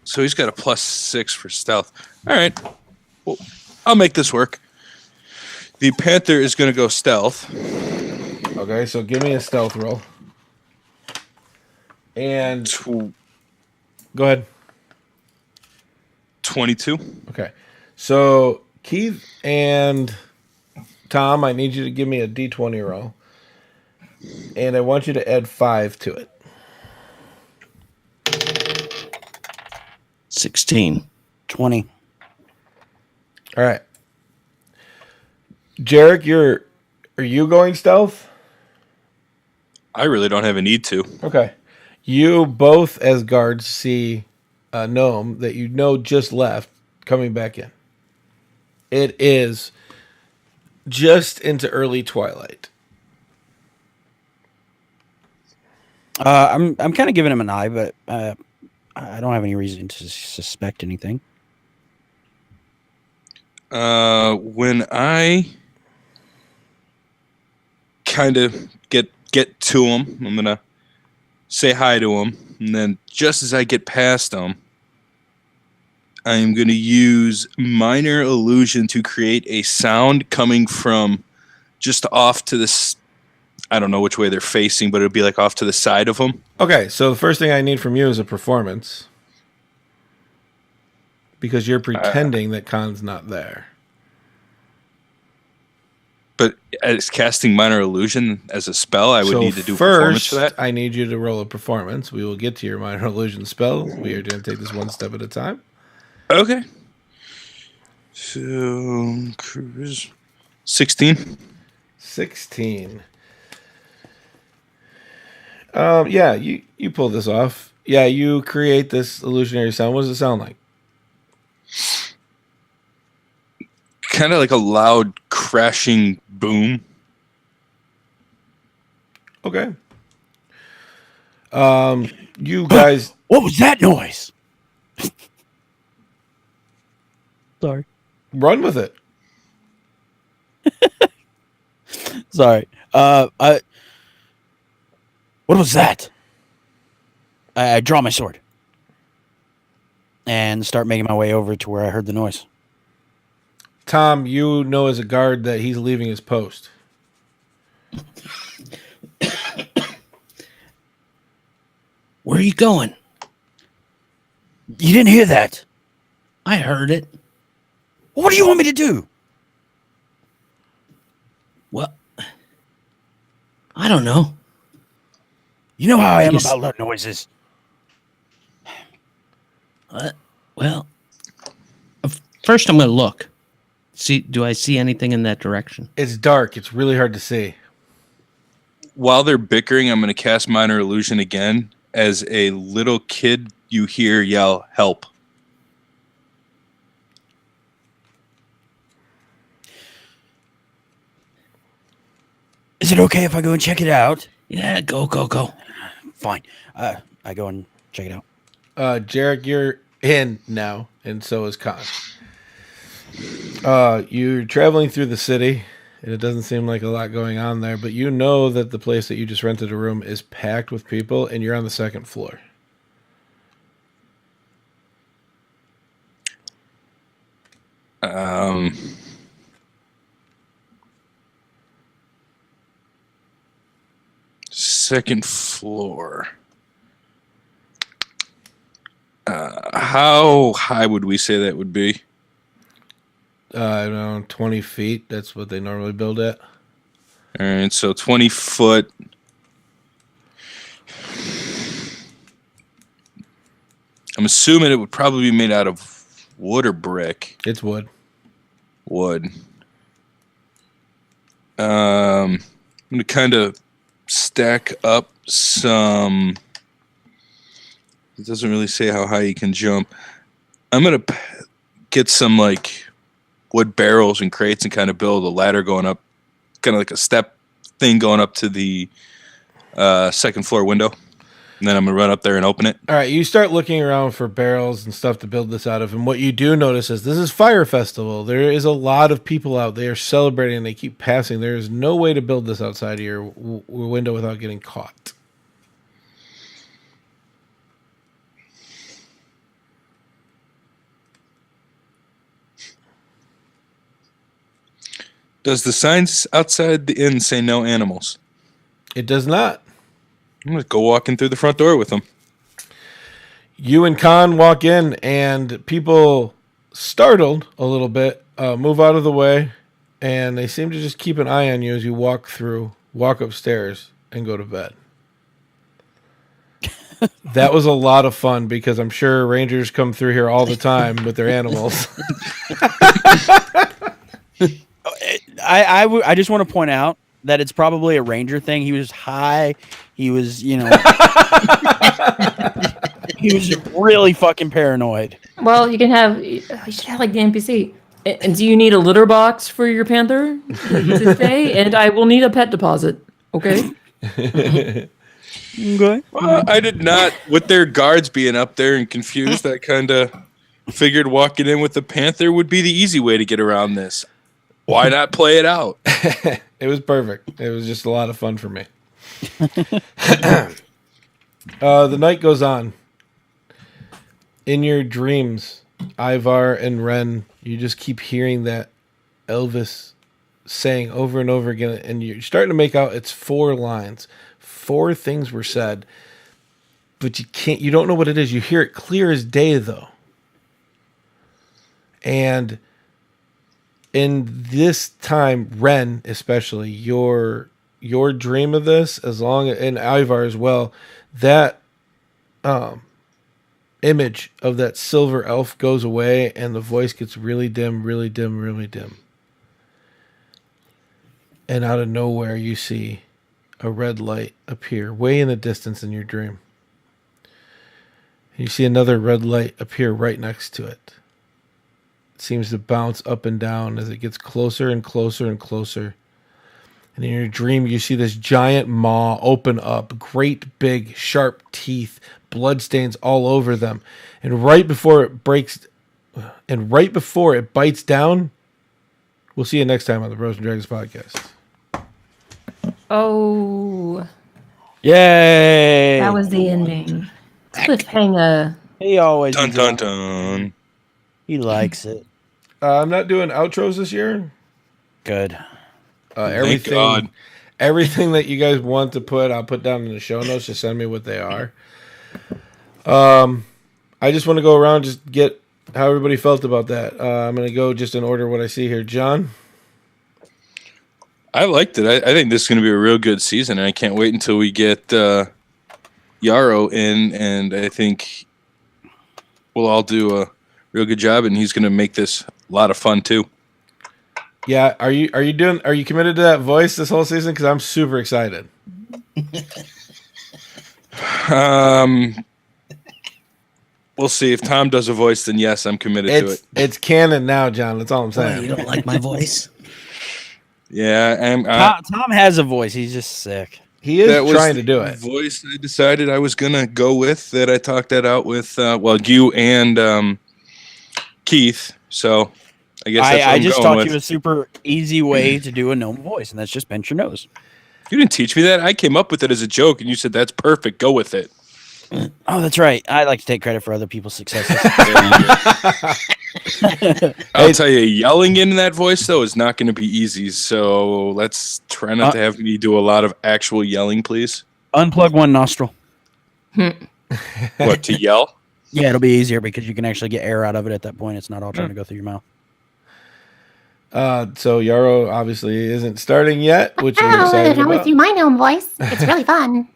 So he's got a +6 for stealth. All right. Well, I'll make this work. The Panther is going to go stealth. Okay, so give me a stealth roll. And Tw- go ahead. 22. Okay. So Keith and Tom, I need you to give me a D20 roll. And I want you to add 5 to it. 16. 20. All right. Jarek, are you going stealth? I really don't have a need to. Okay. You both, as guards, see a gnome that you know just left coming back in. It is just into early twilight. I'm kind of giving him an eye, but I don't have any reason to suspect anything. When I kind of get to him, I'm gonna say hi to him, and then just as I get past him, I am gonna use minor illusion to create a sound coming from just off to this. I don't know which way they're facing, but it'll be like off to the side of them. Okay, so the first thing I need from you is a performance. Because you're pretending that Khan's not there. But as casting minor illusion as a spell, I would need to do performance for that. I need you to roll a performance. We will get to your minor illusion spell. We are going to take this one step at a time. Okay. So, cruise 16. 16. Yeah, you pull this off. Yeah, you create this illusionary sound. What does it sound like? Kind of like a loud crashing boom. Okay. You guys What was that noise? Sorry. run with it. Sorry. What was that? I draw my sword and start making my way over to where I heard the noise. Tom, you know as a guard that he's leaving his post. Where are you going? You didn't hear that? I heard it. What do you want me to do? Well, I don't know. You know how I am Yes. about loud noises. Well, first I'm going to look. Do I see anything in that direction? It's dark. It's really hard to see. while they're bickering, I'm going to cast Minor Illusion again. As a little kid, you hear yell, "Help." Is it okay if I go and check it out? Yeah, go. Fine. I go and check it out. Jarek, you're in now, and so is Khan. You're traveling through the city, and it doesn't seem like a lot going on there, but you know that the place that you just rented a room is packed with people, and you're on the second floor. Second floor. How high would we say that would be? Around 20 feet. That's what they normally build at. All right, so 20 foot. I'm assuming it would probably be made out of wood or brick. It's wood. Wood. I'm going to kind of stack up some. It doesn't really say how high you can jump. I'm going to get some like wood barrels and crates and kind of build a ladder going up, kind of like a step thing going up to the second floor window. And then I'm going to run up there and open it. All right, you start looking around for barrels and stuff to build this out of, and what you do notice is this is Fire Festival. There is a lot of people out. They are celebrating. They keep passing. There is no way to build this outside of your window without getting caught. Does the signs outside the inn say no animals? It does not. I'm going to go walking through the front door with them. You and Khan walk in, and people, startled a little bit, move out of the way, and they seem to just keep an eye on you as you walk upstairs, and go to bed. That was a lot of fun because I'm sure rangers come through here all the time with their animals. I just want to point out that it's probably a ranger thing. He was high. He was, he was really fucking paranoid. Well, you should have like the NPC. And do you need a litter box for your panther to stay? And I will need a pet deposit. Okay. Okay. Well, I did not, with their guards being up there and confused, I kind of figured walking in with the panther would be the easy way to get around this. Why not play it out? It was perfect. It was just a lot of fun for me. The night goes on. In your dreams, Ivar and Ren, you just keep hearing that Elvis saying over and over again, and you're starting to make out it's 4 lines. 4 things were said, but you don't know what it is. You hear it clear as day, though. And in this time, Ren, especially, your dream of this, and Ivar as well, that image of that silver elf goes away, and the voice gets really dim, really dim, really dim. And out of nowhere, you see a red light appear way in the distance in your dream. And you see another red light appear right next to it. Seems to bounce up and down as it gets closer and closer and closer. And in your dream, you see this giant maw open up, great big sharp teeth, bloodstains all over them. And right before it bites down, we'll see you next time on the Bros and Dragons podcast. Oh, Yay! that was the ending. Cliffhanger. He always Dun dun dun. He likes it. I'm not doing outros this year. Good. Thank God. Everything that you guys want to put, I'll put down in the show notes. Just send me what they are. I just want to go around, just get how everybody felt about that. I'm going to go just in order what I see here. John? I liked it. I think this is going to be a real good season, and I can't wait until we get Yarrow in, and I think we'll all do a real good job, and he's going to make this a lot of fun too. Yeah, are you committed to that voice this whole season? Because I'm super excited. We'll see if Tom does a voice. Then yes, I'm committed to it. It's canon now, John. That's all I'm Oh, saying. you don't like my voice? Yeah, I'm. Tom has a voice. He's just sick. He is That was trying to the do it. Voice I decided I was gonna go with. That I talked that out with. You and Keith. So I guess that's what I I'm just going taught with. you a super easy way to do a gnome voice, and that's just pinch your nose. You didn't teach me that. I came up with it as a joke, and you said that's perfect. Go with it. Oh, that's right. I like to take credit for other people's successes. I'll tell you, yelling in that voice though is not going to be easy. So let's try not to have me do a lot of actual yelling, please. Unplug one nostril. What, to yell? Yeah, it'll be easier because you can actually get air out of it at that point. It's not all trying to go through your mouth. So Yarrow obviously isn't starting yet, which we're Oh, excited I want to about. do my gnome voice. It's really fun.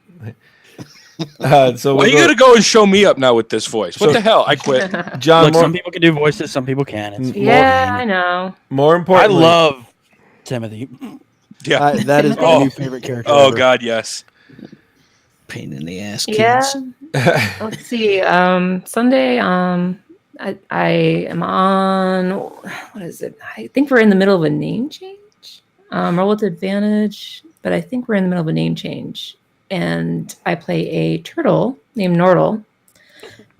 So Why you gotta go and show me up now with this voice? What So- the hell? I quit. John, Look, some people can do voices, some people can. It's Yeah, I know. more I importantly, love Timothy. Yeah. That is my Oh. new favorite character. Oh ever. God, yes. Pain in the ass, kids. Yeah. Let's see. Sunday. I am on. What is it? I think we're in the middle of a name change. Roll with advantage, but I think we're in the middle of a name change. And I play a turtle named Nordle.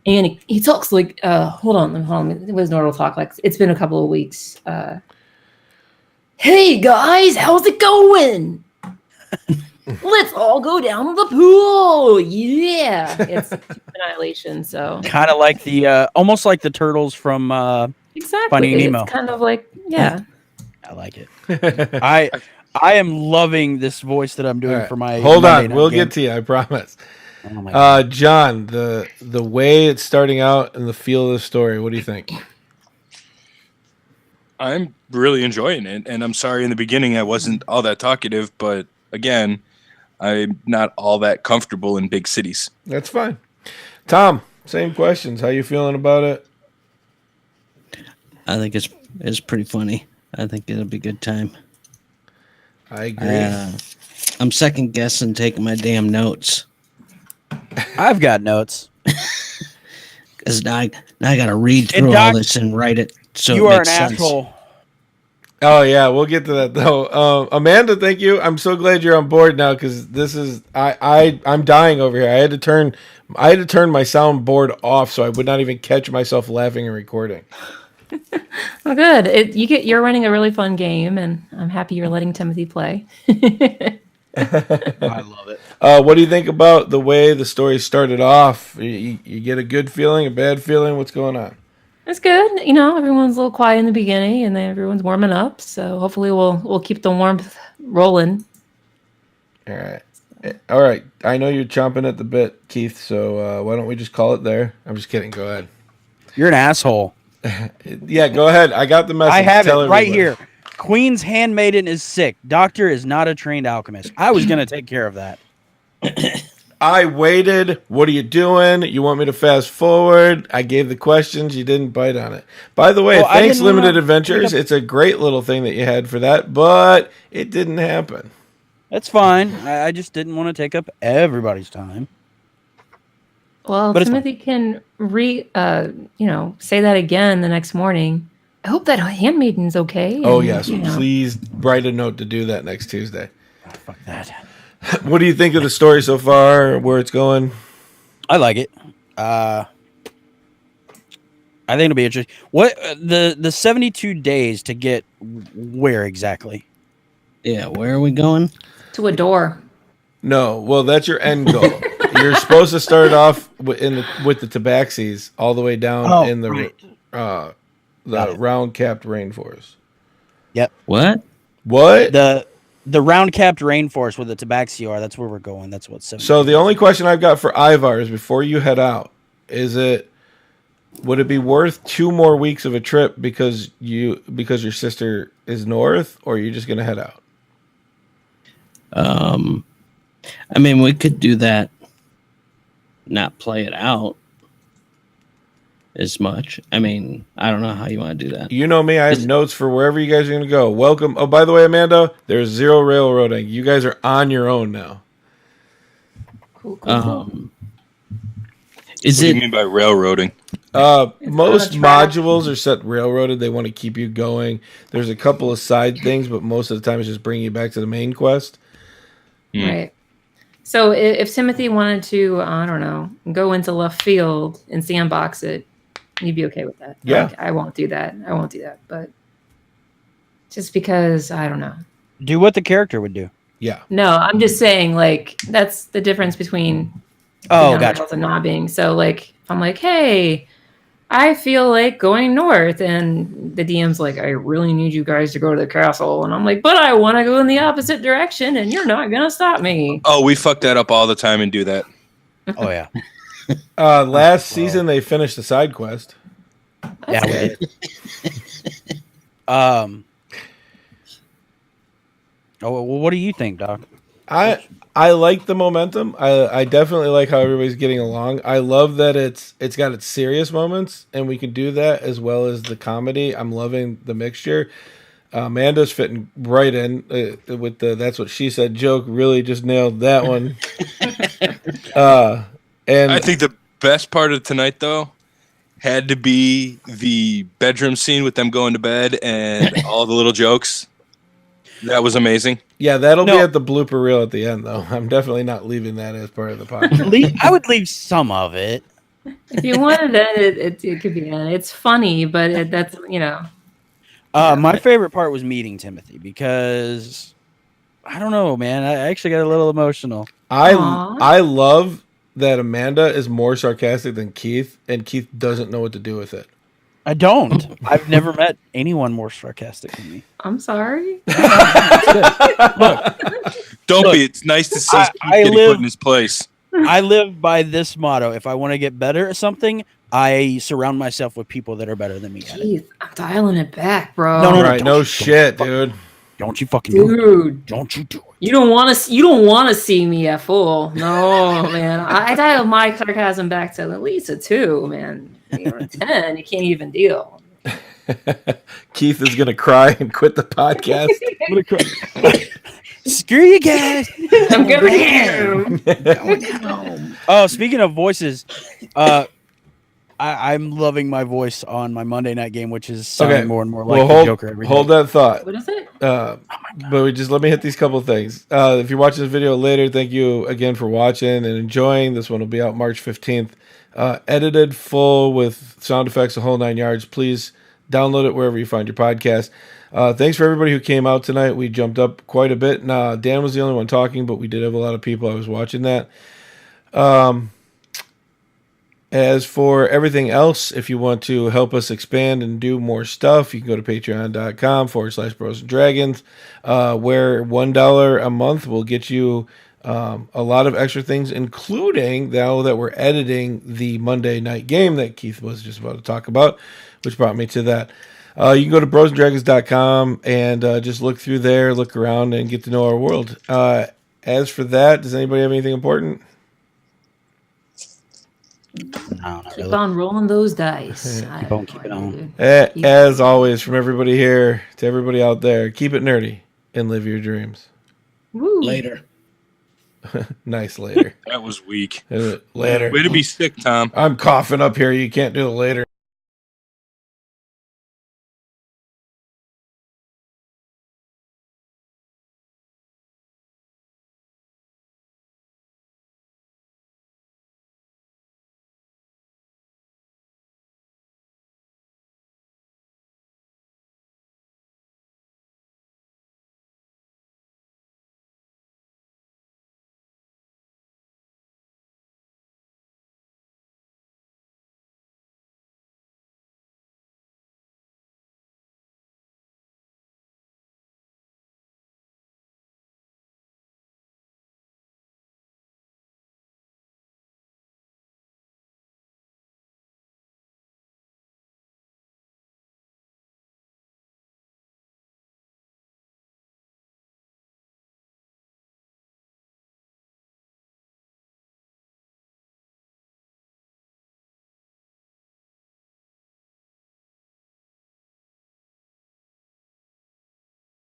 And he talks like, hold on. What does Nordle talk like? It's been a couple of weeks. Hey guys, how's it going? Let's all go down the pool. Yeah. It's Annihilation, so. Kind of like the, almost like the turtles from, Exactly. Finding Nemo. It's kind of like, yeah. I like it. I am loving this voice that I'm doing All right. for my. Hold Monday on, night we'll game. get to you. I promise. Oh my God. John, the way it's starting out and the feel of the story. What do you think? I'm really enjoying it, and I'm sorry in the beginning I wasn't all that talkative, but again, I'm not all that comfortable in big cities. That's fine. Tom, same questions. How you feeling about it? I think it's pretty funny. I think it'll be a good time. I agree. I'm second guessing taking my damn notes I've got notes. because now I got to read And through all Doc, this and write it so You it are an makes sense. asshole. Oh yeah, we'll get to that though. Amanda, thank you. I'm so glad you're on board now because this is I'm dying over here. I had to turn my soundboard off so I would not even catch myself laughing and recording. Well, good. You're running a really fun game, and I'm happy you're letting Timothy play. I love it. What do you think about the way the story started off? You get a good feeling, a bad feeling? What's going on? It's good. You know, everyone's a little quiet in the beginning, and then everyone's warming up. So hopefully, we'll keep the warmth rolling. All right. I know you're chomping at the bit, Keith. So why don't we just call it there? I'm just kidding. Go ahead. You're an asshole. Yeah, go ahead. I got the message. I have it Tell right everybody. here. Queen's handmaiden is sick. Doctor is not a trained alchemist. I was gonna take care of that. I waited. What are you doing? You want me to fast forward? I gave the questions. You didn't bite on it. By the way, Well, I thanks, didn't wanna Limited Adventures. pick up- It's a great little thing that you had for that, but it didn't happen. That's fine. I just didn't want to take up everybody's time. Well, But it's Timothy can say that again the next morning. I hope that handmaiden's okay. Oh, and, yes. you know. Please write a note to do that next Tuesday. Fuck that. What do you think of the story so far? Where it's going? I like it. I think it'll be interesting. What the 72 days to get where exactly? Yeah, where are we going? To a door. No. Well, that's your end goal. You're supposed to start off with the tabaxis all the way down in the right. Got it. round-capped rainforest. What? What? The round-capped rainforest where the tabaxi are. That's where we're going. That's what. 72 So the only question I've got for Ivar is before you head out, would it be worth 2 more weeks of a trip because your sister is north, or are you just gonna head out? I mean, we could do that. Not play it out as much. I mean, I don't know how you want to do that. You know me, I have notes for wherever you guys are gonna go. Welcome. Oh, by the way, Amanda, there's 0 railroading. You guys are on your own now. Cool. Is What do you it mean by railroading? Most on a track. modules are set railroaded. They want to keep you going. There's a couple of side things, but most of the time it's just bringing you back to the main quest. Hmm. Right. So if Timothy wanted to, I don't know, go into left field and sandbox it, you'd be okay with that. Yeah. Like, I won't do that. But just because, I don't know. Do what the character would do. Yeah. No, I'm just saying, like, that's the difference between Oh, being on gotcha. rails and not being. So, like, if I'm like, hey, I feel like going north, and the DM's like, I really need you guys to go to the castle, and I'm like, but I want to go in the opposite direction, and you're not gonna stop me. Oh, we fuck that up all the time and do that. Oh yeah. Last season they finished the side quest. Yeah, That's we good. did. Oh, well, what do you think, Doc? I like the momentum. I definitely like how everybody's getting along. I love that it's got its serious moments, and we can do that as well as the comedy. I'm loving the mixture. Amanda's fitting right in with the "that's what she said" joke. Really just nailed that one. And I think the best part of tonight, though, had to be the bedroom scene with them going to bed and all the little jokes. That was amazing. yeah, that'll be No. at the blooper reel at the end, though. I'm definitely not leaving that as part of the podcast. I would leave some of it. If you wanted it could be in. It's funny, but that's My favorite part was meeting Timothy because I don't know, man. I actually got a little emotional. Aw. I love that Amanda is more sarcastic than Keith, and Keith doesn't know what to do with it. I don't. I've never met anyone more sarcastic than me. I'm sorry. Don't be. It's nice to see I Keith getting live- put in his place. I live by this motto: if I want to get better at something, I surround myself with people that are better than me at it. Keith, I'm dialing it back, bro. No, Right? don't No you- shit, dude. Don't you fucking do it. Dude, Don't you do it. you don't want to see me at full. No, man. I dial my sarcasm back to at least a 2, man. You're a 10. You can't even deal. Keith is gonna cry and quit the podcast. Screw you guys. I'm going Oh, speaking of voices, I'm loving my voice on my Monday night game, which is sounding Okay. more and more like Well, the Joker every day. hold that thought. What is it? But let me hit these couple of things. If you're watching this video later, thank you again for watching and enjoying. This one will be out March 15th. Edited full with sound effects, the whole 9 yards. Please download it wherever you find your podcast. Thanks for everybody who came out tonight. We jumped up quite a bit. Dan was the only one talking, but we did have a lot of people. I was watching that. As for everything else, if you want to help us expand and do more stuff, you can go to patreon.com/Bros and Dragons, where $1 a month will get you a lot of extra things, including now that we're editing the Monday night game that Keith was just about to talk about, which brought me to that. You can go to brosanddragons.com and just look through there, look around, and get to know our world. As for that, does anybody have anything important? No, not Keep really. on rolling those dice. Keep on keeping on. As always, from everybody here to everybody out there, keep it nerdy and live your dreams. Woo. later? Nice later. That was weak. Later. Way to be sick, Tom. I'm coughing up here. You can't do it later.